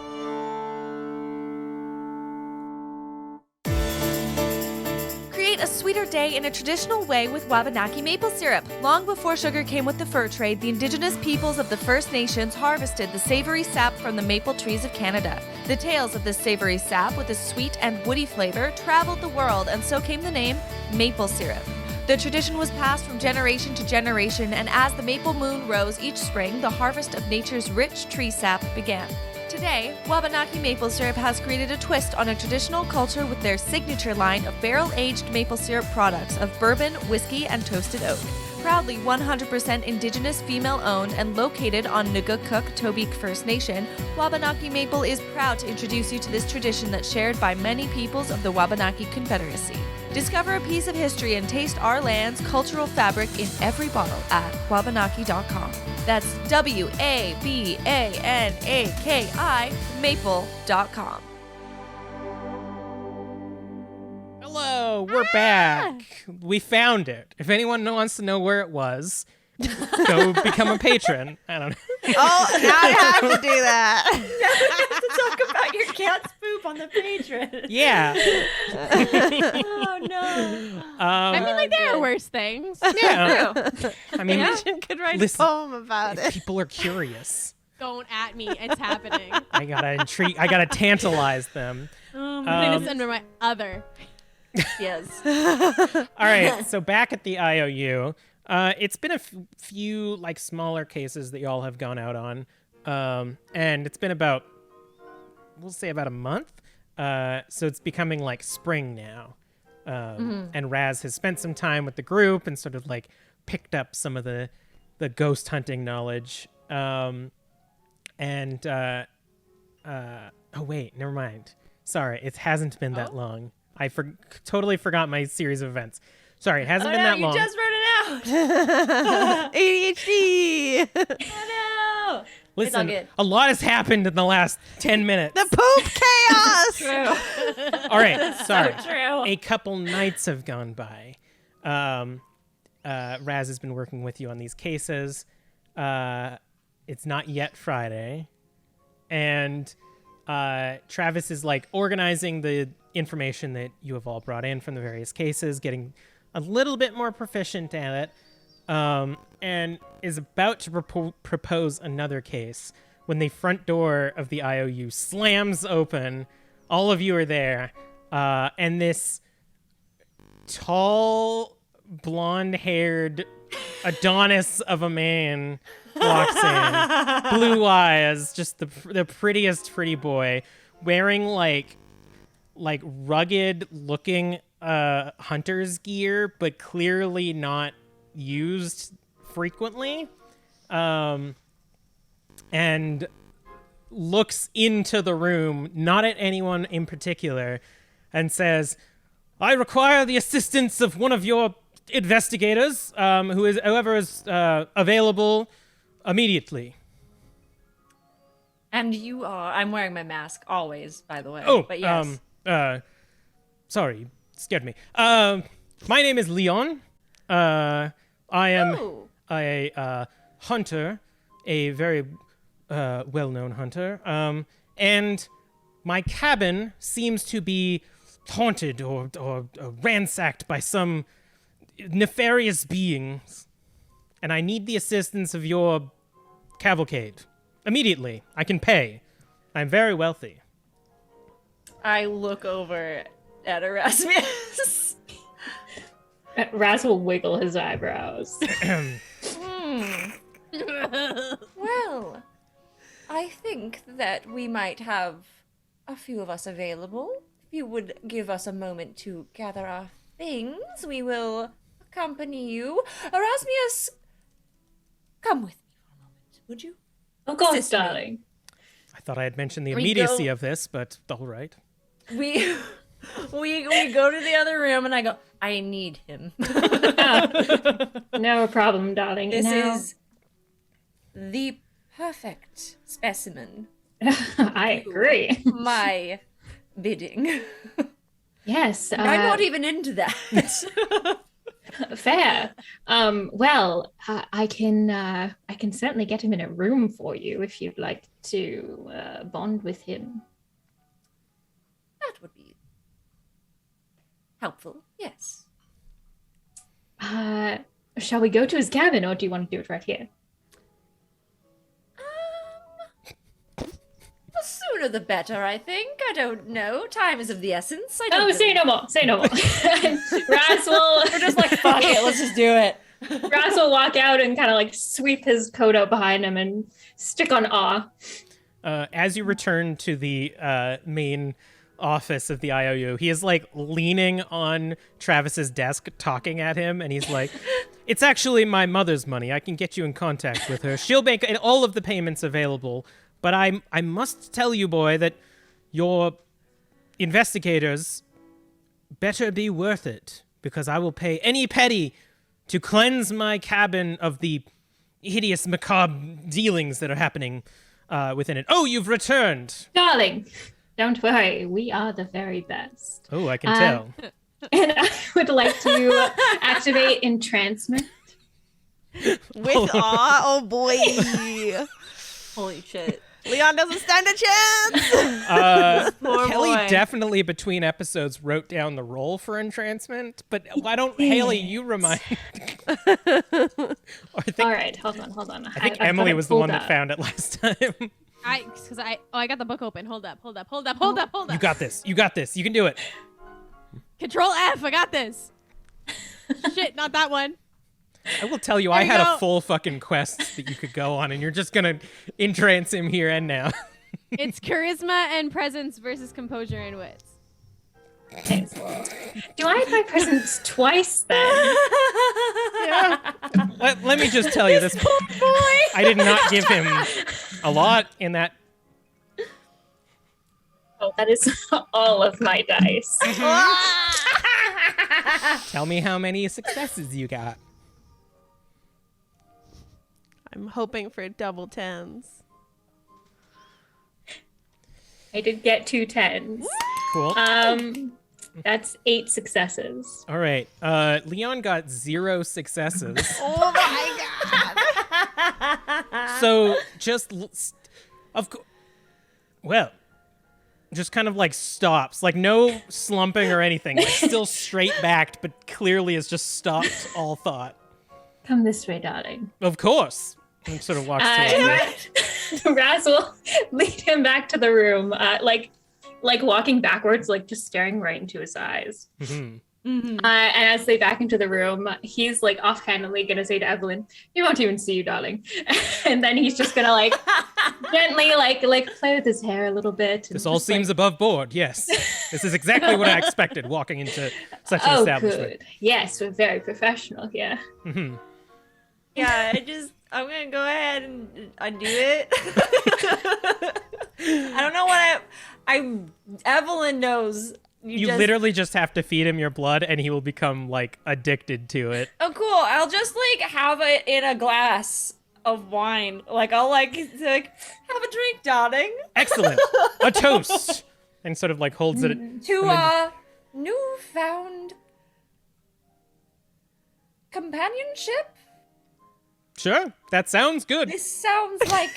Create a sweeter day in a traditional way with Wabanaki maple syrup. Long before sugar came with the fur trade, the indigenous peoples of the First Nations harvested the savory sap from the maple trees of Canada. The tales of this savory sap with a sweet and woody flavor traveled the world, and so came the name maple syrup. The tradition was passed from generation to generation, and as the maple moon rose each spring, the harvest of nature's rich tree sap began. Today, Wabanaki maple syrup has created a twist on a traditional culture with their signature line of barrel-aged maple syrup products of bourbon, whiskey, and toasted oak. Proudly 100% indigenous female-owned and located on Nugukuk Tobique First Nation, Wabanaki Maple is proud to introduce you to this tradition that's shared by many peoples of the Wabanaki Confederacy. Discover a piece of history and taste our land's cultural fabric in every bottle at wabanaki.com. That's WABANAKI maple.com. Hello, we're back. We found it. If anyone wants to know where it was, go become a patron. I don't know. Oh, now I have to do that. to talk about your cat's poop on the patron. Yeah. Oh no. I mean, like, there are worse things. Yeah. I mean, Imogen could write listen, a poem about it. people are curious. Don't at me. It's happening. I gotta tantalize them. I'm going to send her my other. Yes. All right, so back at the IOU, it's been a few like smaller cases that y'all have gone out on, and it's been about, we'll say about a month. So it's becoming like spring now, and Raz has spent some time with the group and sort of like picked up some of the ghost hunting knowledge. Oh wait, never mind. Sorry, it hasn't been that long. I totally forgot my series of events. Sorry, it hasn't been that long. You just wrote it out. ADHD. Oh no. Listen, good. a lot has happened in the last 10 minutes. The poop chaos. True. All right, sorry. True. A couple nights have gone by. Raz has been working with you on these cases. It's not yet Friday. And Travis is like organizing the information that you have all brought in from the various cases, getting a little bit more proficient at it, and is about to propose another case when the front door of the IOU slams open. All of you are there, and this tall, blonde-haired Adonis of a man walks in, blue eyes, just the prettiest pretty boy, wearing like rugged looking hunter's gear, but clearly not used frequently, and looks into the room, not at anyone in particular, and says, "I require the assistance of one of your investigators, whoever is available immediately." And you are. I'm wearing my mask always, by the way. Oh, but yes. Sorry, scared me. My name is Leon. I am a hunter, a very well-known hunter. And my cabin seems to be haunted or ransacked by some nefarious beings. And I need the assistance of your cavalcade. Immediately. I can pay. I'm very wealthy. I look over at Erasmious. Raz will wiggle his eyebrows. Well, I think that we might have a few of us available. If you would give us a moment to gather our things, we will accompany you. Erasmious, come with me for a moment, would you? Of course, Assist me. darling. I thought I had mentioned the We immediacy go- of this, but all right. We go to the other room, and I go, I need him. No problem, darling. This Now- is the perfect specimen. I agree. My bidding. Yes. I'm not even into that. Fair. Well, I can certainly get him in a room for you if you'd like to bond with him. That would be helpful, yes. Shall we go to his cabin, or do you want to do it right here? The sooner the better, I think. I don't know. Time is of the essence. I don't Oh, say no more. Say no more. Raz will. We're just like, fuck it, let's just do it. Raz will walk out and kind of like sweep his coat out behind him and stick on awe. As you return to the main office of the IOU, he is like leaning on Travis's desk, talking at him, and he's like, "It's actually my mother's money. I can get you in contact with her. She'll make all of the payments available. But I must tell you, boy, that your investigators better be worth it, because I will pay any penny to cleanse my cabin of the hideous, macabre dealings that are happening within it." Oh, you've returned. Darling, don't worry. We are the very best. Oh, I can tell. And I would like to activate entrancement. With awe, oh boy. Holy shit. Leon doesn't stand a chance. Poor Kelly boy. definitely between episodes wrote down the roll for entrancement, but why don't Haley you remind? Or I think, All right, hold on. I think I've got Emily it was the one pulled that up. found it last time. I got the book open. Hold up. You got this. You got this. You can do it. Control F. I got this. Shit, not that one. I will tell you, There I you had go. a full fucking quest that you could go on, and you're just gonna entrance him here and now. It's charisma and presence versus composure and wits. Do I have my presence twice then? Let me just tell you this. I did not give him a lot in that. Oh, that is all of my dice. Tell me how many successes you got. I'm hoping for double tens. I did get 2 10s. Cool. That's 8 successes. All right. Leon got 0 successes. Oh my god. So just well, just kind of like stops, like no slumping or anything, like still straight backed, but clearly has just stopped all thought. Come this way, darling. Of course. And sort of walks to Raz will lead him back to the room, like walking backwards, like just staring right into his eyes. Mhm. And as they back into the room, he's like offhandedly gonna say to Evelyn, "He won't even see you, darling." And then he's just gonna like gently like play with his hair a little bit. And This all just, seems like, above board. Yes, this is exactly what I expected walking into such an oh, establishment. good. Yes, we're very professional here. Mhm. Yeah, I'm gonna go ahead and undo it. I don't know what Evelyn knows. You literally just have to feed him your blood, and he will become like addicted to it. Oh, cool. I'll just like have it in a glass of wine. Like I'll like have a drink, darling. Excellent. A toast. And sort of like holds it. To newfound companionship. Sure, that sounds good. This sounds like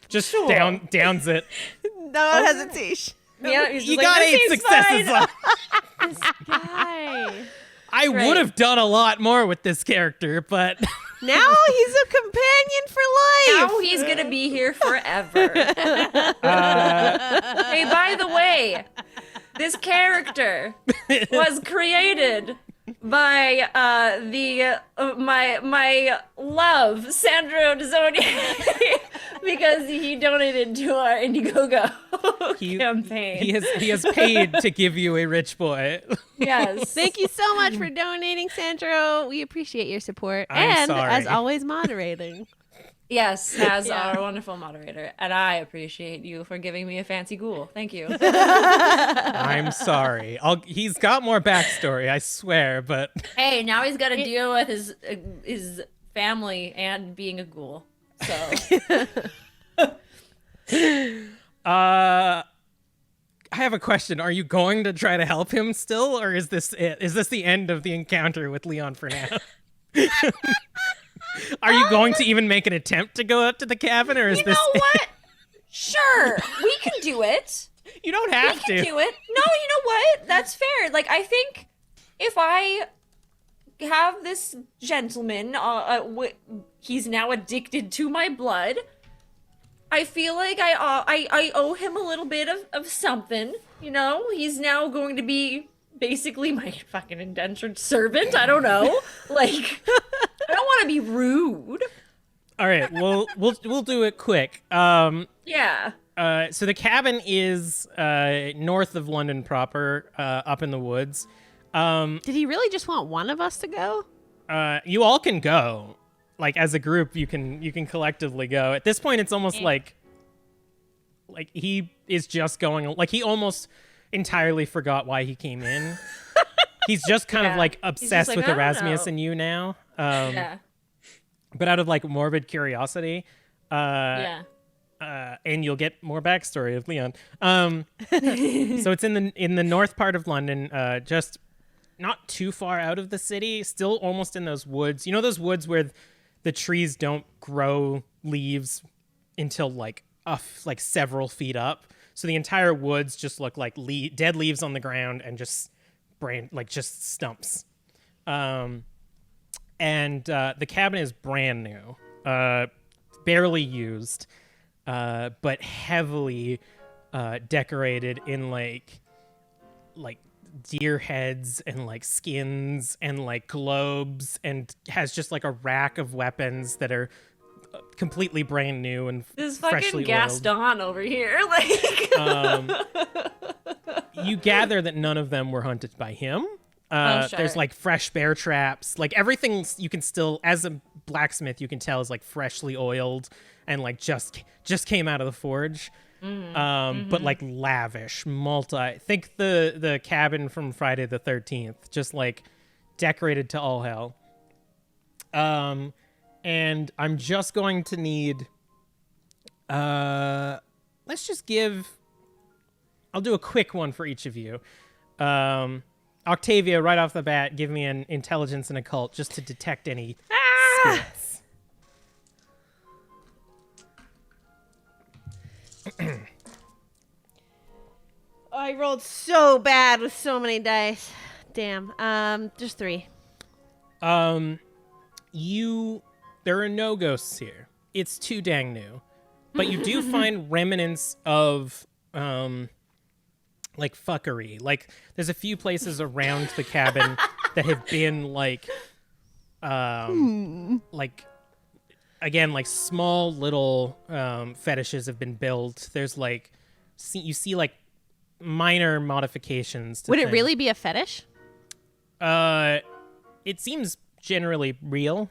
Just sure. downs it. No hesitation. yeah. He's You just got like, 8 "This seems successes. fine." Guy. I Right. would have done a lot more with this character, but Now he's a companion for life. Now he's gonna be here forever. Hey, by the way, this character was created by my love, Sandro Dezzoni, because he donated to our Indiegogo campaign. He has paid to give you a rich boy. Yes. Thank you so much for donating, Sandro. We appreciate your support. I'm and sorry. as always, moderating. Yes, as our wonderful moderator. And I appreciate you for giving me a fancy ghoul. Thank you. I'm sorry. He's got more backstory, I swear, but Hey, now he's got to deal with his family and being a ghoul. So I have a question. Are you going to try to help him still, or is this it? Is this the end of the encounter with Leon for now? Are you going to even make an attempt to go up to the cabin, or is you this know what? Sure, we can do it. You don't have We can to. do it. No, you know what? That's fair. Like, I think if I have this gentleman, he's now addicted to my blood. I feel like I owe him a little bit of something. You know, he's now going to be basically my fucking indentured servant. I don't know. Like, I don't want to be rude. All right, we'll do it quick. Yeah. So the cabin is north of London proper, up in the woods. Did he really just want one of us to go? You all can go, like as a group. You can collectively go. At this point, it's almost like he is just going. Like he almost entirely forgot why he came in. He's just kind of like obsessed like, with I don't Erasmious know. and you now. Yeah. But out of like morbid curiosity. Yeah. And you'll get more backstory of Leon. So it's in the north part of London, just not too far out of the city, still almost in those woods. You know those woods where the trees don't grow leaves until like several feet up. So the entire woods just look like dead leaves on the ground and just just stumps. And the cabin is brand new, barely used. But heavily decorated in like deer heads and like skins and like globes, and has just like a rack of weapons that are completely brand new and This freshly fucking Gaston over here, like. You gather that none of them were hunted by him. Sure. There's like fresh bear traps, like everything you can still, as a blacksmith, you can tell is like freshly oiled and like just came out of the forge. But like lavish, think the cabin from Friday the 13th, just like decorated to all hell. And I'm just going to need, I'll do a quick one for each of you. Octavia, right off the bat, give me an intelligence and occult just to detect any spirits. I rolled so bad with so many dice. Damn. Just 3. There are no ghosts here. It's too dang new. But you do find remnants of like fuckery. Like there's a few places around the cabin that have been like again, like small little fetishes have been built. There's like you see like minor modifications to Would it things. really be a fetish? It seems generally real.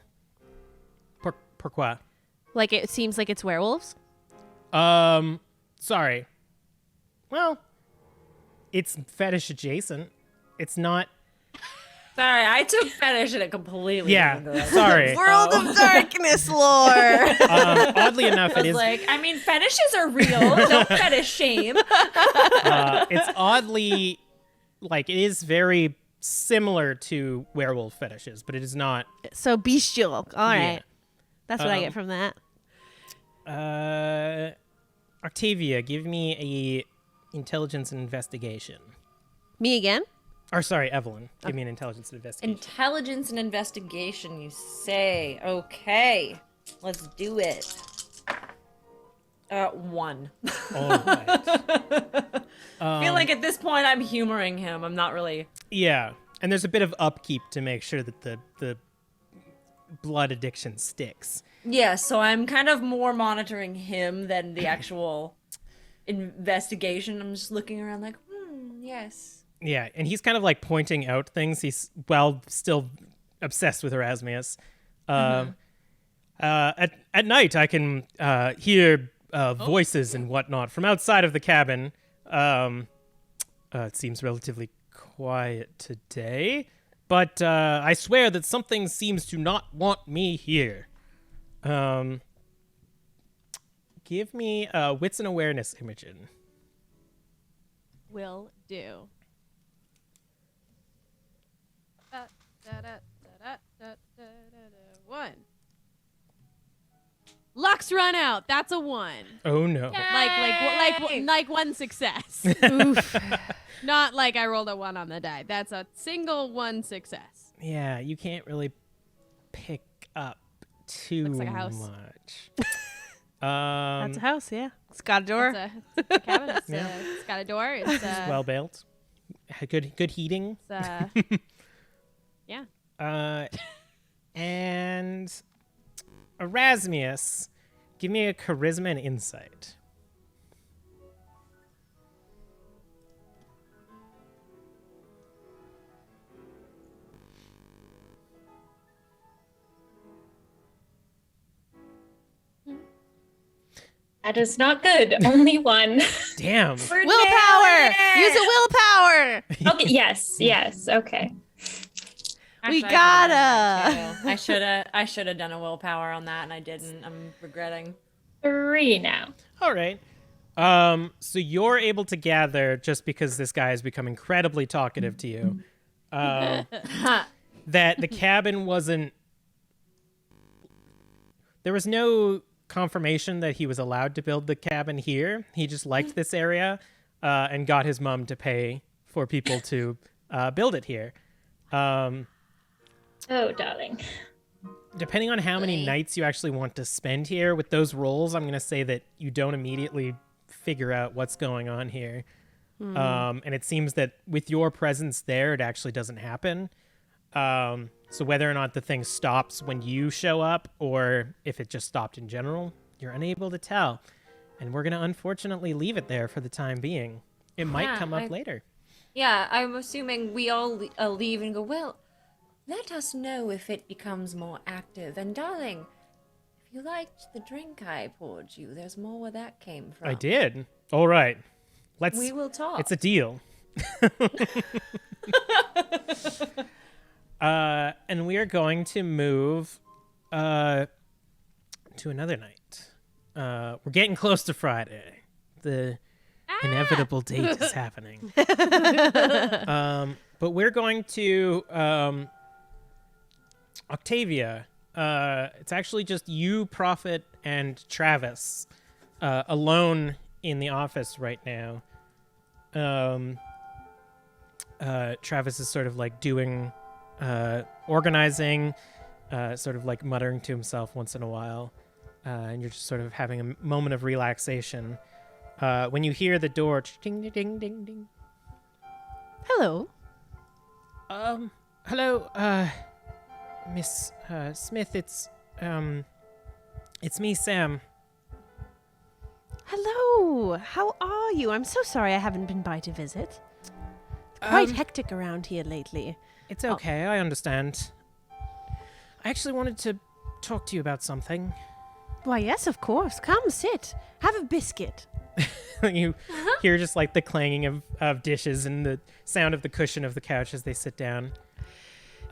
Pourquoi? Like it seems like it's werewolves? Sorry. Well, it's fetish adjacent. It's not. Sorry, I took fetish in a completely different Yeah, direction. sorry. World of Darkness lore. Oddly enough, it is. Like, I mean, fetishes are real. Don't fetish shame. It's oddly like it is very similar to werewolf fetishes, but it is not. So bestial. All right. Yeah. That's what I get from that. Octavia, give me a intelligence and investigation. Me again? Or sorry, Evelyn, give me an intelligence and investigation. Intelligence and investigation, you say. Okay, let's do it. 1. All right. I feel like at this point I'm humoring him. I'm not really. Yeah. And there's a bit of upkeep to make sure that the blood addiction sticks. Yeah, so I'm kind of more monitoring him than the actual investigation. I'm just looking around like, yes. Yeah, and he's kind of like pointing out things. He's still obsessed with Erasmious. At night, I can hear voices and whatnot from outside of the cabin. It seems relatively quiet today, but I swear that something seems to not want me here. Give me wits and awareness, Imogen. Will do. One. Luck's run out. That's a 1. Oh no. Like one success. Oof. Not like I rolled a 1 on the die. That's a single 1 success. Yeah, you can't really pick up too Looks like a house. much. That's a house, yeah. It's got a door. It's a cabin. It's, Yeah. it's got a door. It's Well built. Good heating. yeah. And Erasmious, give me a charisma and insight. That is not good. Only 1. Damn. Willpower! Use a willpower! Okay, yes, okay. We Actually, gotta. I should have done a willpower on that, and I didn't. I'm regretting. 3 now. All right. So you're able to gather, just because this guy has become incredibly talkative to you, that the cabin wasn't... There was no confirmation that he was allowed to build the cabin here. He just liked this area and got his mom to pay for people to build it here. Oh, darling. Depending on how many nights you actually want to spend here with those rolls, I'm going to say that you don't immediately figure out what's going on here. And it seems that with your presence there, it actually doesn't happen. So whether or not the thing stops when you show up or if it just stopped in general, you're unable to tell. And we're going to unfortunately leave it there for the time being. It might come up later. Yeah, I'm assuming we all leave and go, well, let us know if it becomes more active. And darling, if you liked the drink I poured you, there's more where that came from. I did. All right. We will talk. It's a deal. And we are going to move to another night. We're getting close to Friday. The inevitable date is happening. But we're going to Octavia. It's actually just you, Prophet, and Travis alone in the office right now. Travis is sort of like doing organizing, sort of like muttering to himself once in a while, and you're just sort of having a moment of relaxation when you hear the door ding ding ding ding ding. Hello. Hello, Miss Smith. It's me, Sam. Hello. How are you? I'm so sorry I haven't been by to visit. It's quite hectic around here lately. It's okay. I understand. I actually wanted to talk to you about something. Why, yes, of course. Come, sit. Have a biscuit. You hear just like the clanging of dishes and the sound of the cushion of the couch as they sit down.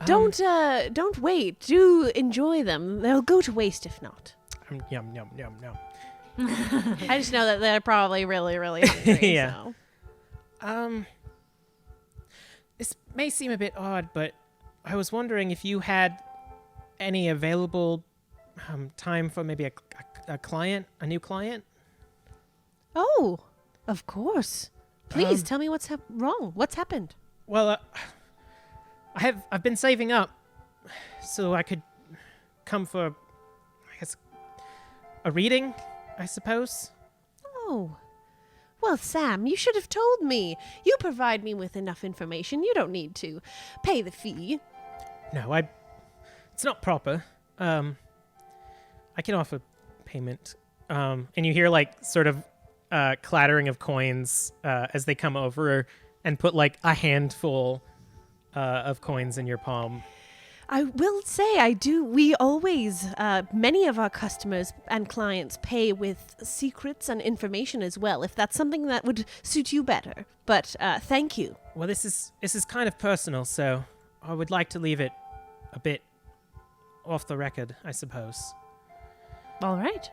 Don't wait. Do enjoy them. They'll go to waste if not. Yum, yum, yum, yum. I just know that they're probably really, really hungry. Yeah. So. This may seem a bit odd, but I was wondering if you had any available time for maybe a client, a new client. Oh, of course. Please tell me what's wrong. What's happened? Well, I've been saving up so I could come for, I guess, a reading, I suppose. Oh, well, Well, Sam, you should have told me. You provide me with enough information. You don't need to pay the fee. No, it's not proper. I can offer payment. And you hear like sort of clattering of coins as they come over and put like a handful of coins in your palm. I will say I do. We always, many of our customers and clients pay with secrets and information as well, if that's something that would suit you better. But thank you. Well, this is kind of personal, so I would like to leave it a bit off the record, I suppose. All right.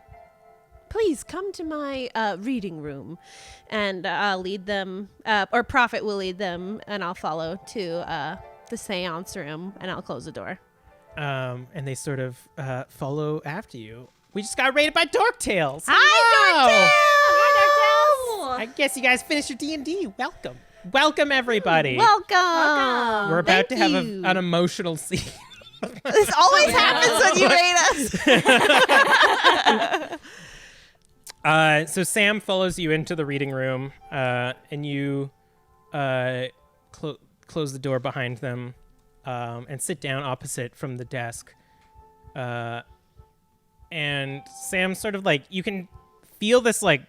Please come to my reading room, and I'll lead them, or Prophet will lead them, and I'll follow to the seance room, and I'll close the door. And they sort of follow after you. We just got raided by Dorktails. Hi, I guess you guys finished your D&D. Welcome. Welcome, everybody. Welcome. We're about to Thank have you. an emotional scene. This always happens when you raid us. So Sam follows you into the reading room, and you close the door behind them and sit down opposite from the desk. And Sam sort of like, you can feel this like,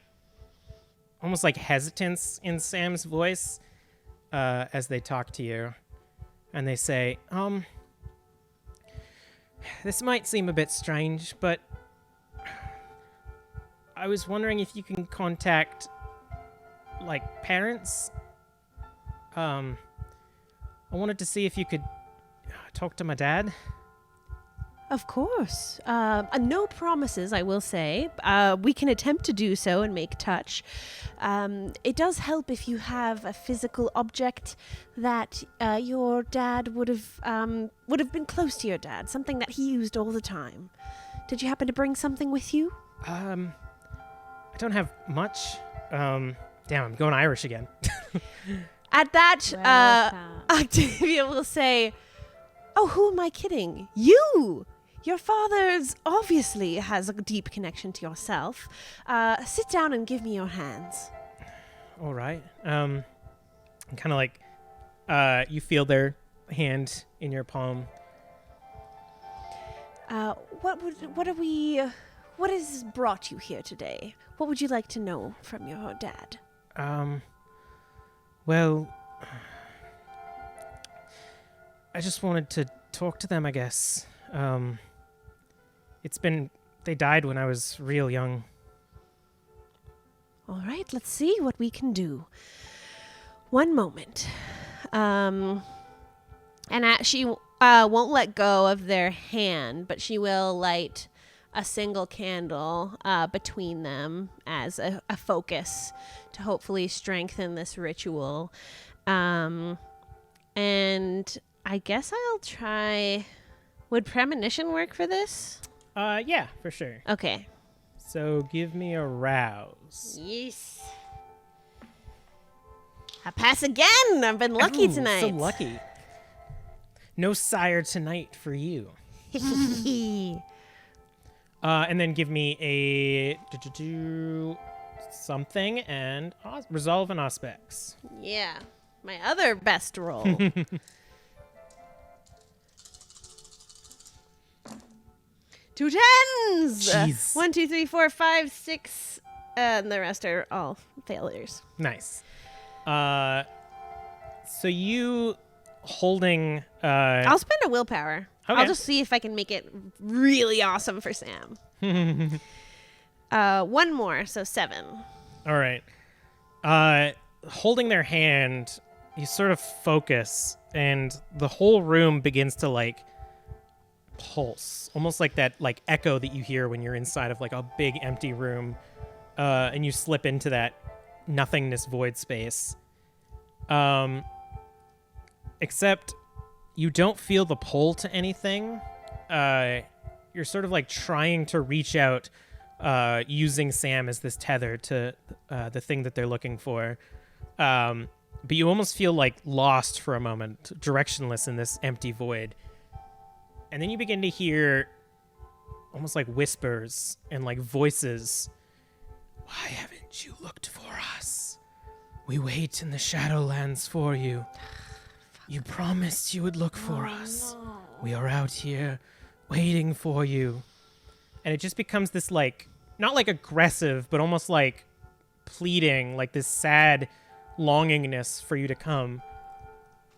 almost like hesitance in Sam's voice as they talk to you. And they say, this might seem a bit strange, but I was wondering if you can contact, like, parents. I wanted to see if you could talk to my dad. Of course. No promises, I will say. We can attempt to do so and make touch. It does help if you have a physical object that your dad would have been close to your dad, something that he used all the time. Did you happen to bring something with you? I don't have much. Damn, I'm going Irish again. At that, Octavia will say, "Oh, who am I kidding? You! Your father's obviously has a deep connection to yourself. Sit down and give me your hands." All right. Kind of like, you feel their hand in your palm. What has brought you here today? What would you like to know from your dad? Well, I just wanted to talk to them, I guess. They died when I was real young. All right, let's see what we can do. One moment. And she won't let go of their hand, but she will light a single candle between them as a focus to hopefully strengthen this ritual. And I guess I'll try... Would premonition work for this? Yeah, for sure. Okay. So give me a rouse. Yes. I pass again. I've been lucky Ooh, tonight. So lucky. No sire tonight for you. And then give me a something and resolve and aspects. Yeah. My other best roll. 2 10s. Jeez. 1, 2, 3, 4, 5, 6, and the rest are all failures. Nice. So you holding... I'll spend a willpower. Okay. I'll just see if I can make it really awesome for Sam. 1 more, so 7. All right. Holding their hand, you sort of focus, and the whole room begins to, like, pulse. Almost like that, like, echo that you hear when you're inside of, like, a big empty room, and you slip into that nothingness void space. Except you don't feel the pull to anything. You're sort of, like, trying to reach out, using Sam as this tether to the thing that they're looking for. But you almost feel, like, lost for a moment, directionless in this empty void. And then you begin to hear almost like whispers and like voices Why haven't you looked for us? We wait in the Shadowlands for you. You promised you would look for us. No. We are out here waiting for you. And it just becomes this, like, not like aggressive, but almost like pleading, like this sad longingness for you to come.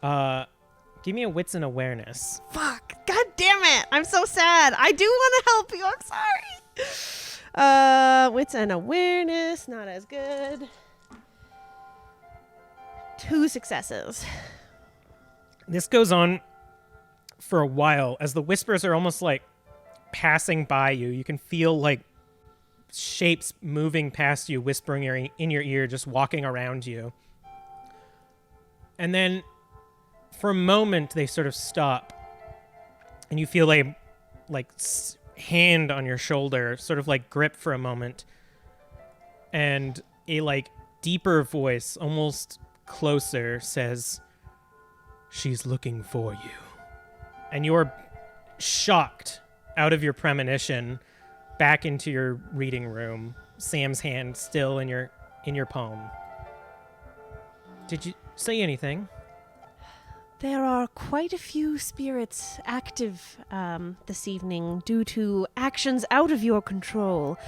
Give me a wits and awareness. Fuck. God damn it. I'm so sad. I do want to help you. I'm sorry. Wits and awareness. Not as good. 2 successes. This goes on for a while as the whispers are almost like passing by you. You can feel like shapes moving past you, whispering in your ear, just walking around you. And then for a moment, they sort of stop. And you feel a hand on your shoulder, sort of like grip for a moment. And a like deeper voice, almost closer, says, "She's looking for you." And you're shocked out of your premonition back into your reading room, Sam's hand still in your palm. Did you say anything? There are quite a few spirits active this evening due to actions out of your control.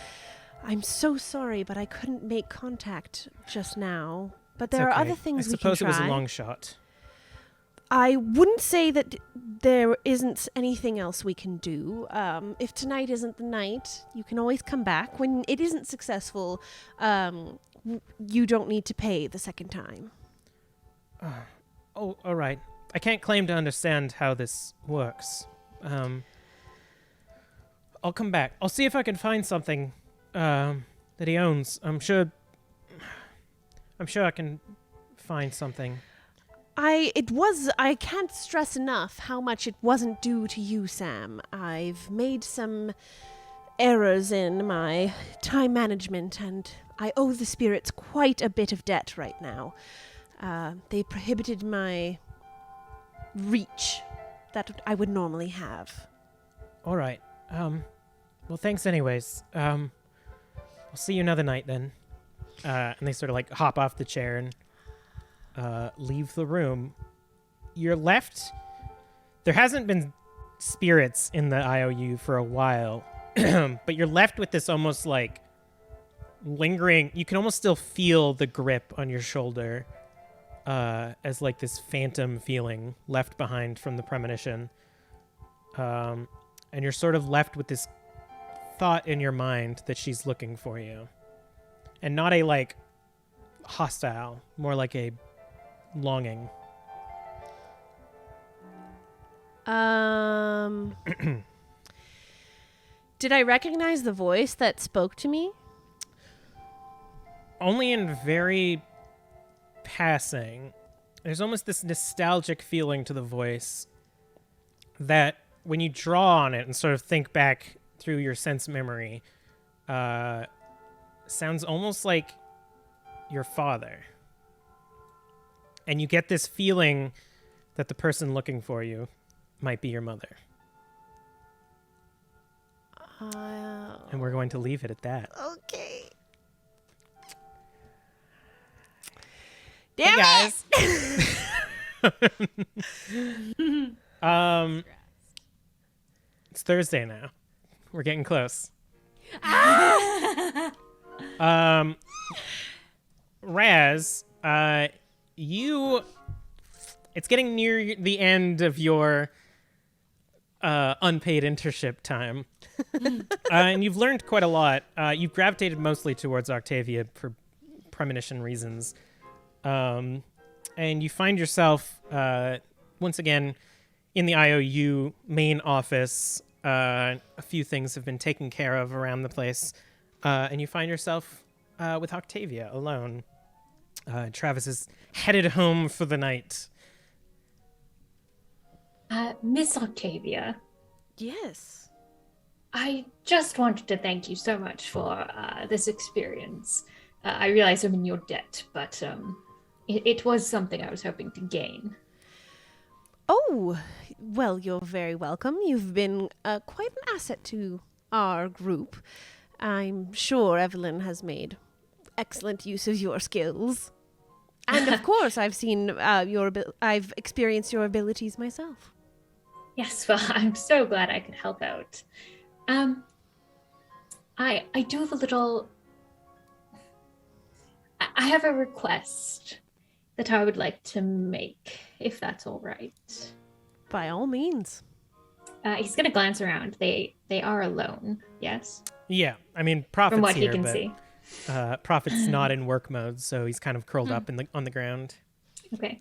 I'm so sorry, but I couldn't make contact just now. But there are other things we can try. I suppose it was a long shot. I wouldn't say that there isn't anything else we can do. If tonight isn't the night, you can always come back. When it isn't successful, you don't need to pay the second time. Oh, all right. I can't claim to understand how this works. I'll come back. I'll see if I can find something that he owns. I'm sure I can find something. I can't stress enough how much it wasn't due to you, Sam. I've made some errors in my time management, and I owe the spirits quite a bit of debt right now. They prohibited my reach that I would normally have. All right. Well, thanks anyways. I'll see you another night then. And they sort of like hop off the chair and leave the room. You're left. There hasn't been spirits in the IOU for a while, but you're left with this almost like lingering. You can almost still feel the grip on your shoulder as like this phantom feeling left behind from the premonition. And you're sort of left with this thought in your mind that she's looking for you. And not a like hostile, more like a longing. Did I recognize the voice that spoke to me? Only in very passing. There's almost this nostalgic feeling to the voice that when you draw on it and sort of think back through your sense memory, sounds almost like your father. And you get this feeling that the person looking for you might be your mother. And we're going to leave it at that. Okay. Hey Damn guys. It's Thursday now. We're getting close. Raz, it's getting near the end of your unpaid internship time. And you've learned quite a lot. You've gravitated mostly towards Octavia for premonition reasons. And you find yourself, once again, in the IOU main office. A few things have been taken care of around the place. And you find yourself with Octavia alone. Travis is headed home for the night. Miss Octavia, Yes. I just wanted to thank you so much for this experience. I realize I'm in your debt, but it was something I was hoping to gain. Oh, well, you're very welcome. You've been quite an asset to our group. I'm sure Evelyn has made excellent use of your skills. And of course, I've experienced your abilities myself. Yes, well, I'm so glad I could help out. I do have a little... I have a request that I would like to make, if that's all right. By all means. He's going to glance around. They are alone, yes? Yeah, I mean, Prophet's From what here, he can but see. Prophet's not in work mode, so he's kind of curled up on the ground. Okay.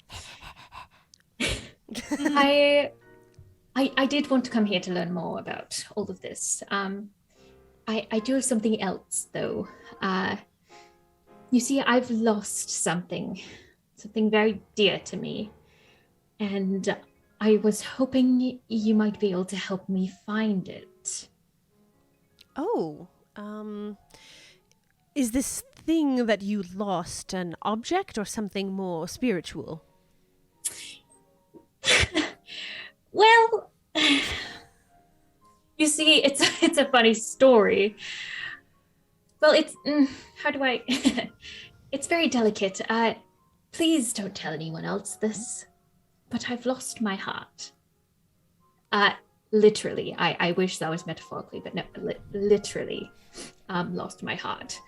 I did want to come here to learn more about all of this. I do have something else, though. You see, I've lost something very dear to me. And I was hoping you might be able to help me find it. Oh, is this thing that you lost an object or something more spiritual? Well, you see, it's a funny story. Well, it's how do I? It's very delicate. Please don't tell anyone else this, but I've lost my heart. Literally. I wish that was metaphorically, but no, literally, lost my heart.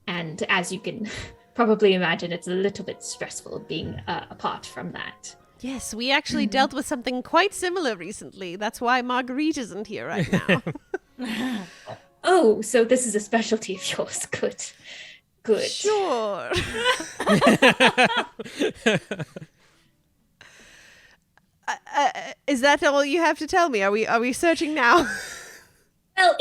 And as you can probably imagine, it's a little bit stressful being apart from that. Yes, we actually dealt with something quite similar recently. That's why Marguerite isn't here right now. Oh, so this is a specialty of yours. Good. Sure. Is that all you have to tell me? Are we searching now? Well,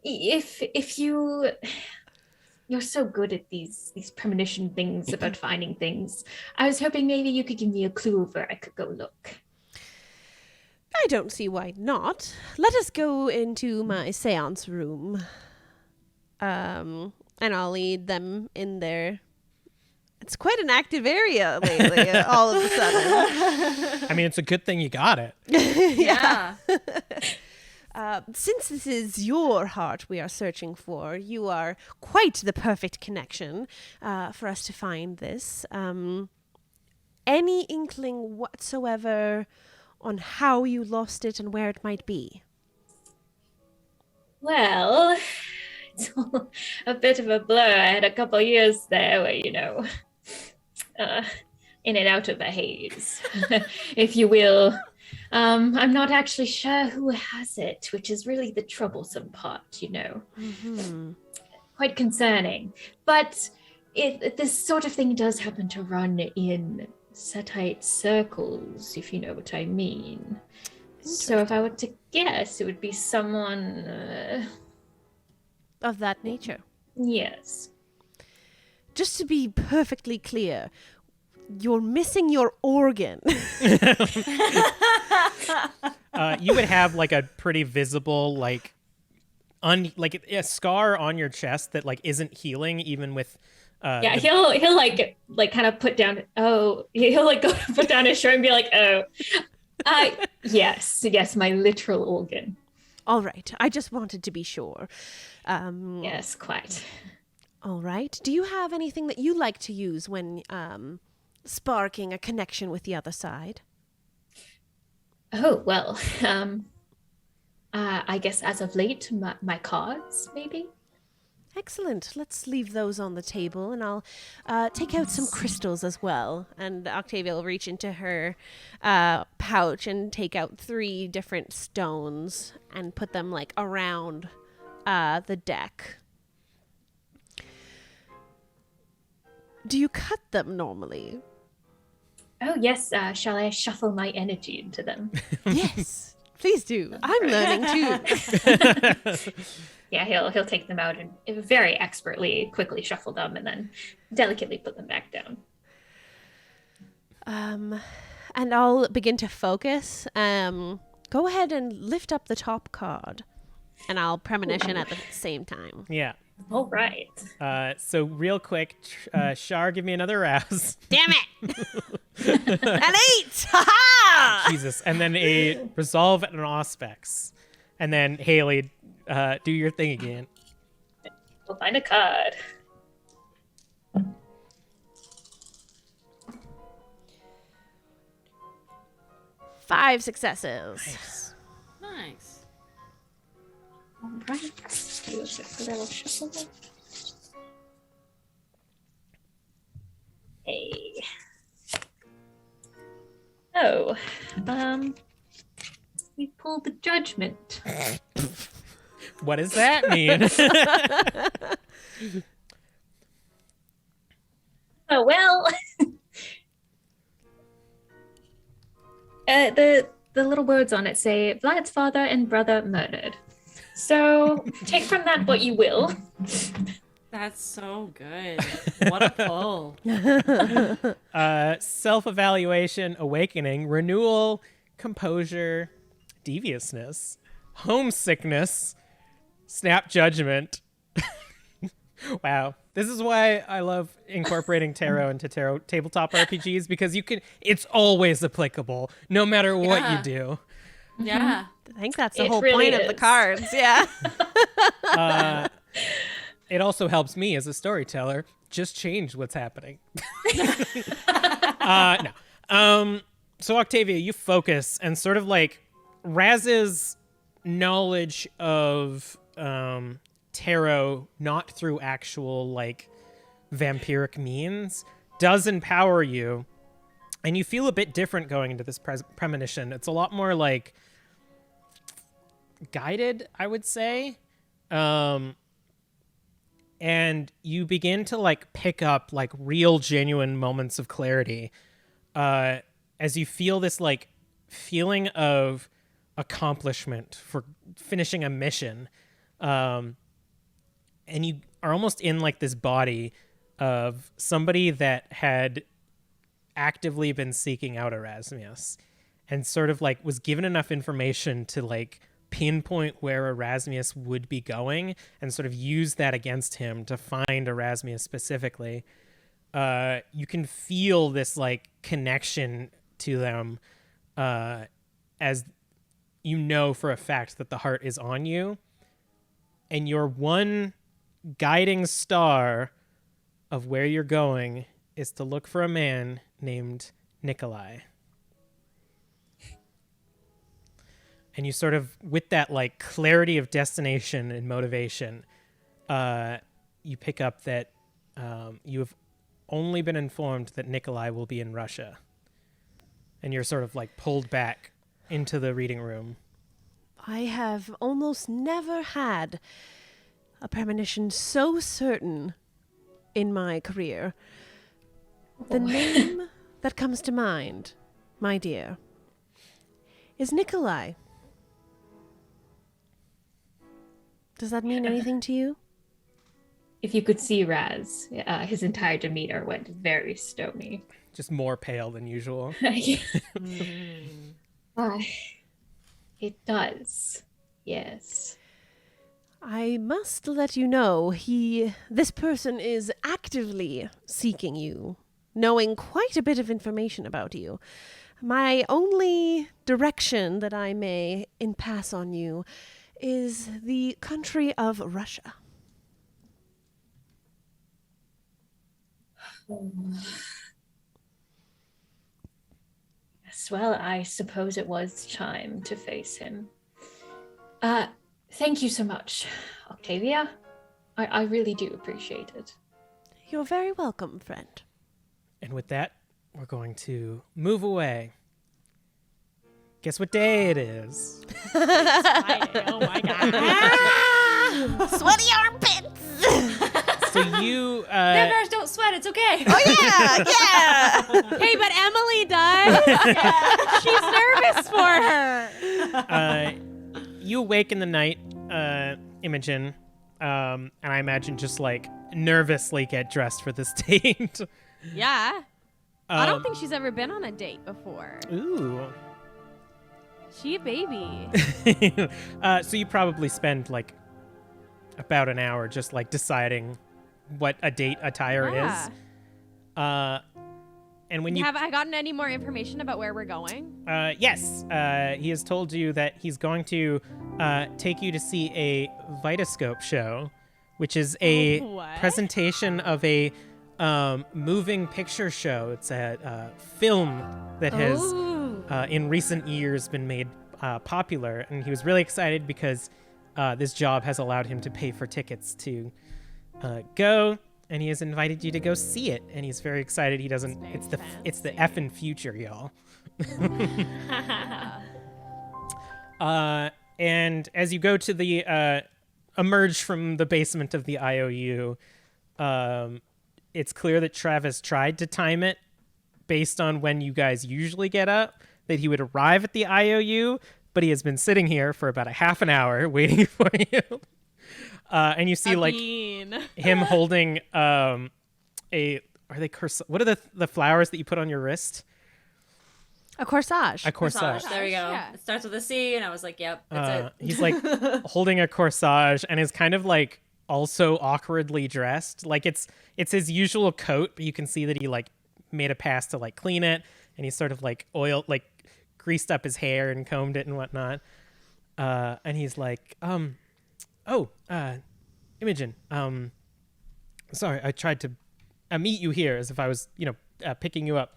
if you're so good at these premonition things about finding things, I was hoping maybe you could give me a clue of where I could go look. I don't see why not. Let us go into my seance room. And I'll lead them in there. It's quite an active area lately, all of a sudden. I mean, it's a good thing you got it. Yeah. Since this is your heart we are searching for, you are quite the perfect connection for us to find this. Any inkling whatsoever on how you lost it and where it might be? Well, it's all a bit of a blur. I had a couple years there where, in and out of a haze, if you will. I'm not actually sure who has it, which is really the troublesome part, Mm-hmm. Quite concerning. But this sort of thing does happen to run in Setite circles, if you know what I mean. So if I were to guess, it would be someone... Of that nature. Yes. Just to be perfectly clear, you're missing your organ. You would have like a pretty visible like a scar on your chest that like isn't healing even with he'll like kind of put down he'll like go put down his shirt and be like, yes, my literal organ. All right, I just wanted to be sure. Yes, quite. All right. Do you have anything that you like to use when sparking a connection with the other side? Oh, well, I guess as of late, my cards, maybe? Excellent. Let's leave those on the table, and I'll take out some crystals as well. And Octavia will reach into her pouch and take out 3 different stones and put them like around the deck. Do you cut them normally? Oh, yes. Shall I shuffle my energy into them? Yes, please do. I'm learning too. Yeah, he'll take them out and very expertly, quickly shuffle them and then delicately put them back down. And I'll begin to focus. Go ahead and lift up the top card, and I'll premonition at the same time. Yeah. All right. So real quick, Shar, give me another rouse. Damn it! An 8! Ha-ha! Jesus. And then a resolve and an auspex. And then Halie, do your thing again. We'll find a card. 5 successes. Nice. All right. Do a quick little shuffle. Hey. Oh, we pulled the judgment. What does that mean? Oh well. The little words on it say Vlad's father and brother murdered. So take from that what you will. That's so good. What a pull. Self-evaluation, awakening, renewal, composure, deviousness, homesickness, snap judgment. Wow. This is why I love incorporating tarot into tabletop RPGs, because it's always applicable no matter what you do. Yeah. I think that's the It whole really point of the is. cards. Yeah. It also helps me as a storyteller just change what's happening. No. So Octavia, you focus, and sort of like Raz's knowledge of tarot, not through actual like vampiric means, does empower you, and you feel a bit different going into this premonition. It's a lot more like guided, I would say. And you begin to like pick up like real genuine moments of clarity as you feel this like feeling of accomplishment for finishing a mission. And you are almost in like this body of somebody that had actively been seeking out Erasmious and sort of like was given enough information to like pinpoint where Erasmious would be going and sort of use that against him to find Erasmious specifically. You can feel this like connection to them as you know for a fact that the heart is on you, and your one guiding star of where you're going is to look for a man named Nikolai. And you sort of, with that like clarity of destination and motivation, you pick up that you have only been informed that Nikolai will be in Russia. And you're sort of like pulled back into the reading room. I have almost never had a premonition so certain in my career. The name that comes to mind, my dear, is Nikolai. Does that mean anything to you? If you could see Raz, his entire demeanor went very stony. Just more pale than usual. It does. Yes. I must let you know, this person is actively seeking you, knowing quite a bit of information about you. My only direction that I may pass on you is the country of Russia. Yes, well, I suppose it was time to face him. Thank you so much, Octavia. I really do appreciate it. You're very welcome, friend. And with that, we're going to move away. Guess what day it is? Friday. Oh my god. Sweaty armpits! So you... Vampires don't sweat, it's okay. Oh, yeah! Hey, but Emily does. She's nervous for her. You awake in the night, Imogen, and I imagine just like nervously get dressed for this date. Yeah. I don't think she's ever been on a date before. Ooh. She a baby. So you probably spend like about an hour just like deciding what a date attire is. And when Have I gotten any more information about where we're going? yes, he has told you that he's going to take you to see a Vitascope show, which is a What? presentation of a moving picture show. It's a film that has Ooh. in recent years been made popular, and he was really excited because this job has allowed him to pay for tickets to go, and he has invited you to go see it, and he's very excited. He doesn't. It's the effing future, y'all. And as you go to the emerge from the basement of the IOU, it's clear that Travis tried to time it based on when you guys usually get up, that he would arrive at the IOU, but he has been sitting here for about a half an hour waiting for you. And you see him holding are they what are the flowers that you put on your wrist? A corsage. A corsage. There we go. Yeah. It starts with a C, and I was like, yep, that's it. He's like holding a corsage and is kind of like also awkwardly dressed. Like it's his usual coat, but you can see that he like made a pass to like clean it, and he's sort of like greased up his hair and combed it and whatnot. And he's like, Imogen, sorry, I tried to meet you here as if I was, picking you up.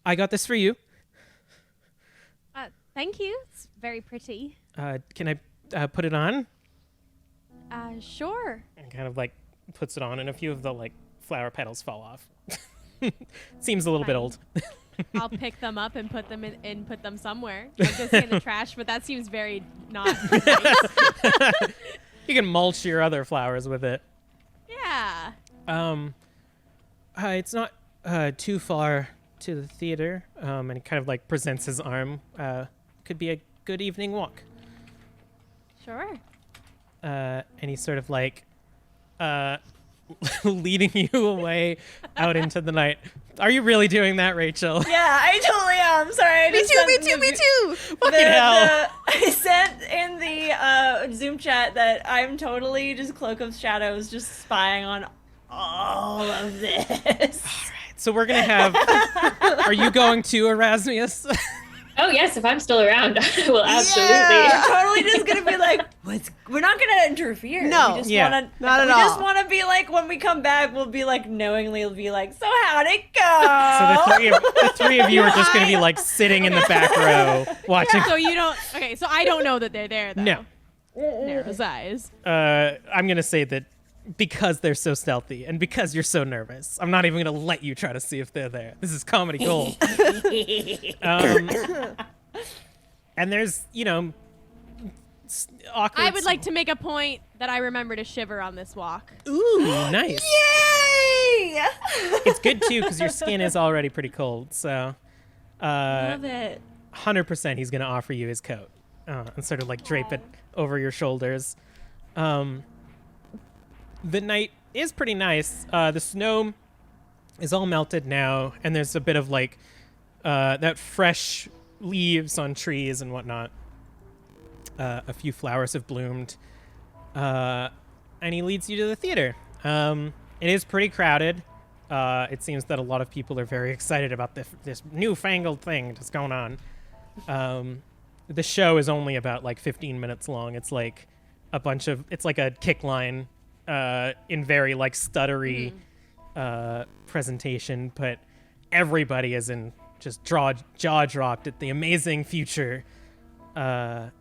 I got this for you. Thank you. It's very pretty. Can I put it on? Sure. And kind of like puts it on, and a few of the like flower petals fall off. Seems a little bit old. I'll pick them up and put them put them somewhere. I'm just in the trash, but that seems very not nice. You can mulch your other flowers with it. Yeah. It's not too far to the theater. And he kind of like presents his arm. Could be a good evening walk. Sure. And he's sort of like leading you away out into the night. Are you really doing that, Rachel? Yeah, I totally am. Sorry. Me too. Fucking hell. I sent in the Zoom chat that I'm totally just Cloak of Shadows, just spying on all of this. So we're going to have... Are you going to Erasmious? Oh yes, if I'm still around, I will absolutely. Yeah, we're totally just gonna be like, we're not gonna interfere. No. we just Yeah. wanna, Not at we all. just want to be like, when we come back, we'll be like, knowingly, we'll be like, so how'd it go? So the three of you are just going to be like sitting in the back row watching. So you don't. Okay. So I don't know that they're there though. No. Narrow's eyes. I'm going to say that because they're so stealthy and because you're so nervous, I'm not even going to let you try to see if they're there. This is comedy gold. And there's, awkward... I would like to make a point that I remember to shiver on this walk. Ooh, nice. Yay! It's good, too, because your skin is already pretty cold, so... Love it. 100% he's going to offer you his coat and sort of, like, drape it over your shoulders. The night is pretty nice. The snow is all melted now, and there's a bit of, like, that fresh leaves on trees and whatnot. A few flowers have bloomed. And he leads you to the theater. It is pretty crowded. It seems that a lot of people are very excited about this newfangled thing that's going on. The show is only about like 15 minutes long. It's like it's like a kick line in very like stuttery presentation, but everybody is in just jaw dropped at the amazing future. And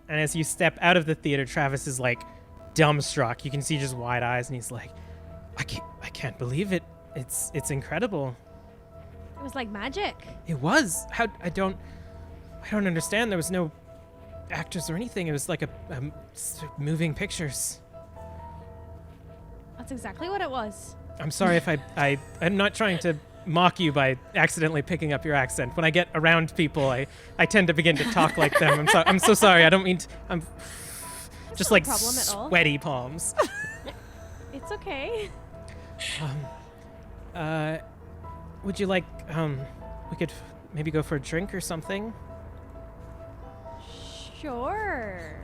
as you step out of the theater, Travis is like dumbstruck. You can see just wide eyes, and he's like, I can't believe it. It's incredible. It was like magic. It was. I don't understand. There was no actors or anything. It was like a moving pictures. That's exactly what it was. I'm sorry if I'm not trying to mock you by accidentally picking up your accent. When I get around people, I tend to begin to talk like them. I'm so sorry. I don't mean to, I'm just no like problem at all. sweaty palms. It's okay. Would you like we could maybe go for a drink or something? Sure.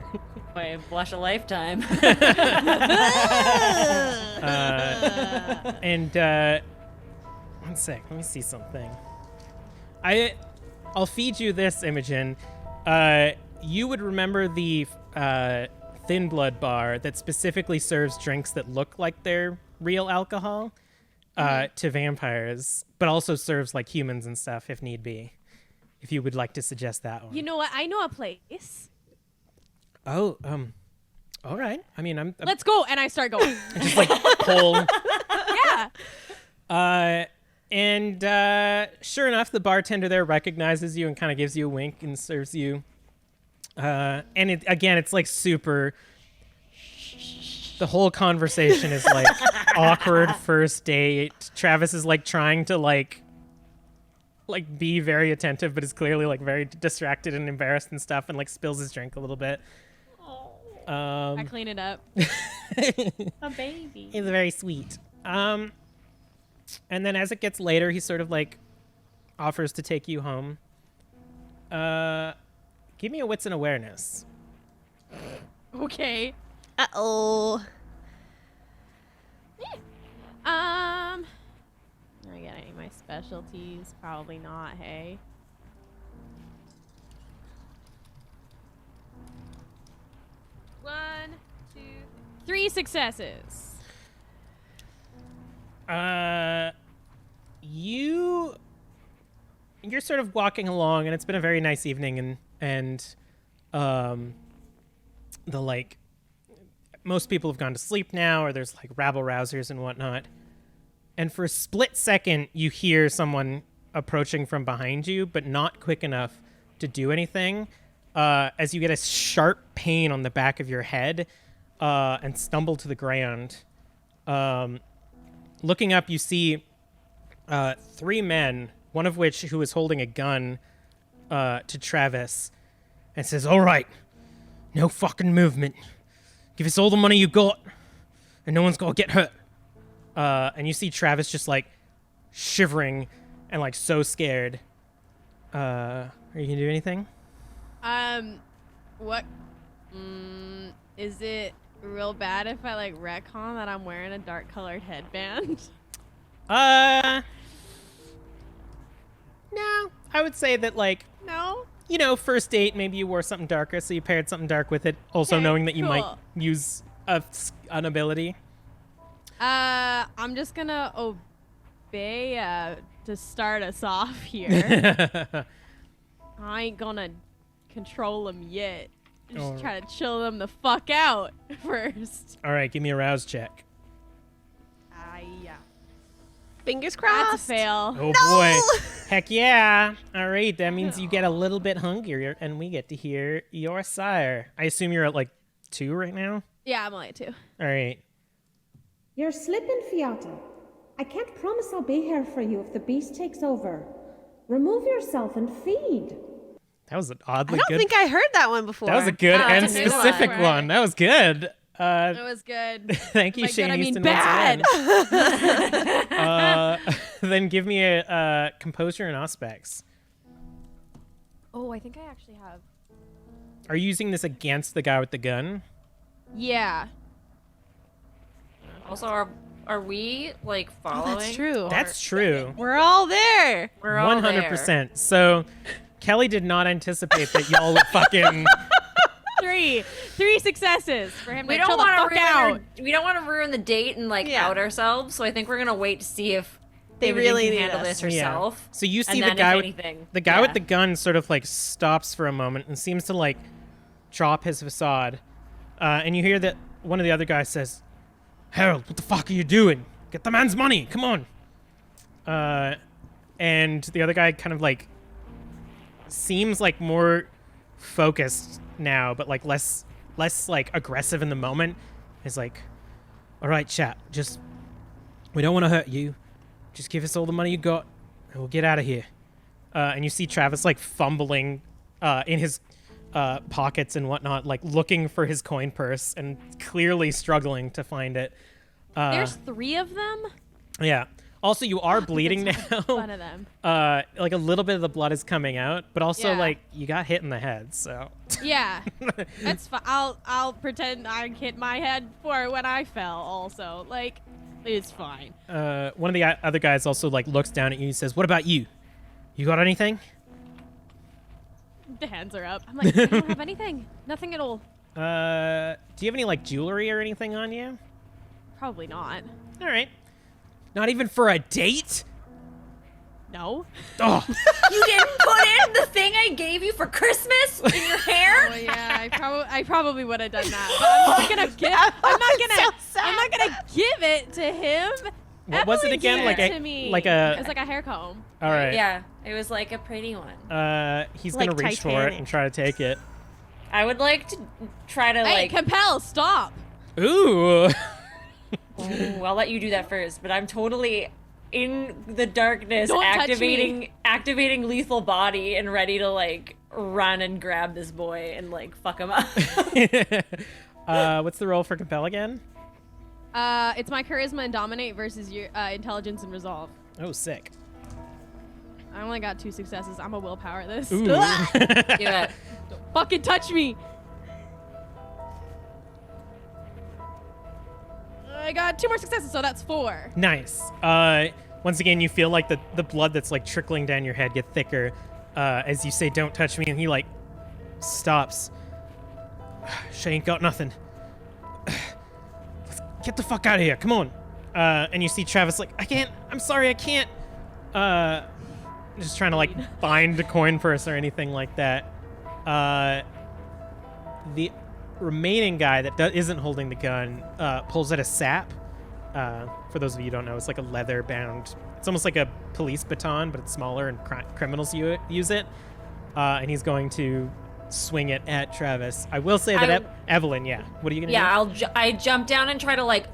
My blush a lifetime. And one sec, let me see something. I'll feed you this, Imogen. You would remember the Thin Blood bar that specifically serves drinks that look like they're real alcohol. to vampires, but also serves like humans and stuff if need be. If you would like to suggest that one. You know what? I know a place. Oh, all right. I mean, I'm Let's go. And I start going. just like pull. Yeah. And sure enough, the bartender there recognizes you and kind of gives you a wink and serves you. And it's like super. The whole conversation is like awkward first date. Travis is like trying to like be very attentive, but is clearly like very distracted and embarrassed and stuff, and like spills his drink a little bit. I clean it up. A baby. It's very sweet. And then as it gets later, he sort of like offers to take you home. Give me a wits and awareness. Okay. Uh-oh. Do I get any of my specialties? Probably not, hey. One, two, 3 successes. You're sort of walking along, and it's been a very nice evening, and the like most people have gone to sleep now, or there's like rabble rousers and whatnot. And for a split second, you hear someone approaching from behind you, but not quick enough to do anything. As you get a sharp pain on the back of your head and stumble to the ground. Looking up, you see 3 men, one of which who is holding a gun to Travis, and says, "All right, no fucking movement. Give us all the money you got, and no one's gonna get hurt." And you see Travis just like shivering and like so scared. Are you gonna do anything? What? Is it real bad if I like retcon that I'm wearing a dark colored headband? No. I would say that like, No. you know, first date, maybe you wore something darker, so you paired something dark with it. Also Okay, knowing that you might cool. use an ability. I'm just gonna obey to start us off here. I ain't gonna control them yet. Just Oh. try to chill them the fuck out first. All right, give me a rouse check. Yeah. Fingers That's a crossed. fail. Oh boy. Heck yeah. All right, that means you get a little bit hungrier and we get to hear your sire. I assume you're at like 2 right now? Yeah, I'm only at 2. All right. You're slipping, Fiata. I can't promise I'll be here for you if the beast takes over. Remove yourself and feed. That was an I oddly don't good. think I heard that one before. That was a good and that's a good specific one. one. That was good. It was good. Thank you, By good, Shane I mean Easton. bad. Once again. Then give me a composure and aspects. Oh, I think I actually have. Are you using this against the guy with the gun? Yeah. Also, are we like following? That's true. That's true. We're all there. We're all 100%. So Kelly did not anticipate that y'all would fucking. 3 successes for him We to don't chill the want fuck to out. we don't want to ruin the date and like Yeah. out ourselves. So I think we're gonna wait to see if They Imogen really can need handle us. this herself. Yeah. So you see And the then guy if with anything, the guy yeah. with the gun sort of like stops for a moment and seems to like drop his facade, and you hear that one of the other guys says, "Harold, what the fuck are you doing? Get the man's money! Come on!" And the other guy kind of like seems like more focused now, but like less like aggressive in the moment. He's like, "All right, chat, just we don't want to hurt you. Just give us all the money you got, and we'll get out of here." And you see Travis like fumbling in his pockets and whatnot, like looking for his coin purse and clearly struggling to find it. There's 3 of them. Yeah. Also, you are bleeding One now. of them. Like a little bit of the blood is coming out, but also Yeah. like you got hit in the head, so. Yeah, that's fine. I'll pretend I hit my head for when I fell. Also, like, it's fine. One of the other guys also like looks down at you and says, "What about you? You got anything?" The hands are up. I'm like, I don't have anything. Nothing at all. Do you have any like jewelry or anything on you? Probably not. All right. Not even for a date? No. Oh, You didn't put in the thing I gave you for Christmas in your hair? Oh yeah, I probably would have done that. But I'm not gonna give. I'm not gonna give it to him. what was it Evelyn again? gave Like it to a me. like a. It's like a hair comb. All right. Yeah, it was like a pretty one. He's Like gonna reach for it Titanic. and try to take it. I would like to try to Hey, compel, stop. Ooh. Ooh, I'll let you do that first, but I'm totally in the darkness Don't touch activating lethal body and ready to like run and grab this boy and like fuck him up. What's the roll for compel again? It's my charisma and dominate versus your intelligence and resolve. Oh, sick. I only got 2 successes. I'm a willpower this. Ooh. Do it. Don't fucking touch me. I got 2 more successes, so that's 4. Nice. Once again, you feel like the blood that's like trickling down your head get thicker as you say, "Don't touch me," and he like stops. She ain't got nothing. Let's get the fuck out of here. Come on. And you see Travis like, "I can't. I'm sorry, I can't." Just trying to like find a coin purse or anything like that. The remaining guy that isn't holding the gun pulls out a sap. For those of you who don't know, it's like a leather-bound. It's almost like a police baton, but it's smaller, and criminals use it. And he's going to swing it at Travis. I will say that Evelyn, yeah. What are you gonna do? Yeah, I jump down and try to like.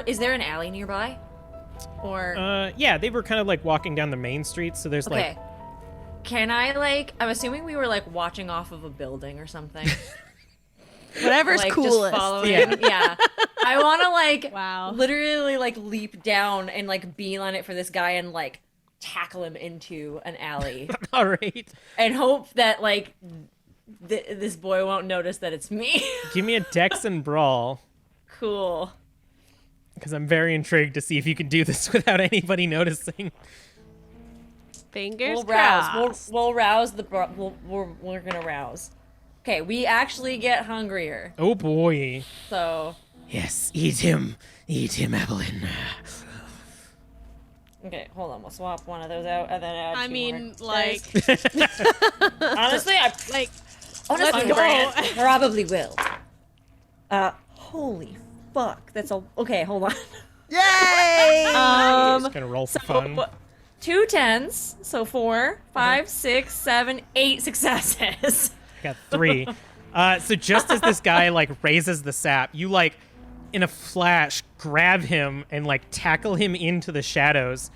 Is there an alley nearby? Or Yeah, they were kind of like walking down the main street, so there's okay. Can I like? I'm assuming we were like watching off of a building or something. Whatever's like, coolest. Just following. Yeah. Yeah. I want to like Wow. literally like leap down and like beeline it for this guy and like tackle him into an alley like, all right. and hope that like this boy won't notice that it's me. Give me a dex and brawl, Cool. because I'm very intrigued to see if you can do this without anybody noticing. Fingers We'll rouse. crossed. We'll rouse the. We're gonna rouse. Okay, we actually get hungrier. Oh boy. So Yes, eat him, Evelyn. okay, hold on. We'll swap one of those out and then add. I 2 mean, more. like, honestly, like, honestly, let's go. Brand, probably will. Holy fuck, that's a. Okay, hold on. Yay! Just gonna roll for fun. 2 10s, so 4, 5, 6, 7, 8 successes. Got 3. So just as this guy like raises the sap, you like in a flash grab him and like tackle him into the shadows.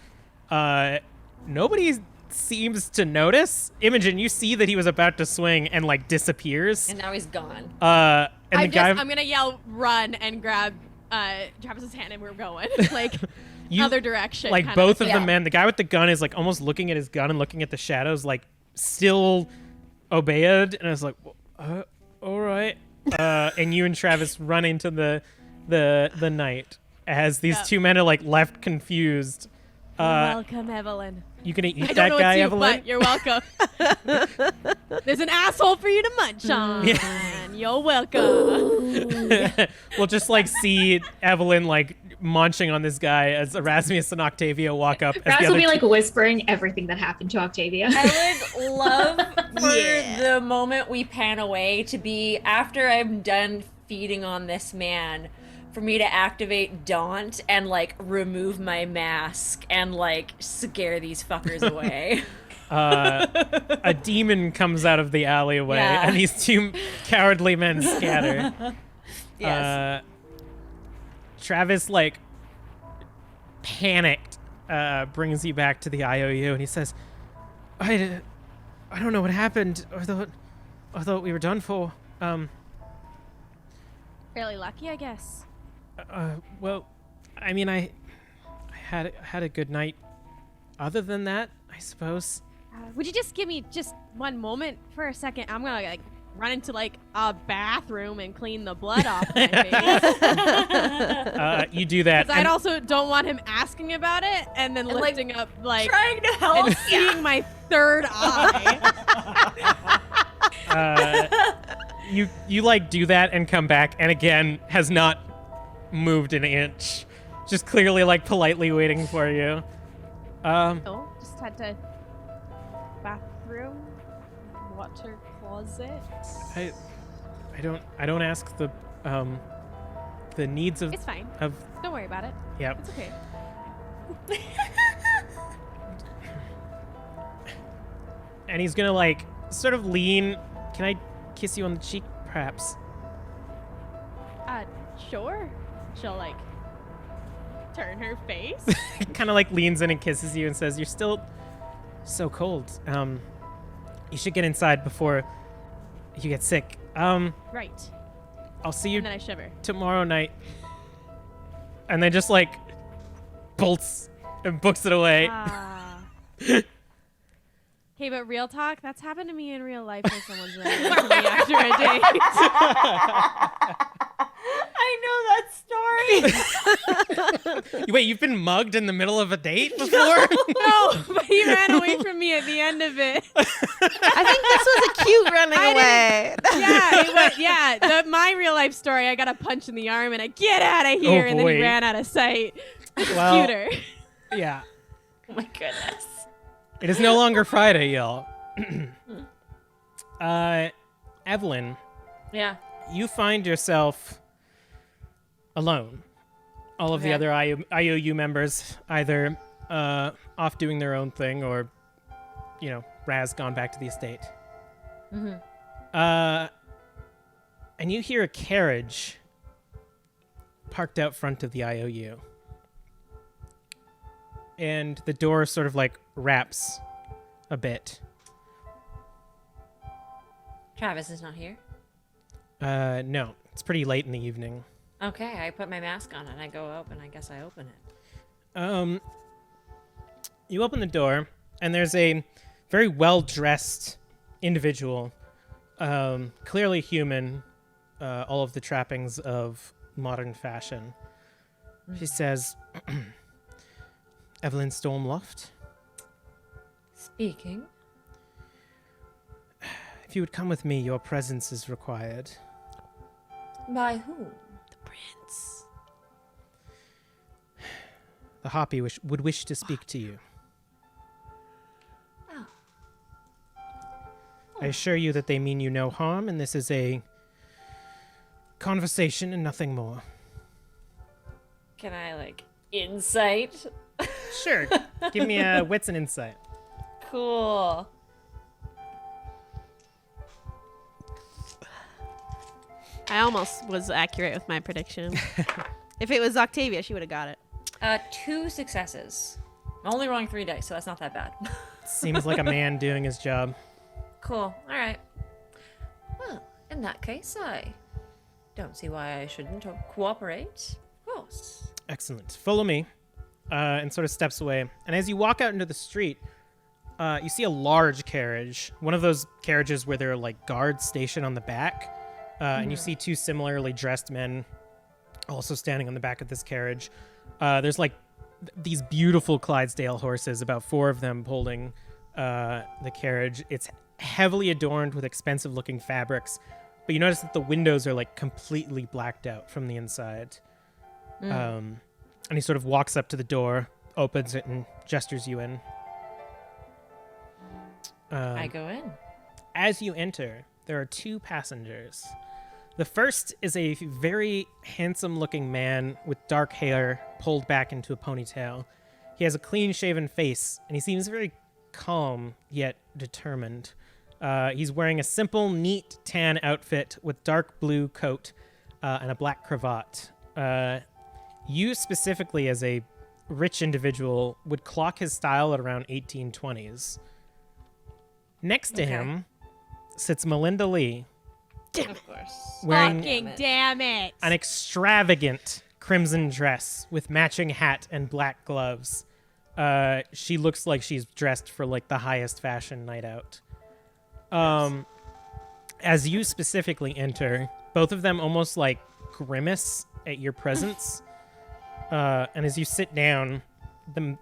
Nobody seems to notice. Imogen, you see that he was about to swing and like disappears. And now he's gone. And the guy I'm gonna yell run and grab Travis's hand and we're going like you, other direction. like kind both of Yeah. the men, the guy with the gun is like almost looking at his gun and looking at the shadows, like still obeyed, and I was like, all right. And you and Travis run into the night as these Yep. 2 men are like left confused. welcome, Evelyn. You gonna eat I that don't know guy, what to, Evelyn? but you're welcome. There's an asshole for you to munch on. You're welcome. We'll just like see Evelyn like munching on this guy as Erasmious and Octavia walk up. As Raz the will other be like whispering everything that happened to Octavia. I would love for the moment we pan away to be after I'm done feeding on this man, for me to activate Daunt and like remove my mask and like scare these fuckers away. a demon comes out of the alleyway, Yeah. and these 2 cowardly men scatter. Yes. Travis, like, panicked, brings you back to the IOU, and he says, I don't know what happened. I thought we were done for. Fairly lucky, I guess. Well, I mean, I had a good night. Other than that, I suppose. Would you just give me just one moment for a second? I'm gonna like run into like a bathroom and clean the blood off my face. You do that. 'Cause I and- also don't want him asking about it and then And, like, lifting up like Trying to help. and seeing my third eye. you like do that and come back, and again has not moved an inch. just clearly like politely waiting for you. Oh, just had to bathroom, water closet. I don't ask the needs of It's fine. of Don't worry about it. Yep. It's okay. And he's gonna like sort of lean. Can I kiss you on the cheek, perhaps? Sure. She'll like turn her face. Kind of like leans in and kisses you and says, "You're still so cold. You should get inside before you get sick. Right. I'll see you And then I shiver. tomorrow night." And then just like bolts and books it away. Hey, but real talk, that's happened to me in real life where someone's running into me after a date. I know that story. Wait, you've been mugged in the middle of a date before? No, but he ran away from me at the end of it. I think this was a cute running away. Yeah, it was, yeah. My real life story, I got a punch in the arm and I get out of here, and then he boy. ran out of sight. This is Well, cuter. Yeah. Oh my goodness. It is no longer Friday, y'all. Evelyn, Yeah. you find yourself alone. All of the Okay. other IOU members either off doing their own thing or, Raz gone back to the estate. Mm-hmm. And you hear a carriage parked out front of the IOU. And the door sort of like wraps a bit. Travis is not here. No, it's pretty late in the evening. Okay, I put my mask on and I go up and I guess I open it. You open the door, and there's a very well-dressed individual, clearly human, all of the trappings of modern fashion. She says, "Evelyn Stormloft, Speaking. if you would come with me, your presence is required." By whom? Prince. The Harpy would wish to speak to you. Oh. I assure you that they mean you no harm, and this is a conversation and nothing more. Can I, insight? Sure. Give me a wits and insight. Cool. I almost was accurate with my prediction. If it was Octavia, she would have got it. 2 successes. I'm only rolling 3 dice, so that's not that bad. Seems like a man doing his job. Cool. All right. Well, in that case, I don't see why I shouldn't cooperate. Of course. Excellent. Follow me. And sort of steps away. And as you walk out into the street, you see a large carriage. One of those carriages where there are guards stationed on the back. And you see 2 similarly dressed men also standing on the back of this carriage. There's these beautiful Clydesdale horses, about 4 of them holding the carriage. It's heavily adorned with expensive looking fabrics, but you notice that the windows are completely blacked out from the inside. And he sort of walks up to the door, opens it, and gestures you in. I go in. As you enter, there are 2 passengers. The first is a very handsome-looking man with dark hair pulled back into a ponytail. He has a clean-shaven face, and he seems very calm, yet determined. He's wearing a simple, neat tan outfit with dark blue coat and a black cravat. You specifically, as a rich individual, would clock his style at around 1820s. Next to him sits Melinda Lee, Of course. wearing Fucking damn it. an extravagant crimson dress with matching hat and black gloves. She looks like she's dressed for the highest fashion night out. As you specifically enter, both of them almost grimace at your presence. And as you sit down, the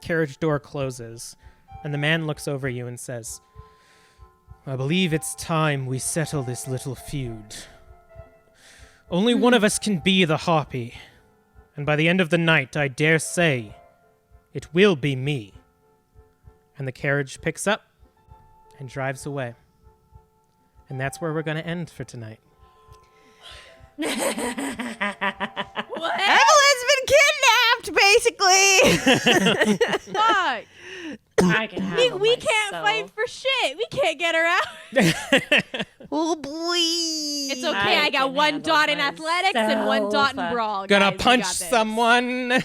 carriage door closes, and the man looks over you and says, "I believe it's time we settle this little feud. Only one of us can be the Harpy. And by the end of the night, I dare say, it will be me. And the carriage picks up and drives away. And that's where we're going to end for tonight. Evelyn's been kidnapped, basically. Fuck. I can handle We can't myself. fight for shit. We can't get her out. Oh boy. It's okay. I got can 1 handle dot in athletics and 1 dot in myself. brawl. Gonna guys. We punch got this. someone. All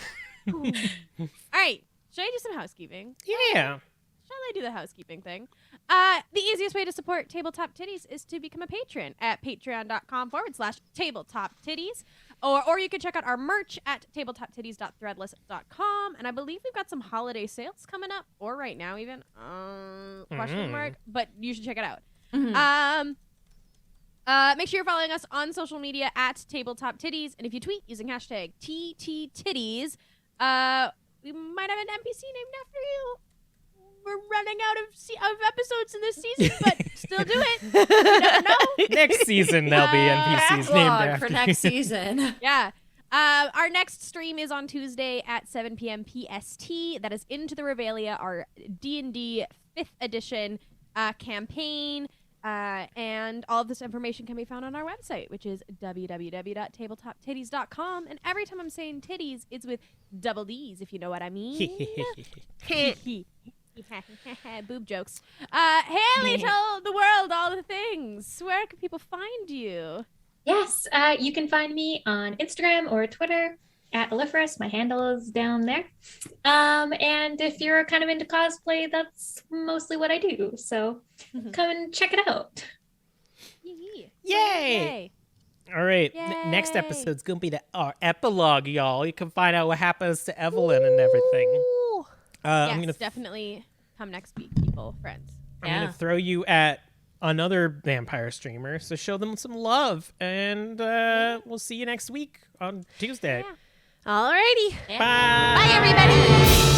right. Should I do some housekeeping? Yeah. Shall I do the housekeeping thing? The easiest way to support Tabletop Tiddies is to become a patron at patreon.com/tabletop tiddies. Or you can check out our merch at tabletoptiddies.threadless.com. And I believe we've got some holiday sales coming up, or right now even. Question mark. But you should check it out. Make sure you're following us on social media at Tabletop Tiddies. And if you tweet using hashtag TTTiddies, we might have an NPC named after you. We're running out of episodes in this season, but still do it. You never know. Next season, there'll be NPCs named Backlog after for next season. Yeah. Our next stream is on Tuesday at 7 p.m. PST. That is Into the Revelia, our D&D 5th edition campaign. And all of this information can be found on our website, which is www.tabletoptiddies.com. And every time I'm saying titties, it's with double D's, if you know what I mean. Boob jokes. Halie, tell the world all the things. Where can people find you? Yes, you can find me on Instagram or Twitter at Aliferous. My handle is down there. And if you're kind of into cosplay, that's mostly what I do. So come and check it out. Yay! All right. Next Yay. episode's going to be our epilogue, y'all. You can find out what happens to Evelyn and everything. I'm Yes, gonna definitely come next week, people, friends. I'm gonna throw you at another vampire streamer, so show them some love, and we'll see you next week on Tuesday. Alrighty. Bye. Bye, everybody.